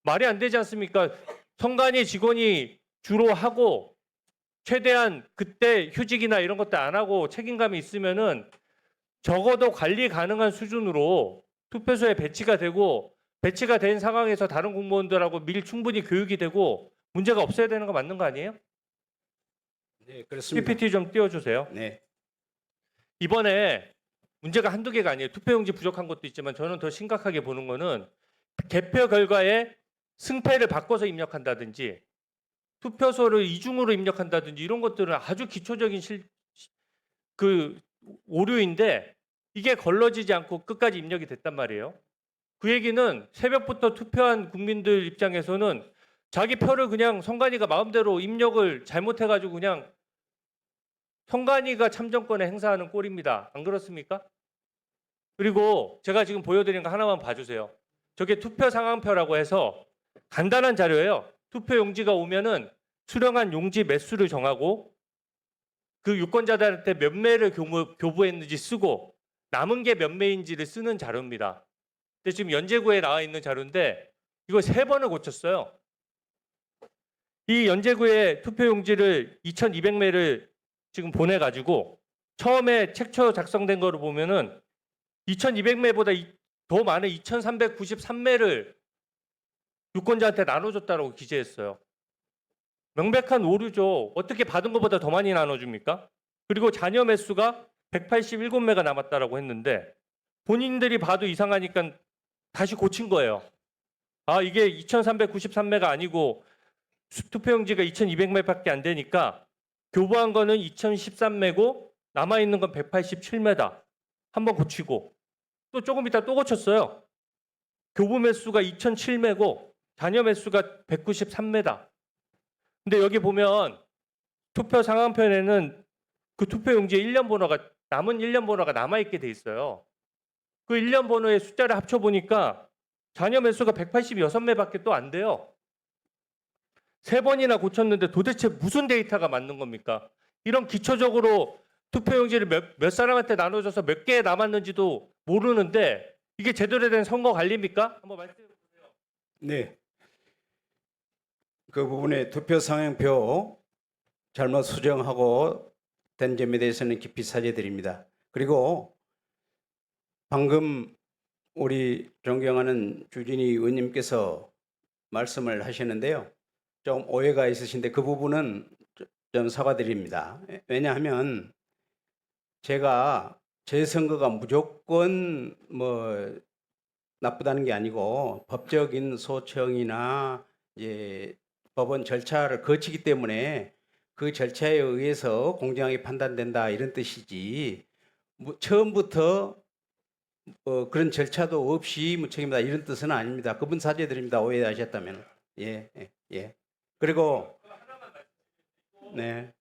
말이 안 되지 않습니까? 선관위 직원이 주로 하고 최대한 그때 휴직이나 이런 것도 안 하고 책임감이 있으면은 적어도 관리 가능한 수준으로 투표소에 배치가 되고 배치가 된 상황에서 다른 공무원들하고 미리 충분히 교육이 되고 문제가 없어야 되는 거 맞는 거 아니에요? 네, 그렇습니다. PPT 좀 띄워주세요. 네. 이번에 문제가 한두 개가 아니에요. 투표용지 부족한 것도 있지만 저는 더 심각하게 보는 거는 개표 결과에 승패를 바꿔서 입력한다든지 투표소를 이중으로 입력한다든지 이런 것들은 아주 기초적인 그 오류인데 이게 걸러지지 않고 끝까지 입력이 됐단 말이에요. 그 얘기는 새벽부터 투표한 국민들 입장에서는 자기 표를 그냥 선관위가 마음대로 입력을 잘못해가지고 그냥 선관위가 참정권에 행사하는 꼴입니다. 안 그렇습니까? 그리고 제가 지금 보여드린 거 하나만 봐주세요. 저게 투표 상황표라고 해서 간단한 자료예요. 투표 용지가 오면은 수령한 용지 매수를 정하고 그 유권자들한테 몇 매를 교부했는지 쓰고 남은 게 몇 매인지를 쓰는 자료입니다. 근데 지금 연재구에 나와 있는 자료인데 이거 3번을 고쳤어요. 이 연재구에 투표 용지를 2,200매를 지금 보내가지고 처음에 책초 작성된 거를 보면은 2,200매보다 더 많은 2,393매를 유권자한테 나눠줬다고 기재했어요. 명백한 오류죠. 어떻게 받은 것보다 더 많이 나눠줍니까? 그리고 잔여 매수가 187매가 남았다라고 했는데 본인들이 봐도 이상하니까 다시 고친 거예요. 아 이게 2,393매가 아니고 투표용지가 2,200매밖에 안 되니까 교부한 거는 2,013매고 남아있는 건 187매다. 한번 고치고 또 조금 이따 또 고쳤어요. 교부 매수가 2,007매고 잔여 매수가 193매다. 근데 여기 보면 투표 상황편에는 그 투표용지에 1년 번호가 남은 1년 번호가 남아있게 돼 있어요. 그 1년 번호의 숫자를 합쳐보니까 잔여 매수가 186매밖에 또 안 돼요. 3번이나 고쳤는데 도대체 무슨 데이터가 맞는 겁니까? 이런 기초적으로 투표용지를 몇 사람한테 나눠줘서 몇 개 남았는지도 모르는데 이게 제대로 된 선거 관리입니까? 한번 말씀해 보세요. 네. 그 부분에 투표 상황표 잘못 수정하고 된 점에 대해서는 깊이 사죄드립니다. 그리고 방금 우리 존경하는 주진희 의원님께서 말씀을 하셨는데요. 좀 오해가 있으신데 그 부분은 좀 사과드립니다. 왜냐하면 제가 제 선거가 무조건 뭐 나쁘다는 게 아니고 법적인 소청이나 이제 법원 절차를 거치기 때문에 그 절차에 의해서 공정하게 판단된다 이런 뜻이지 처음부터 그런 절차도 없이 무책임이다 이런 뜻은 아닙니다. 그분 사죄드립니다. 오해하셨다면. 예. 그리고 네.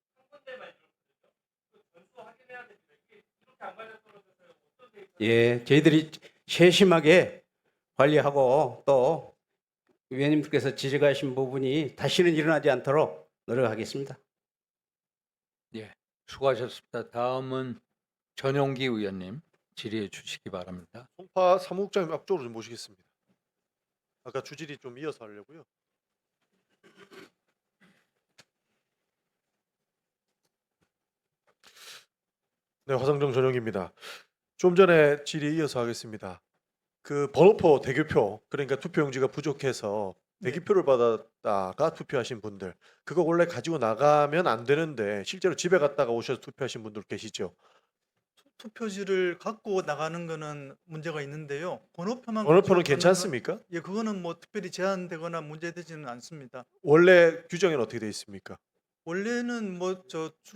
예, 저희들이 세심하게 관리하고 또 위원님께서 지적하신 부분이 다시는 일어나지 않도록 노력하겠습니다. 예, 수고하셨습니다. 다음은 전용기 의원님 질의해 주시기 바랍니다. 송파 사무국장님 앞쪽으로 좀 모시겠습니다. 아까 주질이 좀 이어서 하려고요. 네, 화상정 전용기입니다. 좀 전에 질의 이어서 하겠습니다. 그 번호표 대교표 그러니까 투표용지가 부족해서 대기표를 받았다가 투표하신 분들 그거 원래 가지고 나가면 안 되는데 실제로 집에 갔다가 오셔서 투표하신 분들 계시죠? 투표지를 갖고 나가는 거는 문제가 있는데요. 번호표는 번호표는 괜찮습니까? 예, 그거는 뭐 특별히 제한되거나 문제되지는 않습니다. 원래 규정에는 어떻게 되어 있습니까? 원래는 뭐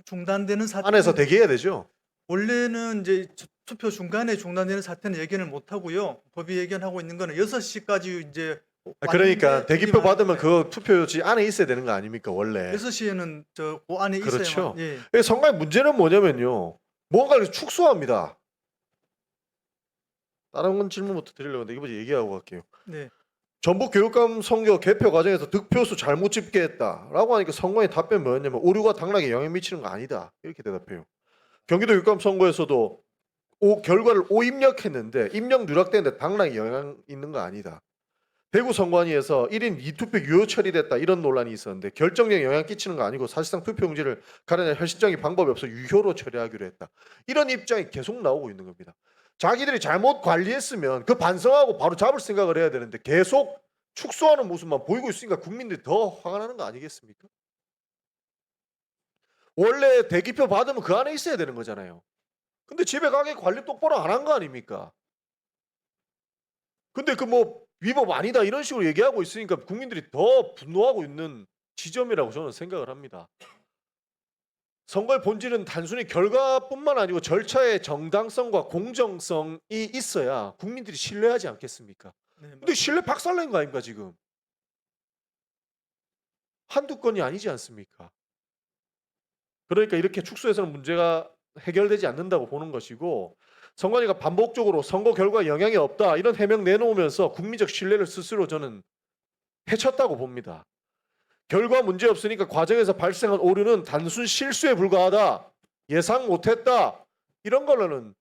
중단되는 사태 안에서 대기해야 되죠? 원래는 이제 투표 중간에 중단되는 사태는 예견을 못 하고요. 법이 예견하고 있는 거는 6시까지 이제 그러니까 왔는데 대기표 일이 받으면 많은데 그 투표지 안에 있어야 되는 거 아닙니까 원래? 6시에는 그 안에 그렇죠. 있어야만 예. 선거의 문제는 뭐냐면요. 뭔가를 축소합니다. 다른 건 질문부터 드리려고 하는데 이거 얘기하고 갈게요. 네. 전북 교육감 선거 개표 과정에서 득표수 잘못 집계 했다라고 하니까 선관위 답변이 뭐였냐면 오류가 당락에 영향 미치는 거 아니다. 이렇게 대답해요. 경기도 교육감 선거에서도 결과를 오입력했는데 입력 누락되는데 당락에 영향 있는 거 아니다. 대구 선관위에서 1인 2투표 유효 처리됐다 이런 논란이 있었는데 결정력에 영향 끼치는 거 아니고 사실상 투표용지를 가려낼 현실적인 방법이 없어 유효로 처리하기로 했다. 이런 입장이 계속 나오고 있는 겁니다. 자기들이 잘못 관리했으면 그 반성하고 바로 잡을 생각을 해야 되는데 계속 축소하는 모습만 보이고 있으니까 국민들이 더 화가 나는 거 아니겠습니까? 원래 대기표 받으면 그 안에 있어야 되는 거잖아요. 근데 집에 가게 관리 똑바로 안 한 거 아닙니까? 근데 그 뭐 위법 아니다 이런 식으로 얘기하고 있으니까 국민들이 더 분노하고 있는 지점이라고 저는 생각을 합니다. 선거의 본질은 단순히 결과뿐만 아니고 절차의 정당성과 공정성이 있어야 국민들이 신뢰하지 않겠습니까? 네, 근데 신뢰 박살낸 거 아닙니까 지금? 한두 건이 아니지 않습니까? 그러니까 이렇게 축소해서는 문제가 해결되지 않는다고 보는 것이고 선관위가 반복적으로 선거 결과에 영향이 없다 이런 해명 내놓으면서 국민적 신뢰를 스스로 저는 해쳤다고 봅니다. 결과 문제 없으니까 과정에서 발생한 오류는 단순 실수에 불과하다. 예상 못했다. 이런 걸로는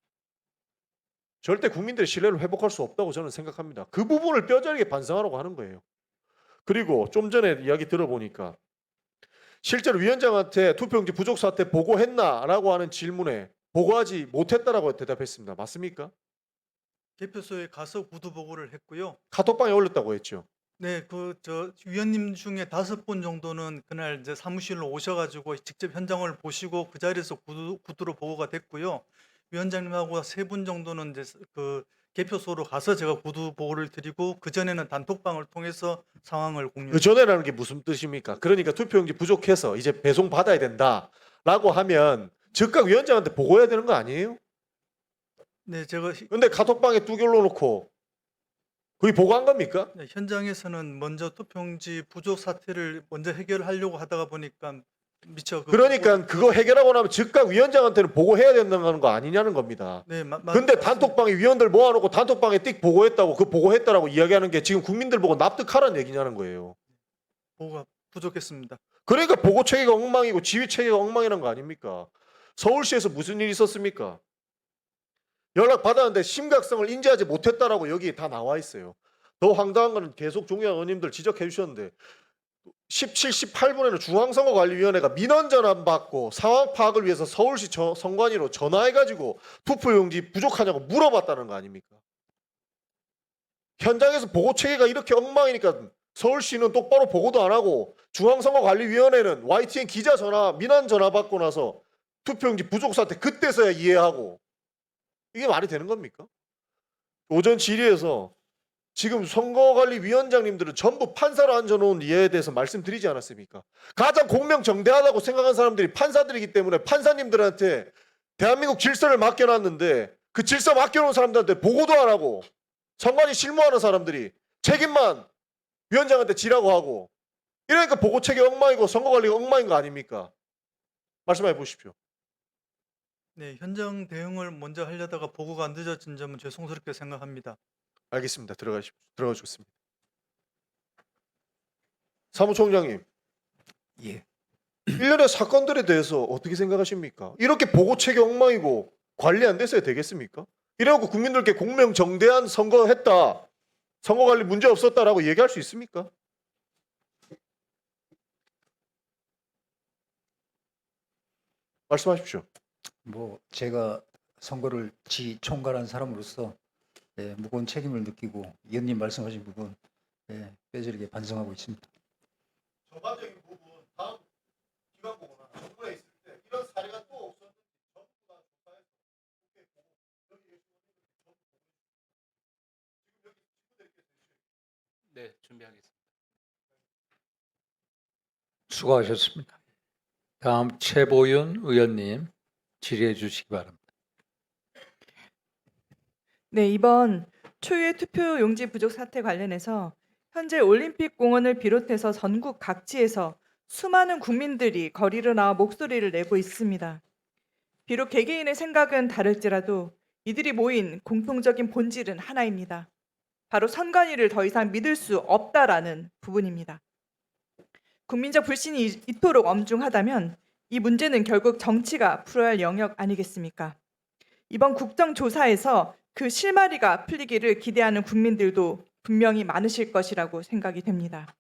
절대 국민들의 신뢰를 회복할 수 없다고 저는 생각합니다. 그 부분을 뼈저리게 반성하라고 하는 거예요. 그리고 좀 전에 이야기 들어보니까 실제로 위원장한테 투표용지 부족 사태 보고했나라고 하는 질문에 보고하지 못했다라고 대답했습니다. 맞습니까? 개표소에 가서 구두 보고를 했고요. 카톡방에 올렸다고 했죠. 네, 위원님 중에 5분 정도는 그날 이제 사무실로 오셔가지고 직접 현장을 보시고 그 자리에서 구두로 보고가 됐고요. 위원장님하고 3분 정도는 이제 그 개표소로 가서 제가 구두 보고를 드리고 그 전에는 단톡방을 통해서 상황을 그 공유. 전에라는 게 무슨 뜻입니까? 그러니까 투표용지 부족해서 이제 배송 받아야 된다라고 하면 즉각 위원장한테 보고해야 되는 거 아니에요? 네, 제가 근데 카톡방에 뚝 올려놓고 그게 보고한 겁니까? 네, 현장에서는 먼저 투표용지 부족 사태를 먼저 해결하려고 하다가 보니까 미처 그러니까 그거 해결하고 나면 즉각 위원장한테는 보고해야 된다는 거 아니냐는 겁니다. 네, 근데 단톡방에 위원들 모아놓고 단톡방에 띡 보고했다고 그 보고했다라고 이야기하는 게 지금 국민들 보고 납득하라는 얘기냐는 거예요. 보고가 부족했습니다. 그러니까 보고 체계가 엉망이고 지휘 체계가 엉망이라는 거 아닙니까? 서울시에서 무슨 일이 있었습니까? 연락 받았는데 심각성을 인지하지 못했다라고 여기 다 나와 있어요. 더 황당한 거는 계속 종양 의원님들 지적해 주셨는데 17, 18분에는 중앙선거관리위원회가 민원 전환 받고 상황 파악을 위해서 서울시 선관위로 전화해가지고 투표용지 부족하냐고 물어봤다는 거 아닙니까? 현장에서 보고 체계가 이렇게 엉망이니까 서울시는 똑바로 보고도 안 하고 중앙선거관리위원회는 YTN 기자 전화, 민원 전화 받고 나서 투표용지 부족 사태 그때서야 이해하고 이게 말이 되는 겁니까? 오전 질의에서 지금 선거관리위원장님들은 전부 판사로 앉아놓은 이해에 대해서 말씀드리지 않았습니까? 가장 공명정대하다고 생각하는 사람들이 판사들이기 때문에 판사님들한테 대한민국 질서를 맡겨놨는데 그 질서 맡겨놓은 사람들한테 보고도 안 하고 선관위 실무하는 사람들이 책임만 위원장한테 지라고 하고 이러니까 보고체계 엉망이고 선거관리가 엉망인 거 아닙니까? 말씀해 보십시오. 네, 현장 대응을 먼저 하려다가 보고가 늦어진 점은 죄송스럽게 생각합니다. 알겠습니다. 들어가 주겠습니다. 사무총장님. 예. 일련의 사건들에 대해서 어떻게 생각하십니까? 이렇게 보고체계 엉망이고 관리 안 됐어야 되겠습니까? 이래갖고 국민들께 공명정대한 선거했다. 선거관리 문제 없었다라고 얘기할 수 있습니까? 말씀하십시오. 뭐 제가 선거를 총괄한 사람으로서 무거운 책임을 느끼고 의원님 말씀하신 부분 뼈저리게 반성하고 있습니다. 전반적인 부분 다음 기간 보거나 정부에 있을 때 이런 사례가 또 없었는지 전부 다 조사해서 네, 준비하겠습니다. 수고하셨습니다. 다음 최보윤 의원님 질의해 주시기 바랍니다. 네, 이번 초유의 투표용지 부족 사태 관련해서 현재 올림픽 공원을 비롯해서 전국 각지에서 수많은 국민들이 거리로 나와 목소리를 내고 있습니다. 비록 개개인의 생각은 다를지라도 이들이 모인 공통적인 본질은 하나입니다. 바로 선관위를 더 이상 믿을 수 없다라는 부분입니다. 국민적 불신이 이토록 엄중하다면 이 문제는 결국 정치가 풀어야 할 영역 아니겠습니까? 이번 국정조사에서 그 실마리가 풀리기를 기대하는 국민들도 분명히 많으실 것이라고 생각이 됩니다.